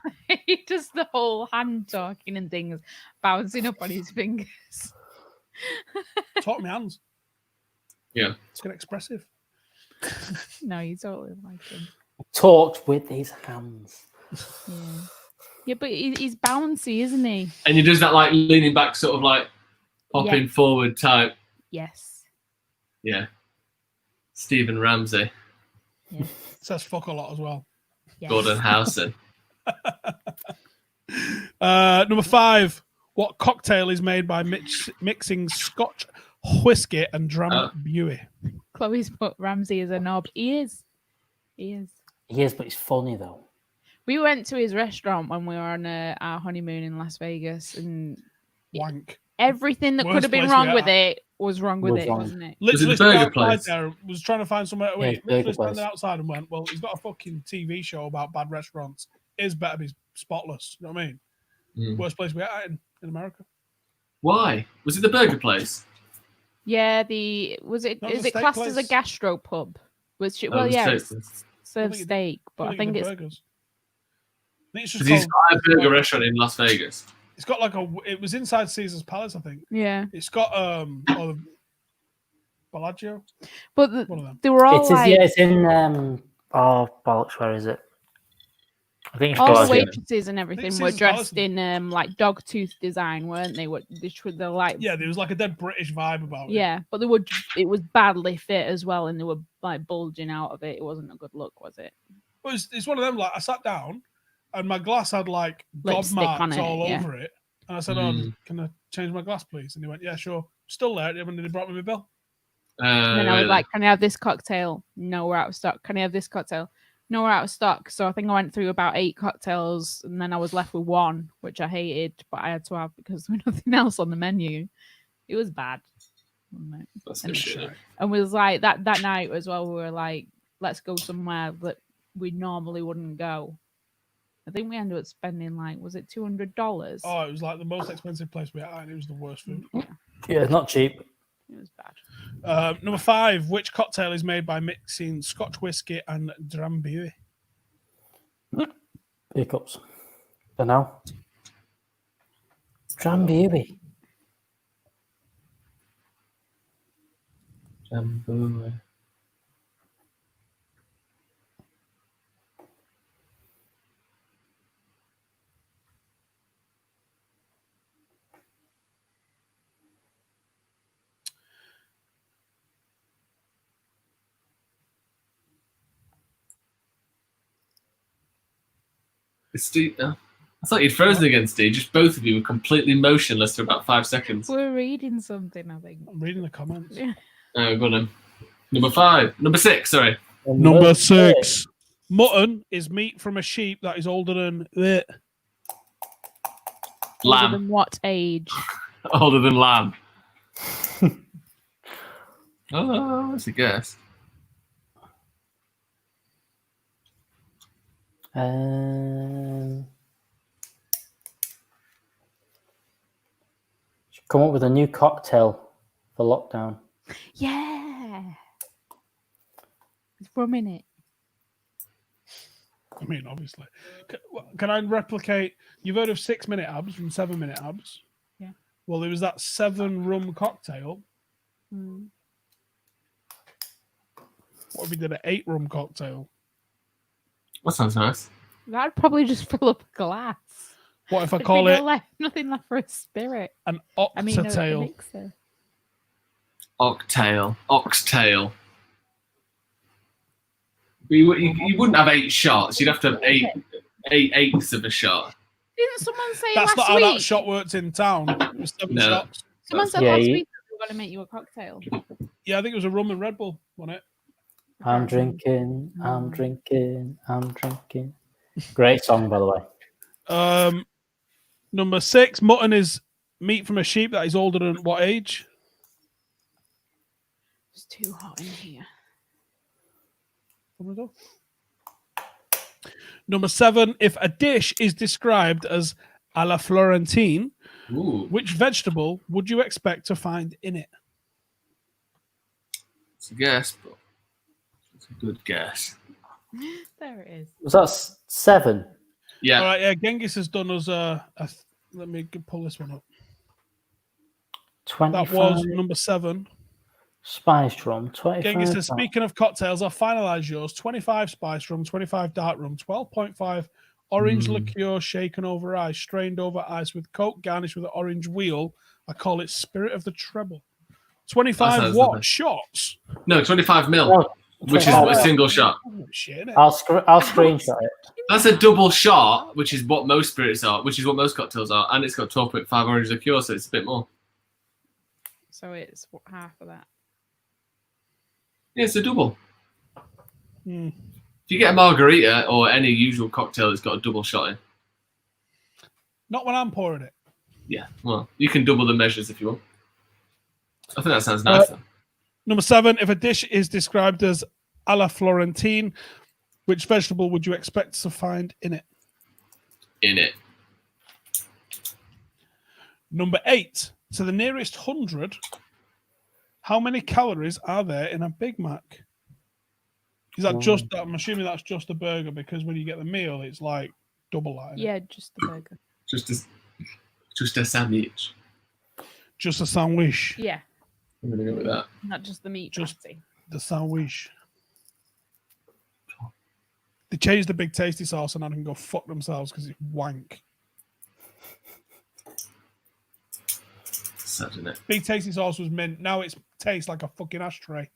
he does the whole hand talking and things, bouncing up on his fingers. Talk me hands. Yeah. It's get expressive. No, you totally like him. Talked with his hands. Yeah. Yeah, but he's bouncy, isn't he? And he does that like leaning back, sort of like hopping forward type. Yes. Yeah. Stephen Ramsay. Yeah. Says fuck a lot as well. Yes. Gordon Howson. Number 5. What cocktail is made by mixing Scotch whiskey and Drambuie? Chloe's put Ramsay as a knob. He is, but he's funny though. We went to his restaurant when we were on our honeymoon in Las Vegas, and wank. Everything that could have been wrong with it was wrong with it, wasn't it? Literally, was it the burger place? There, was trying to find somewhere to eat. Yeah, Literally standing outside and went, well, he's got a fucking TV show about bad restaurants. His better be spotless. You know what I mean? Worst place we ate at in America. Why? Was it the burger place? Yeah, is it classed as a gastro pub? Which it's serves steak, but I think it's burgers. I think it's just he's got a burger restaurant in Las Vegas. It's got like it was inside Caesar's Palace, I think. Yeah. It's got Bellagio. But one of them. They were all it's in bollocks, where is it? I think it's all the waitresses and everything were dressed in like dog tooth design, weren't they? They're like there was like a dead British vibe about it. Yeah, but it was badly fit as well, and they were like bulging out of it. It wasn't a good look, was it? Well, it's one of them. Like I sat down, and my glass had like gobmarks all over it, and I said, "Can I change my glass, please?" And he went, "Yeah, sure." Still there, and then he brought me my bill. And then I was like, "Can I have this cocktail?" No, we're out of stock. Can I have this cocktail? No, we're out of stock. So I think I went through about 8 cocktails, and then I was left with 1, which I hated, but I had to have because there was nothing else on the menu. It was bad. Wasn't it? That's no shit. And we was like that night as well. We were like, let's go somewhere that we normally wouldn't go. I think we ended up spending was it $200? Oh, it was like the most expensive place we had, and it was the worst food. Yeah, it's not cheap. It was bad. Number 5, which cocktail is made by mixing Scotch whiskey and Drambuie? Hiccups. Don't know. Drambuie. Drambuie. Steve, I thought you'd frozen again, Steve. Just both of you were completely motionless for about 5 seconds. We're reading something, I think. I'm reading the comments. Yeah. Go on then. Number 6, sorry. Number 6. Mutton is meat from a sheep that is older than Older Lamb. than what age? Older than lamb. Oh, that's a guess. Should come up with a new cocktail for lockdown. Yeah. It's rum in it. I mean, obviously. Can I replicate? You've heard of 6-minute abs and 7-minute abs? Yeah. Well, there was that 7 rum cocktail. Mm. What if we did an 8 rum cocktail? That sounds nice. That'd probably just fill up a glass. What if I There'd call be it nothing left for a spirit. an I mean, a octatail? mixer. Oxtail. You wouldn't have 8 shots. You'd have to have 8/8 of a shot. Didn't someone say That's last not how week? that shot worked in town. It was 7 No. shots. Someone said Yeah, last you- week that we were going to make you a cocktail. Yeah, I think it was a rum and Red Bull, wasn't it? I'm drinking. Great song, by the way. Number 6, mutton is meat from a sheep that is older than what age? It's too hot in here. Number 7, if a dish is described as a la Florentine, Ooh, which vegetable would you expect to find in it? it's a guess, but it's a good guess. There it is. Was that 7? Yeah. All right, yeah, Genghis has done us let me pull this one up. 25 That was number 7. spiced rum. 25. Genghis says, speaking of cocktails, I'll finalise yours. 25 spice rum, 25 dark rum, 12.5 orange liqueur shaken over ice, strained over ice with Coke garnished with an orange wheel. I call it Spirit of the Treble. 25 what? Lovely. Shots? No, 25 mil, Oh, which is 25. a single shot. Oh, shit, innit? I'll screenshot it. That's a double shot, which is what most spirits are, which is what most cocktails are, and it's got 12.5 orange liqueur, so it's a bit more. So it's half of that. Yeah, it's a double. Hmm. If you get a margarita or any usual cocktail, it's got a double shot in. Not when I'm pouring it. Yeah, well, you can double the measures if you want. I think that sounds nice, though. Number 7, if a dish is described as a la Florentine, which vegetable would you expect to find in it? In it. Number 8, to the nearest 100, how many calories are there in a Big Mac? Is that just, I'm assuming that's just a burger, because when you get the meal, it's like double that. Isn't it? Yeah, just the burger. Just a sandwich. Just a sandwich. Yeah, I'm going to go with that. not just the meat. Just- patty. The sandwich. They changed the big tasty sauce and I can go fuck themselves because it's wank. Sad, isn't it? Big tasty sauce was mint. Now it tastes like a fucking ashtray.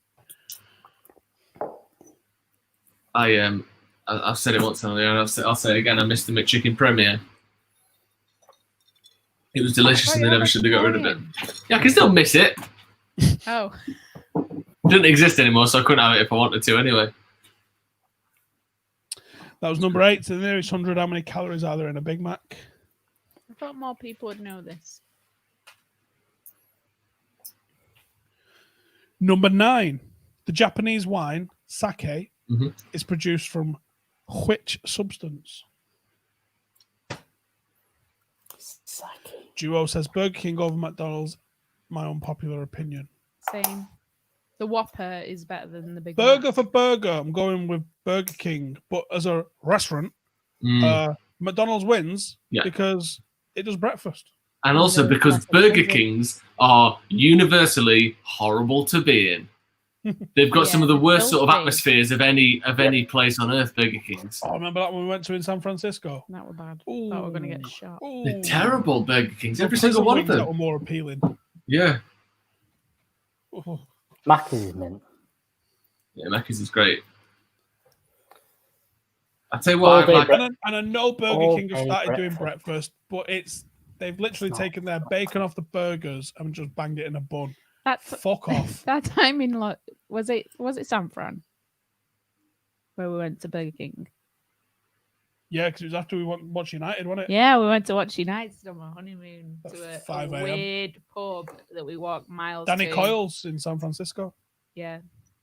I've said it once earlier, and I'll say it again. I missed the McChicken premiere. It was delicious, and they never should have got rid of it. Yeah, I can still miss it. Oh, It doesn't exist anymore, so I couldn't have it if I wanted to anyway. That was number 8. To the nearest 100, how many calories are there in a Big Mac? I thought more people would know this. Number 9, the Japanese wine, sake, is produced from which substance? Sake. Duo says Burger King over McDonald's. My unpopular opinion. Same. The Whopper is better than the Big Burger Mac. for burger, I'm going with Burger King. But as a restaurant, McDonald's wins because it does breakfast. And also because Burger Kings are universally horrible to be in. They've got some of the worst sort of atmospheres of any place on earth, Burger Kings. Oh, remember that when we went to in San Francisco? That were bad. Ooh. Thought we were going to get shot. Ooh. They're terrible, Burger Kings. Every single one of them. That were more appealing. Yeah. Ooh. Macca's is mint. Yeah, Macca's is great. I'll tell you what, and I know Burger King have started doing breakfast, but they've literally taken their bacon off the burgers and just banged it in a bun. Fuck off. That time in was it San Fran where we went to Burger King? Yeah, because it was after we watched United, wasn't it? Yeah, we went to watch United on my honeymoon to a 5 a.m. weird pub that we walked miles Danny to. Coyle's in San Francisco. Yeah,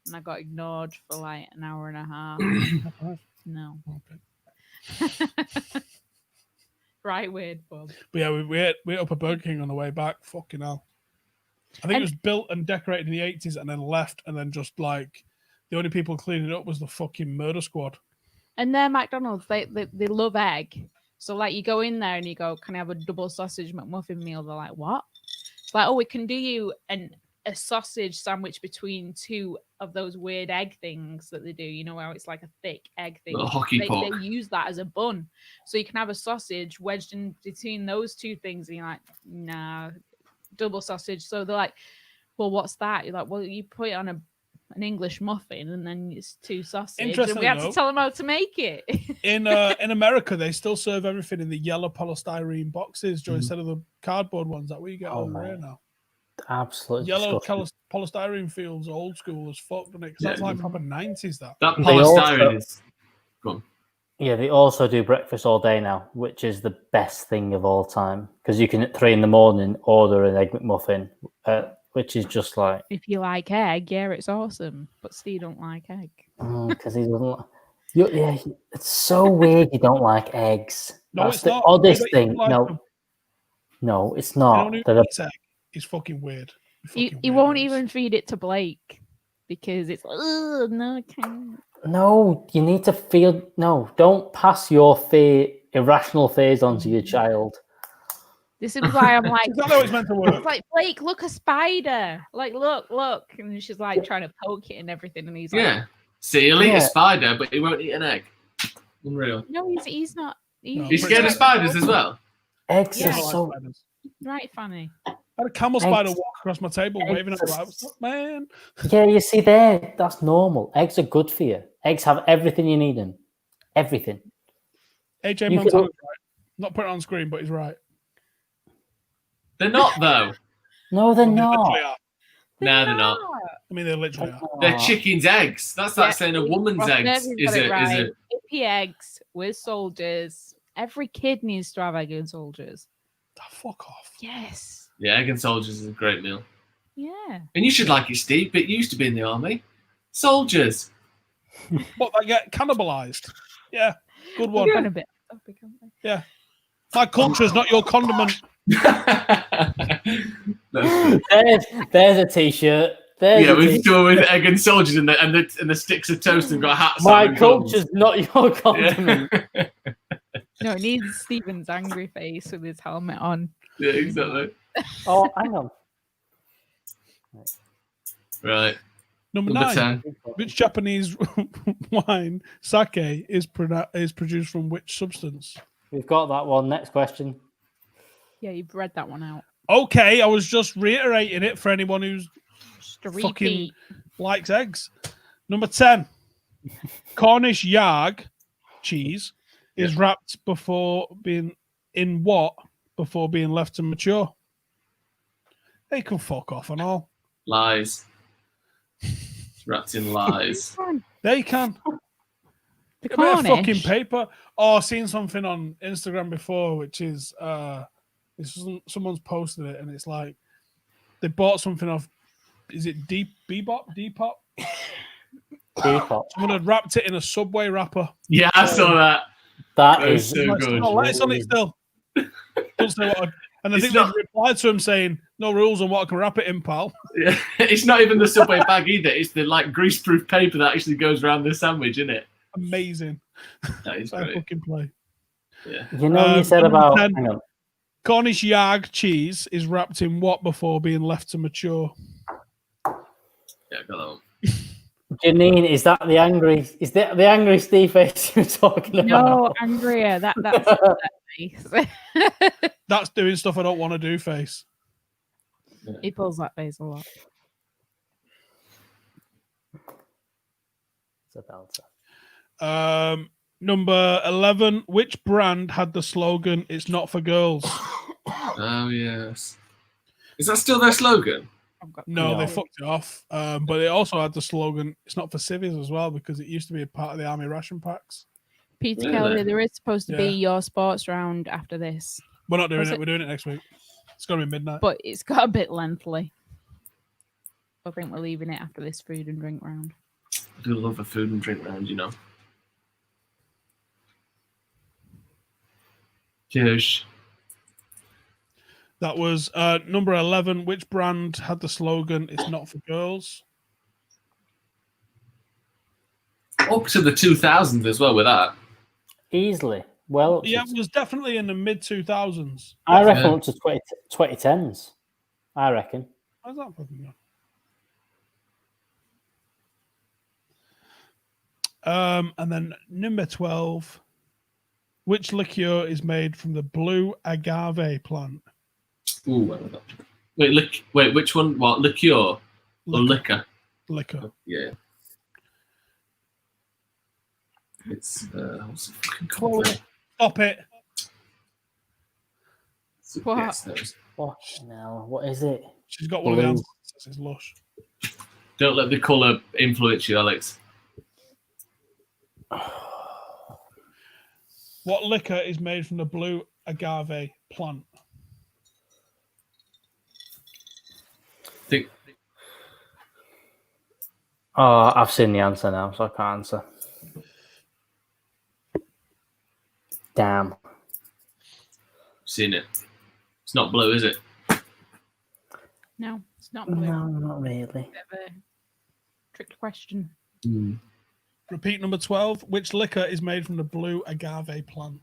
and I got ignored for like an hour and a half. No. Okay. Right, weird pub. But yeah, we ate up a Burger King on the way back. Fucking hell. I think it was built and decorated in the 80s and then left, and then just like the only people cleaning it up was the fucking murder squad. And their McDonald's, they love egg. So like you go in there and you go, can I have a double sausage McMuffin meal? They're like, what? It's like, oh, we can do you a sausage sandwich between two of those weird egg things that they do. You know, where it's like a thick egg thing. They use that as a bun. So you can have a sausage wedged in between those two things. And you're like, nah, double sausage. So they're like, well, what's that? You're like, well, you put it on an English muffin and then it's two sausages. And we have to tell them how to make it. In America, they still serve everything in the yellow polystyrene boxes, Joe, instead of the cardboard ones that we get over here now. Absolutely. Yellow polystyrene feels old school as fuck, doesn't it? Because that's like proper 90s, that. That polystyrene is... Go on. Yeah, they also do breakfast all day now, which is the best thing of all time. Because you can, at 3 a.m, order an Egg McMuffin, which is just like... If you like egg, yeah, it's awesome. But Steve don't like egg. Because he doesn't like... Yeah, it's so weird you don't like eggs. No, That's it's the not. oddest thing. Like no, it's not. It's fucking weird. You won't even feed it to Blake because it's like, oh, no, I can't. No, you need to feel... No, don't pass your irrational fears onto your child. This is why I'm like... Is that how it's meant to work? It's like, Blake, look, a spider. Like, look. And she's like trying to poke it and everything. And he's like... Yeah. See, he'll eat a spider, but he won't eat an egg. Unreal. No, he's not. He's scared of spiders as well. Eggs are so... Right, funny. I had a camel spider walk across my table waving at me like, what's up, man? Yeah, you see there, that's normal. Eggs are good for you. Eggs have everything you need in. Everything. AJ Montana's right. Not put it on screen, but he's right. They're not, though. No, they're not. No, they're not. I mean, they literally are. They're chickens' eggs. That's like saying a woman's eggs is a... Hippie eggs with soldiers. Every kid needs to have egg and soldiers. Oh, fuck off. Yes. Yeah, egg and soldiers is a great meal. Yeah. And you should like it, Steve, but you used to be in the army. Soldiers. What, they get cannibalized? Yeah, good one. We're going a bit topic, aren't we? Yeah. My culture's not your condiment. There's a t-shirt. We've done with egg and soldiers and the sticks of toast and got hats on. My culture's not your condiment. Yeah. No, it needs Stephen's angry face with his helmet on. Yeah, exactly. Oh, hang on. Right. Number 9. Which Japanese wine, sake, is produced from which substance? We've got that one. Next question. Yeah, you've read that one out. Okay, I was just reiterating it for anyone who's fucking likes eggs. Number 10. Cornish Yarg cheese is wrapped before being left to mature. They can fuck off and all. Lies. It's wrapped in lies. They can. The a bit of Cornish. fucking paper. Oh, I've seen something on Instagram before, which is someone's posted it, and it's like they bought something off. Is it Depop? Depop. Someone had wrapped it in a Subway wrapper. Yeah, I saw that. That is so Like, good. no lettuce on it still. Don't say what and I It's think not- they replied to him saying, "No rules on what I can wrap it in, pal." Yeah. It's not even the Subway bag either. It's the like greaseproof paper that actually goes around the sandwich, isn't it? Amazing. That is Fair great. fucking play. Yeah. You know, you said about. 10. Hang on. Cornish yard cheese is wrapped in what before being left to mature? Yeah, I got that one. Janine, is that the angry? Is that the angry Steve face you're talking about? No, Andrea, that's that face. That's doing stuff I don't want to do, face. He pulls that face a lot. It's a belter. Number 11. Which brand had the slogan "It's not for girls"? Oh yes. Is that still their slogan? No, they No. fucked it off. But it also had the slogan "It's not for civvies" as well, because it used to be a part of the army ration packs. Peter Really? Kelly, there is supposed to be Yeah. your sports round after this, We're not doing Was it. it- We're doing it next week. It's gonna be midnight. but it's got a bit lengthy. I think we're leaving it after this food and drink round. I do love a food and drink round, you know. Cheers. That was number 11. Which brand had the slogan "It's not for girls"? Up to the 2000s as well with that. Easily. Well, Yeah, it was definitely in the mid 2000s. I reckon Yeah. up to 2010s. I reckon. How's that fucking go? And then number 12. Which liqueur is made from the blue agave plant? Ooh, what was that? Wait, which one? What, liqueur or liquor? Liquor. Yeah. It's what's it fucking Chloe, called? stop it. What? Yes, that was- Fucking hell, what is it? She's got one of the Blue. answers. It's lush. Don't let the colour influence you, Alex. What liquor is made from the blue agave plant? Think Oh, I've seen the answer now, so I can't answer. Damn. seen it. It's not blue, is it? No, it's not blue. No, not really. Bit of a trick question. Repeat number 12. Which liquor is made from the blue agave plant?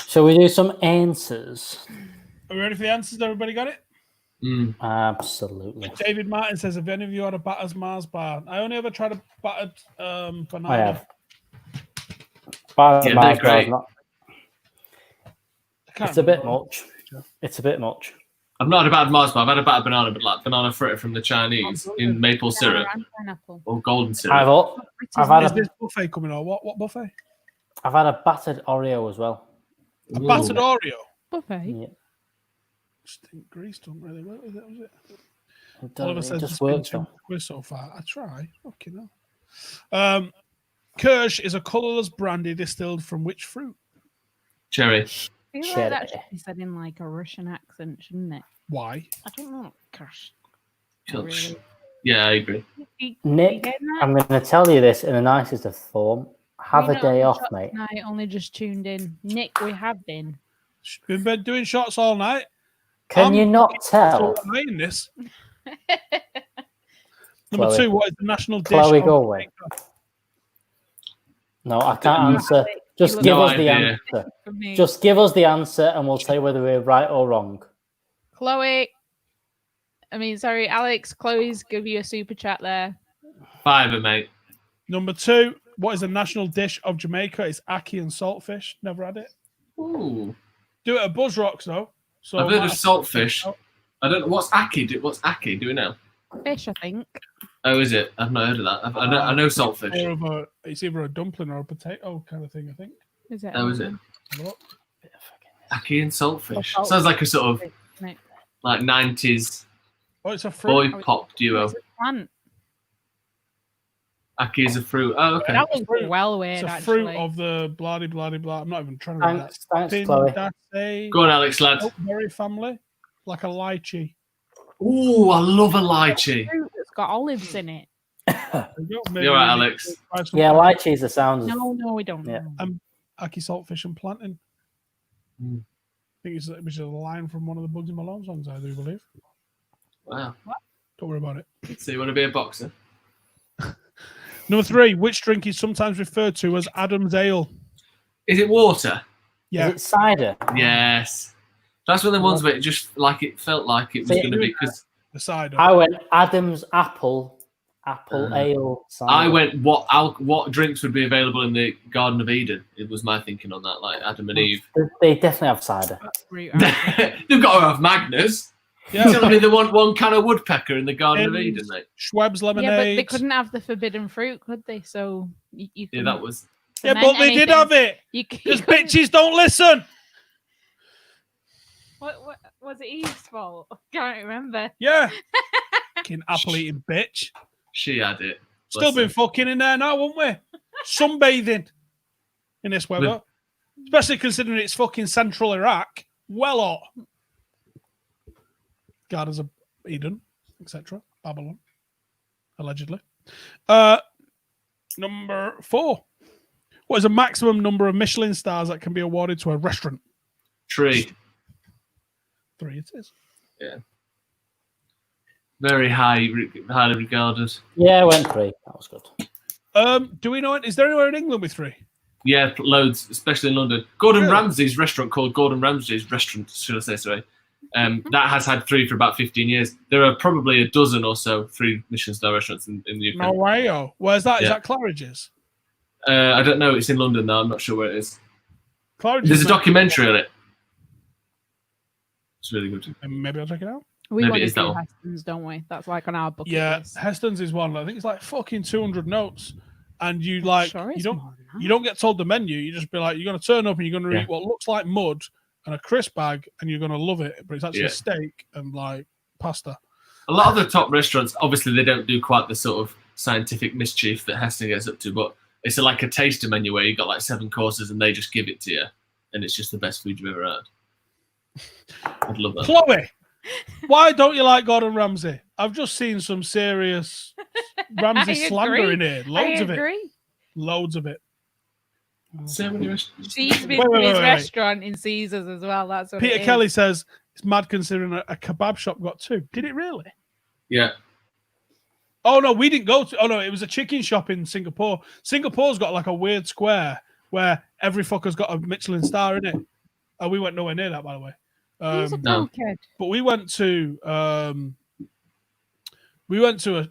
Shall we do some answers? Are we ready for the answers? Everybody got it? Absolutely. David Martin says, have any of you had a Batter's Mars bar? I only ever tried a battered banana. I have. But Yeah, Mars they're bar's great. not- I can't It's a bit remember. much. It's a bit much. I've not had a bad Mars bar. I've had a bad banana, but like banana fritter from the Chinese in maple syrup And pineapple. or golden I've syrup. al- I've had Is a this buffet coming on? What buffet? I've had a battered Oreo as well. A battered Oreo? Buffet. Yeah. Stink grease don't really work with it, was it? It, Oliver does, it says just it's been works too though. quiz so far. I try. Fucking hell. Kirsch is a colourless brandy distilled from which fruit? Cherry. I feel like Cherry. that should be said in like a Russian accent, shouldn't it? Why? I don't know. Gosh. Kirsch. Yeah, I agree. Nick, I'm going to tell you this in the nicest of form. Have a day off, mate. I only just tuned in. Nick, we have been. We've been doing shots all night. Can you not tell? So I'm in this. Number Chloe. 2, what is the national dish? Chloe, of go away. No, I can't answer. Just look give No us the idea. answer. For me. Just give us the answer and we'll say whether we're right or wrong. Chloe. Sorry, Alex. Chloe's give you a super chat there. Fiver, mate. Number 2, what is the national dish of Jamaica? It's ackee and saltfish. Never had it. Ooh. Do it at Buzz Rocks though. So I've heard might of have- saltfish. I don't know what's ackee. What's ackee? Do we know? Fish, I think. Oh, is it? I've not heard of that. I know saltfish. More of it's either a dumpling or a potato kind of thing, I think. Is it? Oh, is it? Look. Ackee and saltfish. Well, Sounds like a sort of isn't it? like 90s Oh, it's a fruit. boy pop duo. It's a plant. Ackee is a fruit. Oh, okay. That looks well It's weird, a actually. fruit of the blah blah blah. I'm not even trying to read that. Thanks, Chloe. Pindaceae Go on, Alex, lad. berry family, like a lychee. Ooh, I love a lychee. Fruit that's got olives in it. You're right, Alex. Yeah, lychees are sounds. No, we don't. Yeah. know. Ackee saltfish and plantain. Mm. I think it's which is a line from one of the Bugs in Malone songs, I do believe. Wow. Don't worry about it. So you want to be a boxer? Number 3, which drink is sometimes referred to as Adam's Ale? Is it water? Yeah. Is it cider? Yes. That's one of the ones where it just like it felt like it was See, going to be because The cider. I went Adam's apple ale cider. I went what drinks would be available in the Garden of Eden. It was my thinking on that, like Adam and Eve. They definitely have cider. Fruit, aren't They've got to have Magners. Yeah. Telling me they want one can of woodpecker in the Garden of Eden, mate. Schweppes they? Yeah, but lemonade. they couldn't have the forbidden fruit, could they? So you Yeah, couldn't that was. Yeah, cement but they did anything. have it. You Because couldn't- bitches don't listen. What was it Eve's fault? I can't remember. Yeah. Fucking apple eating bitch. She had it. Still been fucking in there now, won't we? Sunbathing in this weather. Especially considering it's fucking central Iraq. Well hot. Gardens of Eden, etc. Babylon. Allegedly. Number 4. What is the maximum number of Michelin stars that can be awarded to a restaurant? Tree. 3 it is. Very highly regarded. Yeah, I went 3. That was good. Do we know it? Is there anywhere in England with 3? Yeah, loads, especially in London. Gordon Really? Ramsay's restaurant called Gordon Ramsay's Restaurant, should I say, sorry. That has had 3 for about 15 years. There are probably a dozen or so 3 Michelin star restaurants in the UK. No way. Oh, where's that? Is Yeah. that Claridge's? I don't know. It's in London now. I'm not sure where it is. Claridge's. There's a documentary on it. It's really good. Maybe I'll check it out. We Maybe want it to is that do one. Heston's, don't we? That's like on our bucket Yeah, list. Heston's is one. I think it's like fucking 200 notes, and you I'm like sure you it's don't more than that. you don't get told the menu. You just be like, you're gonna turn up and you're gonna Yeah. eat what looks like mud and a crisp bag, and you're gonna love it. But it's actually Yeah. steak and like pasta. A lot of the top restaurants, obviously, they don't do quite the sort of scientific mischief that Heston gets up to, but it's like a taster menu where you've got like 7 courses and they just give it to you, and it's just the best food you've ever had. I'd love that. Chloe, why don't you like Gordon Ramsay? I've just seen some serious Ramsay I slander agree. in here. Loads I of it. agree. Loads of it. So many restaurants. She's been Wait, to wait, his wait. restaurant in Caesars as well. That's what Peter it is. Kelly says it's mad considering a kebab shop got 2. Did it really? Yeah. Oh no, we didn't go to. Oh no, it was a chicken shop in Singapore. Singapore's got like a weird square where every fucker's got a Michelin star in it. Oh, we went nowhere near that, by the way. He's a No. cokehead. But we went to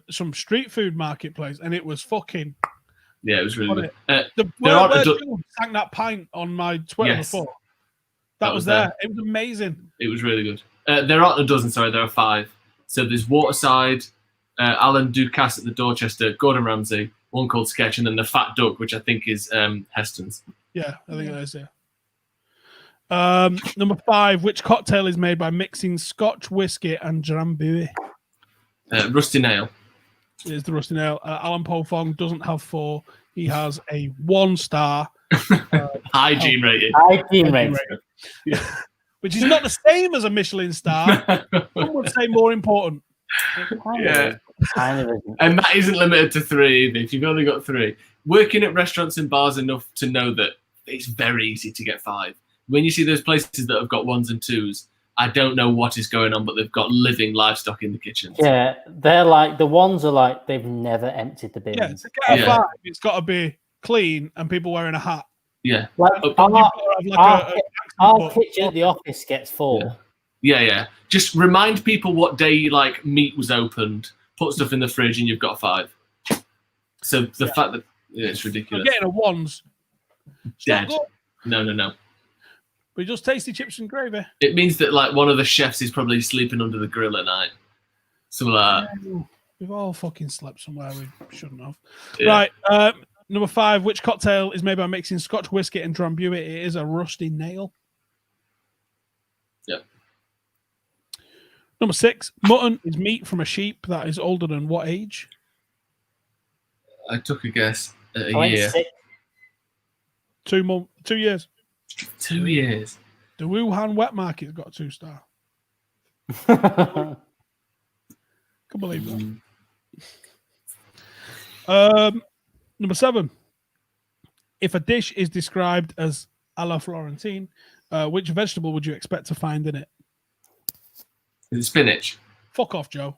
some street food marketplace, and it was fucking. Yeah, it was really Wasn't good. The There aren't where a do- Joe sang that pint on my Twitter Yes. before. That was there. It was amazing. It was really good. There aren't a dozen, sorry, there are 5. So there's Waterside, Alan Ducasse at the Dorchester, Gordon Ramsay, one called Sketch, and then the Fat Duck, which I think is Heston's. Yeah, I think it is. Yeah. Number 5. Which cocktail is made by mixing Scotch whiskey and Drambuie? Rusty Nail. It is the Rusty Nail. Alan Pofong doesn't have 4. He has a 1 star, Hygiene rated. Hygiene rating. which is not the same as a Michelin star. Some would say more important. Yeah. Kind of isn't. And that isn't limited to 3 either. If you've only got 3. Working at restaurants and bars enough to know that it's very easy to get 5. When you see those places that have got 1s and 2s, I don't know what is going on, but they've got living livestock in the kitchens. Yeah, they're like the ones are like they've never emptied the Yeah, bins. to get a Yeah. 5, it's got to be clean and people wearing a hat. Yeah. Like Oh, You've got to have like our kitchen at the office gets full. Yeah. Just remind people what day like meat was opened, put stuff in the fridge, and you've got 5. So the fact that it's ridiculous. getting a 1's it's Dead. not good, No. but just tasty chips and gravy. It means that like one of the chefs is probably sleeping under the grill at night. Something like that. We've all fucking slept somewhere we shouldn't have. Yeah. Right. Number 5, which cocktail is made by mixing Scotch whiskey and Drambuie? It is a rusty nail. Yep. Number 6, mutton is meat from a sheep that is older than what age? I took a guess at a year. 2 years. 2 years. The Wuhan wet market's got a 2-star. Can't believe that. Number 7. If a dish is described as a la Florentine, which vegetable would you expect to find in it? Is it spinach? Fuck off, Joe.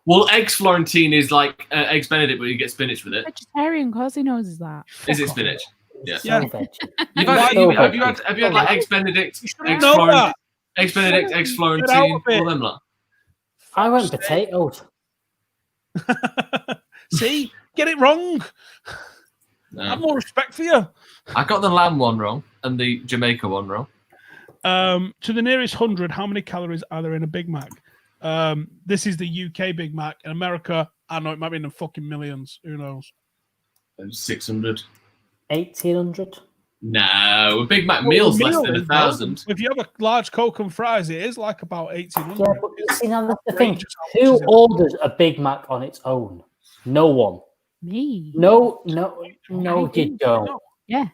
Well, eggs Florentine is like eggs Benedict, but you get spinach with it. Vegetarian, cause he knows is that. Is it spinach? Yeah. Yeah. Have you had like eggs Benedict, eggs Benedict, eggs Florentine, all them lot? I went potatoes. See? Get it wrong. No. I have more respect for you. I got the lamb one wrong and the Jamaica one wrong. To the nearest 100, how many calories are there in a Big Mac? This is the UK Big Mac. In America, I know it might be in the fucking millions. Who knows? 600. 1,800. No, a Big Mac meal's less than 1,000. If you have a large Coke and fries, it is like about 1,800. Yeah, but see, now that's the thing. Who orders a Big Mac on its own? No one. Me. No, you don't. Yeah.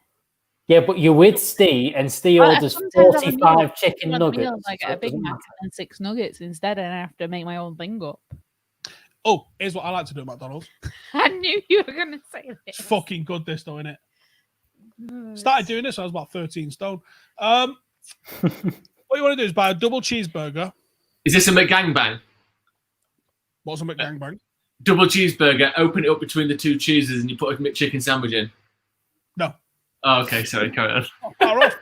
Yeah, but you're with Steve, and Steve orders 45 chicken nuggets. I get a Big Mac and 6 nuggets instead, and I have to make my own thing up. Oh, here's what I like to do at McDonald's. I knew you were going to say this. It's fucking good, this, though, innit? Started doing this, I was about 13 stone. What you want to do is buy a double cheeseburger. Is this a McGangbang? What's a McGangbang? Double cheeseburger, open it up between the 2 cheeses and you put a McChicken sandwich in. No. Oh, okay, sorry, carry on. Far off.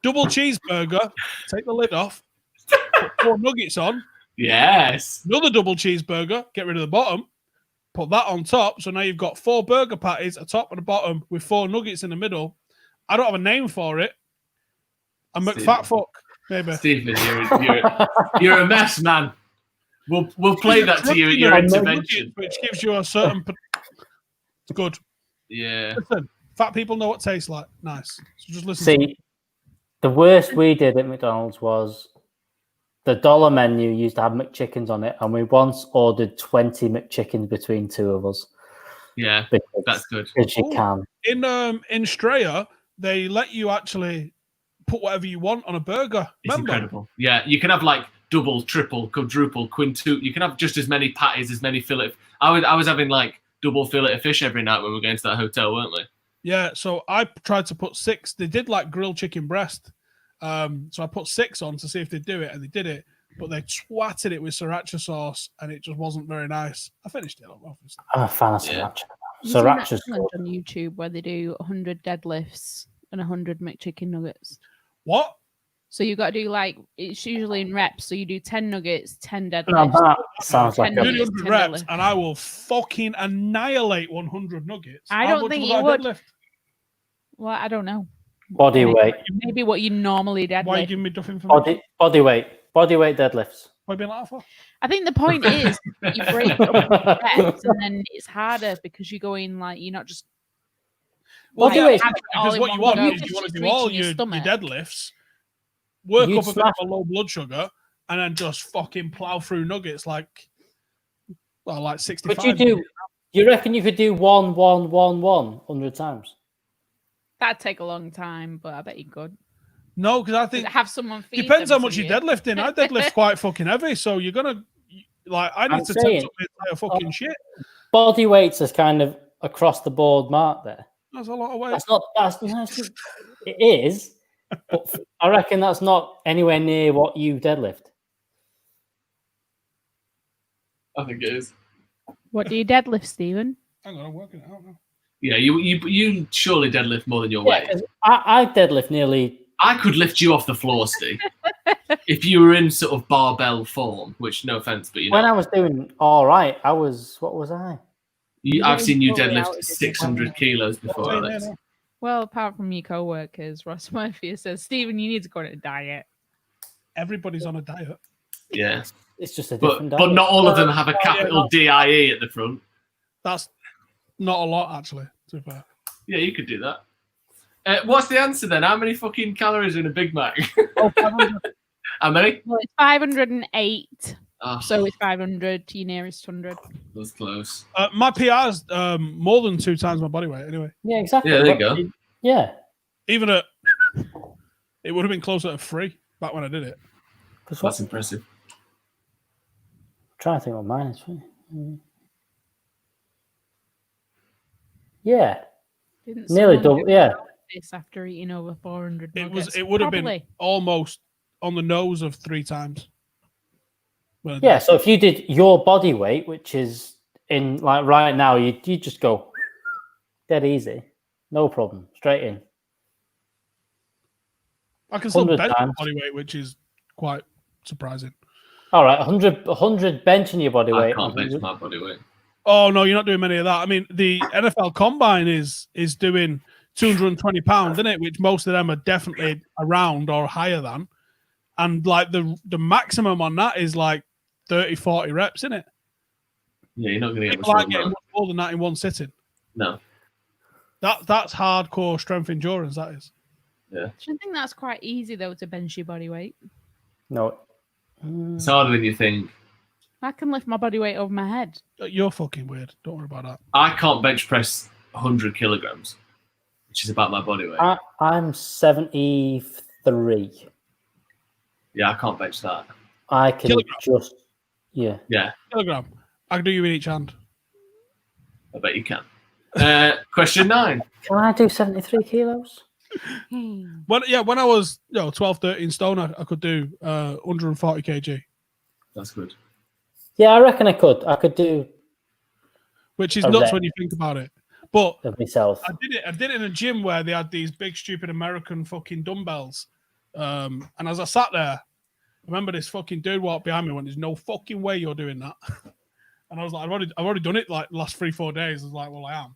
Double cheeseburger, take the lid off, put 4 nuggets on. Yes. Another double cheeseburger, get rid of the bottom, put that on top. So now you've got 4 burger patties, a top and a bottom, with 4 nuggets in the middle. I don't have a name for it. A McFatfuck, maybe. Stephen, you're a mess, man. We'll play that to you at your intervention. Which gives you a certain... It's good. Yeah. Listen, fat people know what tastes like. Nice. So just listen. See, the worst we did at McDonald's was the dollar menu used to have McChickens on it, and we once ordered 20 McChickens between 2 of us. Yeah, that's good. Because you can. In Australia, they let you actually put whatever you want on a burger. It's incredible. Yeah, you can have like double, triple, quadruple, quintuple. You can have just as many patties, as many fillet. I was having like double fillet of fish every night when we were going to that hotel, weren't we? Yeah, so I tried to put 6. They did like grilled chicken breast. So I put 6 on to see if they'd do it, and they did it. But they twatted it with sriracha sauce, and it just wasn't very nice. I finished it, obviously. I'm a fan of sriracha. Sriracha's Sriracha's on YouTube where they do 100 deadlifts and 100 McChicken nuggets. What? So you got to do like, it's usually in reps. So you do 10 nuggets, 10 deadlifts. Now that sounds like 10 a... 200 reps, and I will fucking annihilate 100 nuggets. I don't think you would. Deadlift? Well, I don't know. Body weight. Maybe what you normally deadlift. Why are you giving me duff information? Body weight deadlifts. Why are you being like that for? I think the point is that you break up the reps, and then it's harder because you're going like, you're not just... Body weight. Because what you want is you want to do all your deadlifts, work up a bit of a low blood sugar, and then just fucking plow through nuggets like 65. Could you reckon you could do 100 times? That'd take a long time, but I bet you could. No, because I think have someone feed depends them how much to you're deadlifting. I deadlift quite fucking heavy, so you're gonna I need to take up the entire fucking shit. Body weights is kind of across the board mark there. That's a lot of weight. It is, but I reckon that's not anywhere near what you deadlift. I think it is. What do you deadlift, Stephen? Hang on, I'm working it out now. Yeah, you surely deadlift more than your weight. I deadlift nearly. I could lift you off the floor, Steve, if you were in sort of barbell form. Which, no offense, but when I was doing all right, what was I? I've seen you deadlift 600 kilos before, Alex. Well, apart from your co-workers, Ross Murphy says, Stephen, you need to go on a diet. Everybody's on a diet. Yeah. It's just a different diet. But not all of them have a capital DIE at the front. That's Not a lot, actually, to be fair. Yeah, you could do that. What's the answer then? How many fucking calories are in a Big Mac? Oh, 500. How many? Well, it's 508. Oh, So it's 500 to your nearest 100. that's close. My PR's more than 2 times my body weight, anyway. Yeah, exactly. Yeah, there you go. Yeah. Even at... It would have been closer to 3 back when I did it. That's impressive. I'm trying to think what mine is. Yeah. Didn't Nearly someone double. Yeah. this after eating over 400 It nuggets? would have been Probably. almost on the nose of 3 times. Well, Yeah. So if you did your body weight, which is in like right now, you just go dead easy, no problem, straight in. I can still 100 bench my times. body weight, which is quite surprising. All right, 100 benching your body I weight. can't bench 100. my body weight. Oh no, you're not doing many of that. I mean, the NFL Combine is doing 220 pounds, isn't it? Which most of them are definitely around or higher than. And like the maximum on that is like 30, 40 reps, isn't it? Yeah, you're not going to get People much aren't more getting than much more than that in one sitting. that. No. That's hardcore strength endurance. That is. I think that's quite easy though to bench your body weight. No. It's harder than you think. I can lift my body weight over my head. You're fucking weird. Don't worry about that. I can't bench press 100 kilograms, which is about my body weight. I'm 73. Yeah, I can't bench that. I can Kilogram. just yeah. Kilogram. I can do you in each hand. I bet you can. Question 9. Can I do 73 kilos? When I was 12, 13 stone, I could do 140 kg, That's good. Yeah, I reckon I could. I could do which is A nuts rep. when you think about it. But of myself. I did it in a gym where they had these big, stupid American fucking dumbbells. And as I sat there, I remember this fucking dude walked behind me and went, "There's no fucking way you're doing that." And I was like, I've already done it like the last 3-4 days. I was like, well, I am.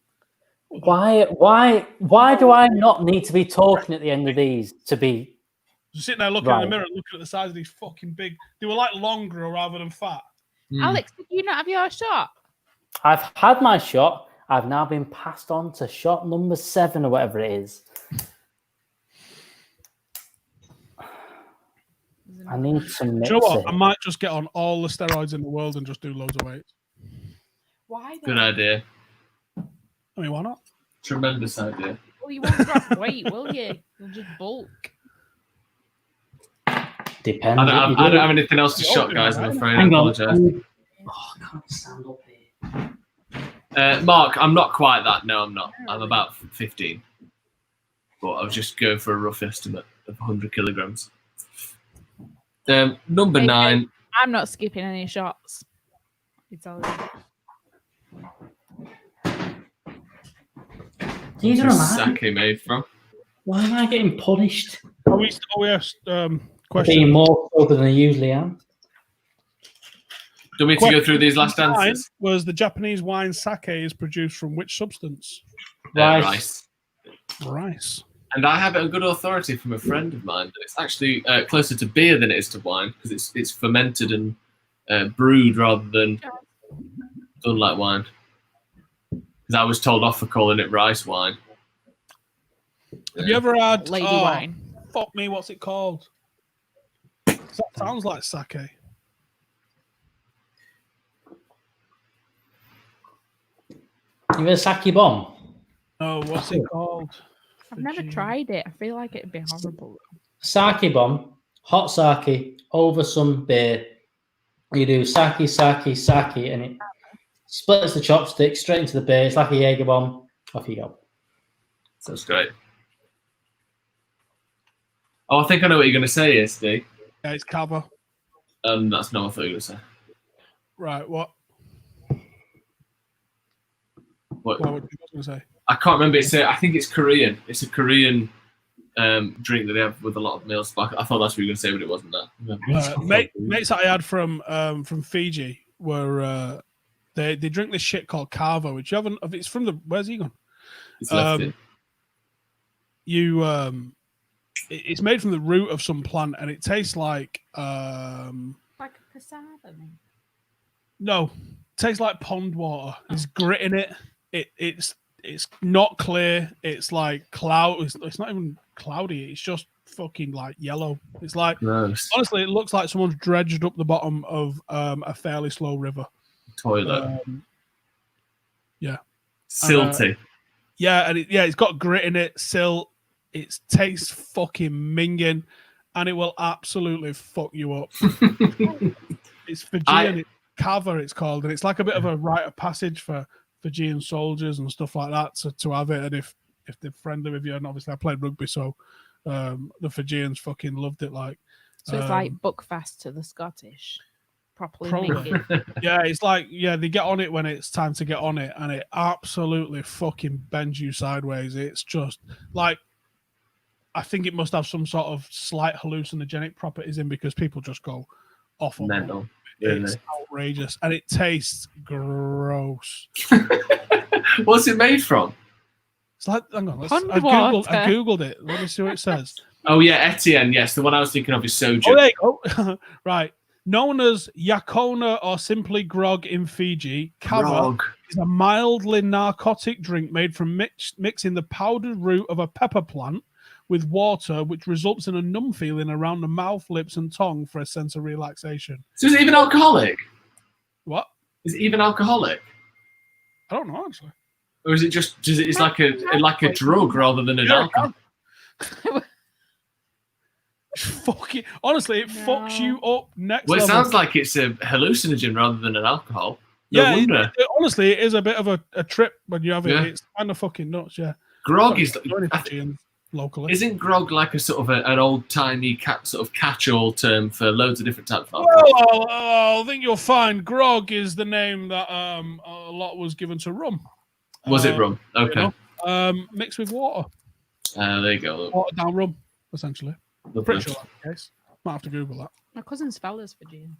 Why do I not need to be talking at the end of these to be Just sitting there looking in the mirror, looking at the size of these fucking big. They were like longer rather than fat. Alex, did you not have your shot? I've had my shot. I've now been passed on to shot number 7 or whatever it is. I need some Do mixing. you know what? I might just get on all the steroids in the world and just do loads of weight. Why? Good idea. I mean, why not? Tremendous idea. Well, you won't drop weight, will you? You'll just bulk. Depends. I don't have anything else to shot, guys. I'm afraid. I apologise. Oh, I can't stand up here. Mark, I'm not quite that. No, I'm not. I'm about 15. But I was just going for a rough estimate of 100 kilograms. Number 9. I'm not skipping any shots. It's all right. These are What's mine. sake made from? Why am I getting punished? Are we asked questions? Being more so than I usually am. Do we need to go through these last answers? Was the Japanese wine sake is produced from which substance? Rice. Rice. And I have it on good authority from a friend of mine that it's actually closer to beer than it is to wine because it's fermented and brewed rather than done like wine. Because I was told off for calling it rice wine. Have you ever had Lady wine? Fuck me, what's it called? That sounds like sake. You a sake bomb? Oh, what's it called? I've never tried it. I feel like it'd be horrible. Sake bomb, hot sake over some beer. You do sake, and it splits the chopstick straight into the beer. It's like a Jaeger bomb. Off you go. Sounds great. Oh, I think I know what you're going to say, SD. Yeah, it's cava. That's not what I thought you were going to say. Right, what? What? What was I going to say? I can't remember. I think it's Korean. It's a Korean drink that they have with a lot of meals. But I thought that's what you were going to say, but it wasn't that. Mates that I had from Fiji were they drink this shit called kava, which you haven't. It's from the. Where's he gone? It's left in. It's made from the root of some plant, and it tastes like Like a cassava. no, it tastes like pond water. It's grit in it. it's not clear. It's like cloud. It's not even cloudy. It's just fucking like yellow. It's like honestly, it looks like someone's dredged up the bottom of a fairly slow river. Toilet. Yeah. Silty. And it's got grit in it. Silt. It tastes fucking minging, and it will absolutely fuck you up. It's Fijian. It's Kava. It's called, and it's like a bit of a rite of passage for Fijian soldiers and stuff like that to have it. And if they're friendly with you, and obviously I played rugby, so the Fijians fucking loved it. Like, so it's like Buckfast to the Scottish, properly probably. minging. Yeah, it's like they get on it when it's time to get on it, and it absolutely fucking bends you sideways. It's just like, I think it must have some sort of slight hallucinogenic properties in, because people just go off on it. It's outrageous, and it tastes gross. What's it made from? It's like, hang on, I googled it. Let me see what it says. Oh yeah, Etienne. Yes, the one I was thinking of is soju. Oh, there you go. Right. Known as Yakona or simply grog in Fiji, Kava is a mildly narcotic drink made from mixing the powdered root of a pepper plant with water, which results in a numb feeling around the mouth, lips, and tongue for a sense of relaxation. So is it even alcoholic? What? Is it even alcoholic? I don't know, actually. Or is it just? It's like a drug rather than an alcohol? Fucking honestly, it fucks you up next. Well, it level. sounds like it's a hallucinogen rather than an alcohol. Honestly, it is a bit of a trip when you have it. Yeah. It's kind of fucking nuts. Yeah. Grog is locally. Isn't grog like a sort of an old timey catch-all term for loads of different types of alcohol? Well, I think you'll find grog is the name that a lot was given to rum. Was it rum? Okay. Mixed with water. There you go. Watered down rum, essentially. Lovely. Pretty sure that's the case. Might have to Google that. My cousin's fella's Fijian.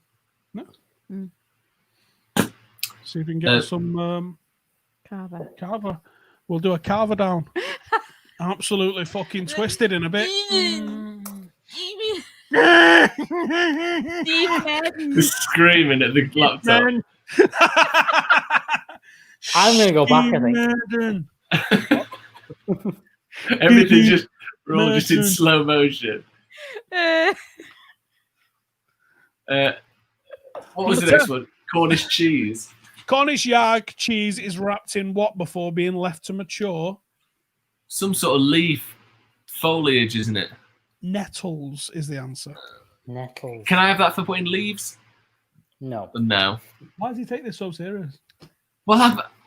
No. See if we can get some Kava. We'll do a Kava down. Absolutely fucking twisted in a bit. Just screaming at the laptop. I'm going to go back, I think. Everything we're all just in slow motion. What was the next one? Cornish cheese. Cornish yard cheese is wrapped in what before being left to mature? Some sort of leaf foliage, isn't it? Nettles is the answer. Nettles. Can I have that for putting leaves? No. No. Why does he take this so serious? Well,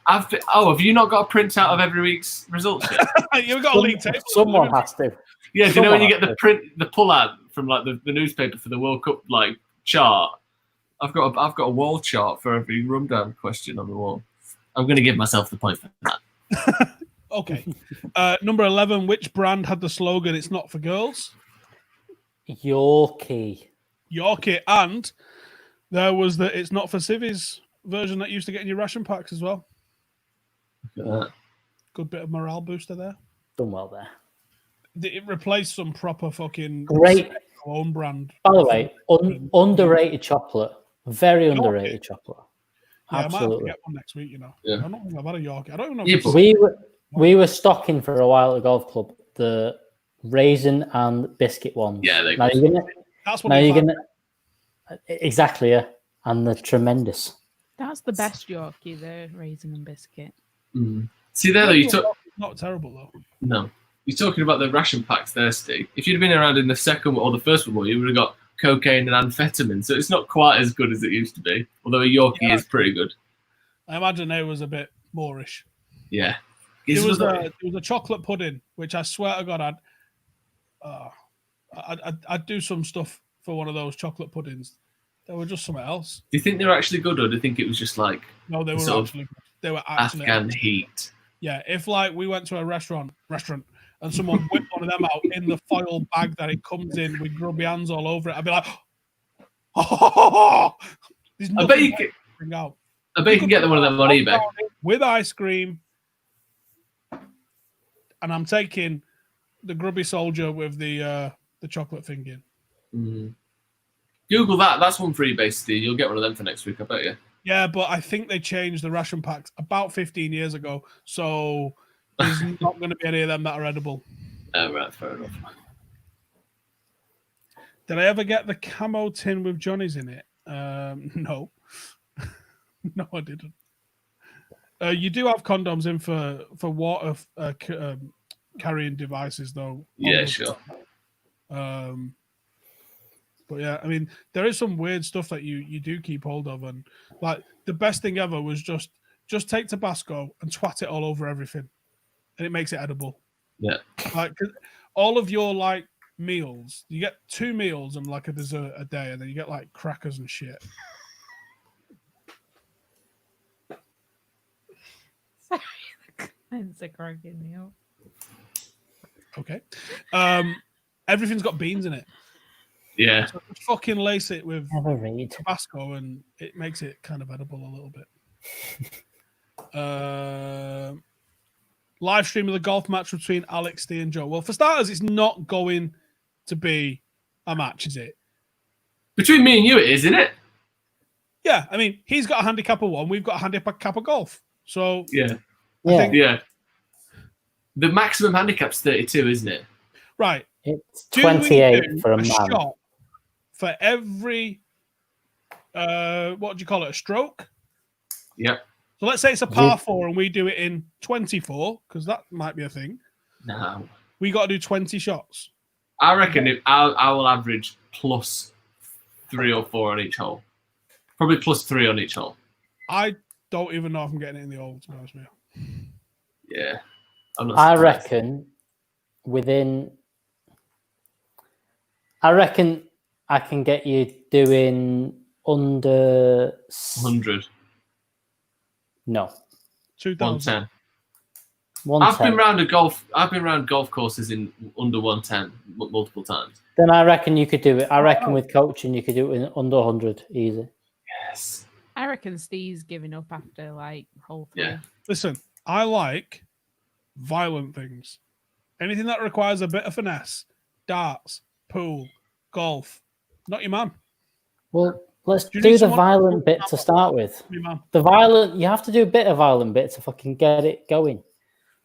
have you not got a printout of every week's results yet? You've got a league table. Someone has to. Yeah, do you know when you get the pull out from like the newspaper for the World Cup like chart? I've got a wall chart for every Rum Down question on the wall. I'm going to give myself the point for that. Okay. Number 11. Which brand had the slogan "It's not for girls"? Yorkie. And there was the "It's not for civvies" version that used to get in your ration packs as well. Look at that. Good bit of morale booster there. Done well there. It replaced some proper fucking great own brand. By the way, underrated chocolate. Very underrated chocolate. Yeah, absolutely. I might have to get one next week, Yeah. I don't think I've had a Yorkie. I don't even know. Yeah, we were stocking for a while at the golf club the raisin and biscuit ones. Yeah, that's what you're gonna. Exactly, yeah. And they're tremendous. That's the best Yorkie, the raisin and biscuit. Mm. See there, though, not terrible though. No, you're talking about the ration packs there, Steve. If you'd have been around in the second or the first one, you would have got cocaine and amphetamine. So it's not quite as good as it used to be. Although a Yorkie is pretty good. I imagine it was a bit moreish. Yeah. There was a chocolate pudding, which I swear to God, I'd do some stuff for one of those chocolate puddings. They were just something else. Do you think they were actually good, or do you think it was just like no? They were actually good. They were actually Afghan heat. Yeah, if like we went to a restaurant and someone whipped one of them out in the foil bag that it comes in with grubby hands all over it, I'd be like, oh, I bet you can get one of them on eBay with ice cream. And I'm taking the grubby soldier with the chocolate thing in. Mm. Google that. That's one for eBay, Steve. You'll get one of them for next week, I bet you. Yeah, but I think they changed the ration packs about 15 years ago, so there's not going to be any of them that are edible. Oh, right, fair enough. Did I ever get the camo tin with Johnny's in it? No. No, I didn't. You do have condoms in for water carrying devices, though. Yeah, sure. But yeah, I mean, there is some weird stuff that you do keep hold of, and like the best thing ever was just take Tabasco and twat it all over everything, and it makes it edible. Yeah. Like 'cause all of your like meals, you get 2 meals and like a dessert a day, and then you get like crackers and shit. Sorry, the comments are cracking me up. Okay. Everything's got beans in it. Yeah. So just fucking lace it with Never read. Tabasco, and it makes it kind of edible a little bit. Live stream of the golf match between Alex, Steve, and Joe. Well, for starters, it's not going to be a match, is it? Between me and you, it is, isn't it? Yeah, I mean, he's got a handicap of 1, we've got a handicap of golf. So Yeah. I think, Yeah. The maximum handicap's 32, isn't it? right. It's Do 28 we do for a man. shot for every what do you call it? A stroke? Yep. So let's say it's a par 4 and we do it in 24, because that might be a thing. No. We got to do 20 shots. I reckon I will average plus 3 or 4 on each hole. Probably plus 3 on each hole. I don't even know if I'm getting it in the hole, to be honest with you. Yeah. I'm not I surprised. reckon I can get you doing under 100. No. 2000. 110. 110. I've been around golf courses in under 110 multiple times. Then I reckon you could do it. I reckon with coaching you could do it in under 100 easy. Yes. I reckon Steve's giving up after like hole 3. Yeah. Listen, I like violent things. Anything that requires a bit of finesse, darts, pool, golf, not your man. Well, let's Do you do need the someone violent to- bit to start with. Your man. The violent, you have to do a bit of violent bit to fucking get it going.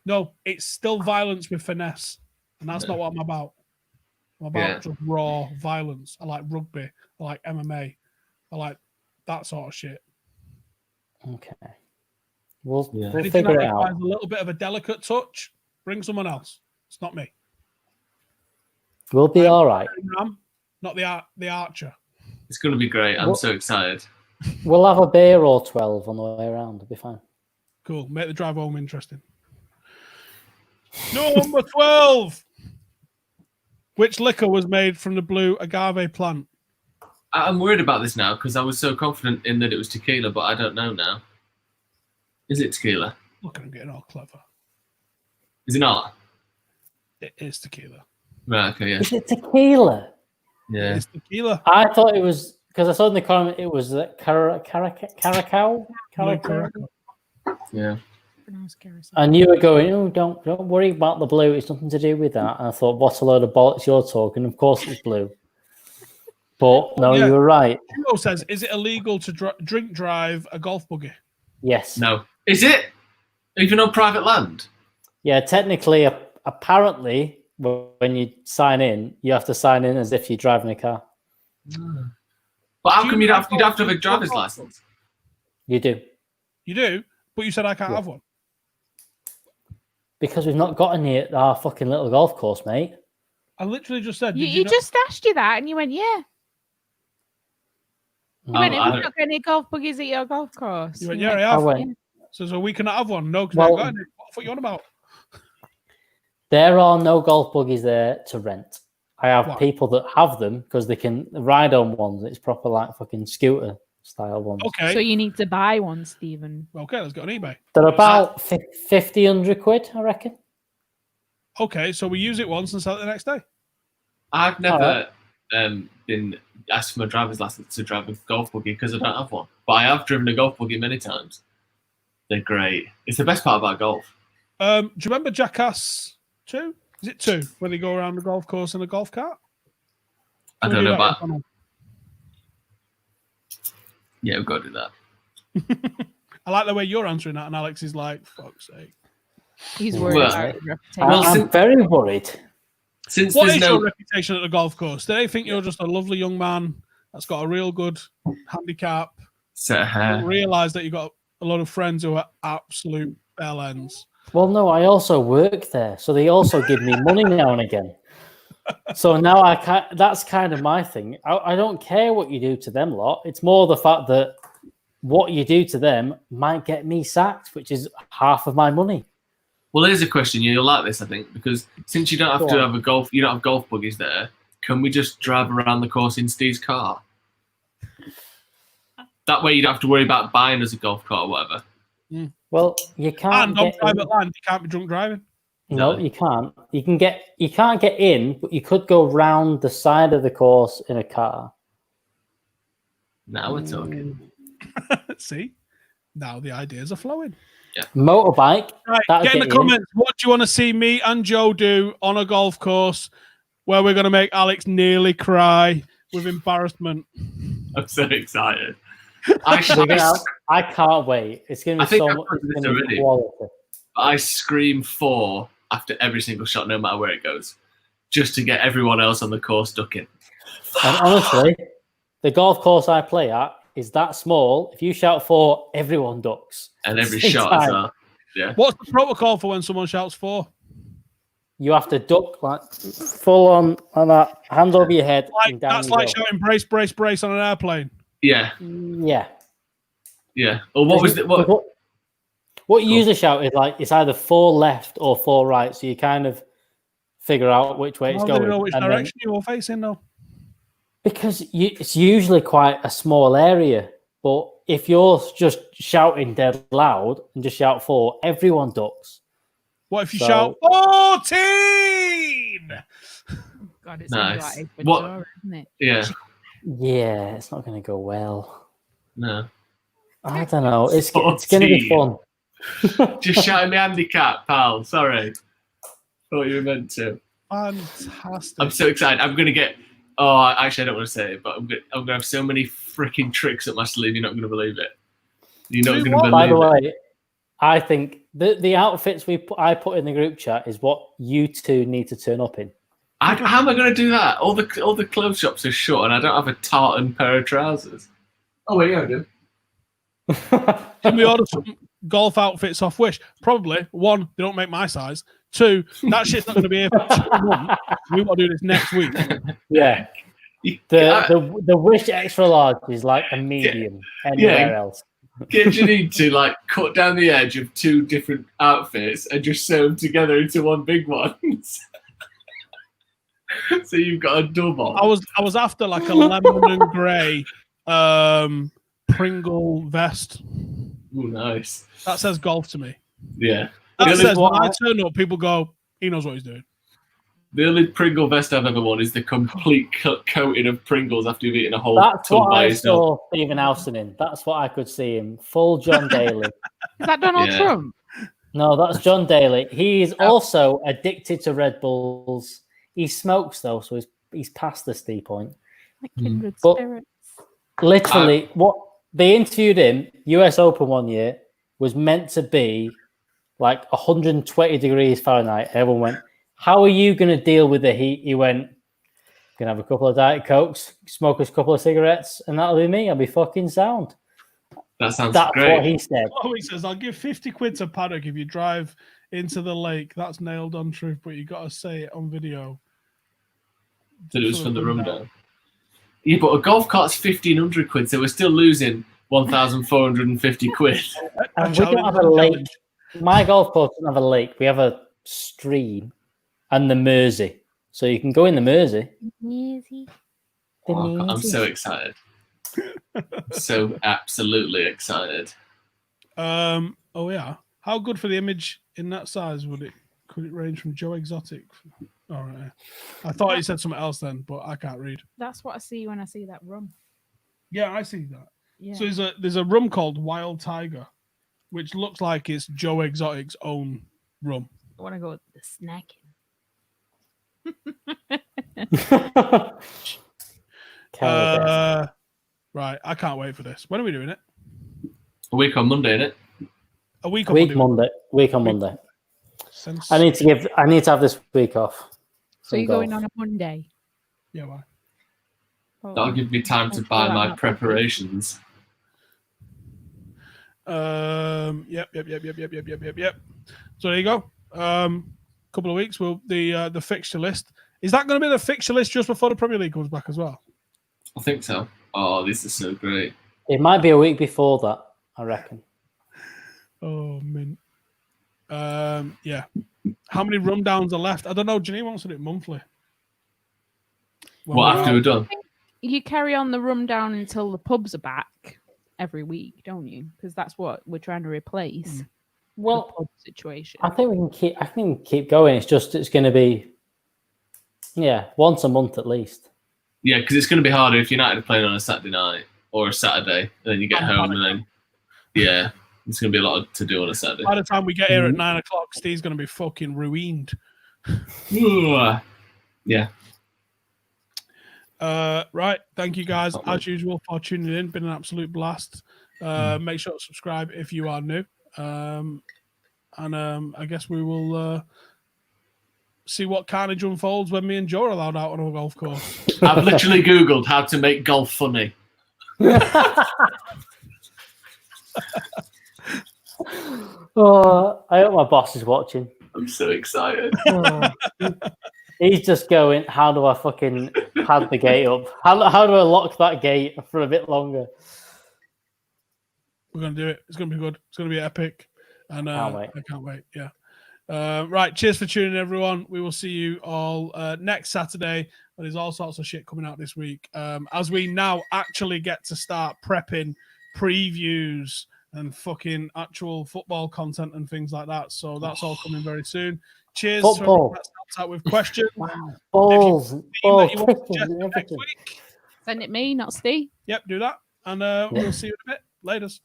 No, it's still violence with finesse, and that's not what I'm about. I'm about just raw violence. I like rugby. I like MMA. I like that sort of shit. Okay. We'll Anything figure that it out. requires a little bit of a delicate touch, bring someone else. It's not me. We'll be all right. Not the archer. It's going to be great. I'm so excited. We'll have a beer or 12 on the way around. It'll be fine. Cool. Make the drive home interesting. Number 12. Which liquor was made from the blue agave plant? I'm worried about this now because I was so confident in that it was tequila, but I don't know now. Is it tequila? Look at him getting all clever. Is it not? It is tequila. Right, okay, yeah. Is it tequila? Yeah. It's tequila. I thought it was, because I saw in the comment it was Caracao? Yeah. And you were going, oh, don't worry about the blue. It's nothing to do with that. And I thought, what a load of bollocks you're talking. Of course it's blue. But no, you were right. Hugo says, is it illegal to drink drive a golf buggy? Yes. No. Is it? Even on private land? Yeah, technically, apparently, when you sign in, you have to sign in as if you're driving a car. But how come you'd have to have a driver's license? You do. You do? But you said I can't have one. Because we've not got any at our fucking little golf course, mate. I literally just said. You just asked you that, and you went, "Yeah." You went, "Have you not got any golf buggies at your golf course?" You went, "Yeah, I have." went, so we cannot have one. No, because well, got any. What are you on about? There are no golf buggies there to rent. I have people that have them because they can ride on ones. It's proper like fucking scooter style ones. Okay. So you need to buy one, Stephen. Okay, let's go on eBay. They're about 50, 100 quid, I reckon. Okay, so we use it once and sell it the next day. I've never been asked for my driver's license to drive a golf buggy because I don't have one. But I have driven a golf buggy many times. They're great. It's the best part about golf. Do you remember Jackass 2? Is it 2? Where they go around the golf course in a golf cart? I don't know about. Yeah, we've got to do that. I like the way you're answering that, and Alex is like, "Fuck's sake." He's worried about his reputation. I'm very worried. What is your reputation at the golf course? Do they think you're just a lovely young man that's got a real good handicap? Set of hair. Realise that you've got a lot of friends who are absolute bell ends. Well, no, I also work there, so they also give me money now and again. So now that's kind of my thing. I don't care what you do to them lot. It's more the fact that what you do to them might get me sacked, which is half of my money. Well, here's a question. You'll like this, I think, because since you don't have to have you don't have golf buggies there. Can we just drive around the course in Steve's car? That way, you don't have to worry about buying us a golf cart or whatever. Well, you can't. And on private land, you can't be drunk driving. No, you can't. You can't get in, but you could go round the side of the course in a car. Now we're talking. See, now the ideas are flowing. Yeah. Motorbike. Right, get in the comments. What do you want to see me and Joe do on a golf course where we're going to make Alex nearly cry with embarrassment? I'm so excited. I can't wait. It's going to be so much quality. I scream 4 after every single shot, no matter where it goes, just to get everyone else on the course ducking. And honestly, the golf course I play at is that small. If you shout 4, everyone ducks. And every shot as well. Yeah. What's the protocol for when someone shouts 4? You have to duck like full on that, hand over your head. Like, that's like shouting brace, brace, brace on an airplane. Yeah. Yeah. Yeah. Or what was it? What you usually shout is like it's either 4 left or 4 right, so you kind of figure out which way it's going. I don't know which direction you're facing though. Because it's usually quite a small area, but if you're just shouting dead loud and just shout 4, everyone ducks. What if you shout 14? God, it's nice. like Ecuador, isn't it? Yeah. Yeah, it's not going to go well. No. I don't know. It's going to be fun. Just shouting the handicap, pal. Sorry. Thought you were meant to. Fantastic. I'm so excited. I'm going to get... Oh, actually, I don't want to say it, but I'm going to have so many freaking tricks up my sleeve, you're not going to believe it. You're not going to believe it. By the way, I think the outfits I put in the group chat is what you two need to turn up in. How am I going to do that? All the clothes shops are shut, and I don't have a tartan pair of trousers. Oh, wait, yeah, I do. Can we order some golf outfits off Wish? Probably. 1, they don't make my size. 2, that shit's not going to be here for 2 months. We want to do this next week. Yeah. The Wish extra large is like a medium anywhere else. Get Janine to like cut down the edge of 2 different outfits and just sew them together into one big one. So you've got a double. I was after like a lemon and grey Pringle vest. Oh, nice. That says golf to me. Yeah. That says when I turn up, people go, he knows what he's doing. The only Pringle vest I've ever worn is the complete coating of Pringles after you've eaten a whole That's tub what by I yourself. saw Stephen Howson in. That's what I could see him. Full John Daly. Is that Donald Trump? No, that's John Daly. He's also addicted to Red Bulls. He smokes though, so he's past the Steve point. Like kindred spirits. Literally, what they interviewed him, US Open one year, was meant to be like 120 degrees Fahrenheit. Everyone went, how are you going to deal with the heat? He went, going to have a couple of Diet Cokes, smoke a couple of cigarettes, and that'll be me. I'll be fucking sound. That sounds That's great. what he said. Oh, he says, I'll give 50 quid to Paddock if you drive into the lake. That's nailed on truth, but you got to say it on video. That it was from the Rum Down. Yeah, but a golf cart's 1,500 quid, so we're still losing 1,450 quid. And we don't have a lake. My golf course doesn't have a lake. We have a stream and the Mersey. So you can go in the Mersey. Oh, I'm so excited. So absolutely excited. Oh yeah. How good for the image in that size could it range from Joe Exotic? All right. I thought he said something else then, but I can't read. That's what I see when I see that rum. Yeah, I see that. Yeah. So there's a rum called Wild Tiger, which looks like it's Joe Exotic's own rum. I want to go with the snacking. Right, I can't wait for this. When are we doing it? A week on Monday, innit? A week on Week Monday. Monday. I need to have this week off. So you're going on a Monday? Yeah, why? That'll give me time to buy my preparations. Yep. So there you go. Couple of weeks. The fixture list. Is that going to be the fixture list just before the Premier League comes back as well? I think so. Oh, this is so great. It might be a week before that, I reckon. Oh, mint. Yeah. How many rum downs are left? I don't know. Janine wants to do it monthly. What after we're done? You carry on the rum down until the pubs are back every week, don't you? Because that's what we're trying to replace. Well, the pub situation. I think we can keep. I think keep going. It's going to be, once a month at least. Yeah, because it's going to be harder if United are playing on a Saturday night or a Saturday, and then you get home and then it's going to be a lot to do on a Saturday. By the time we get here at 9 o'clock, Steve's going to be fucking ruined. Yeah. Right. Thank you guys, as usual, for tuning in. Been an absolute blast. Make sure to subscribe if you are new. And I guess we will see what carnage unfolds when me and Joe are allowed out on a golf course. I've literally Googled how to make golf funny. Oh, I hope my boss is watching. I'm so excited. He's just going, how do I fucking pad the gate up? How do I lock that gate for a bit longer? We're going to do it. It's going to be good. It's going to be epic. And I can't wait. Yeah. Right. Cheers for tuning in, everyone. We will see you all next Saturday. But there's all sorts of shit coming out this week. As we now actually get to start prepping previews and fucking actual football content and things like that. So that's all coming very soon. Cheers Football. That's out with questions. Balls. Next week, Send it me, not Steve. yep, do that. And we'll see you in a bit. Laters.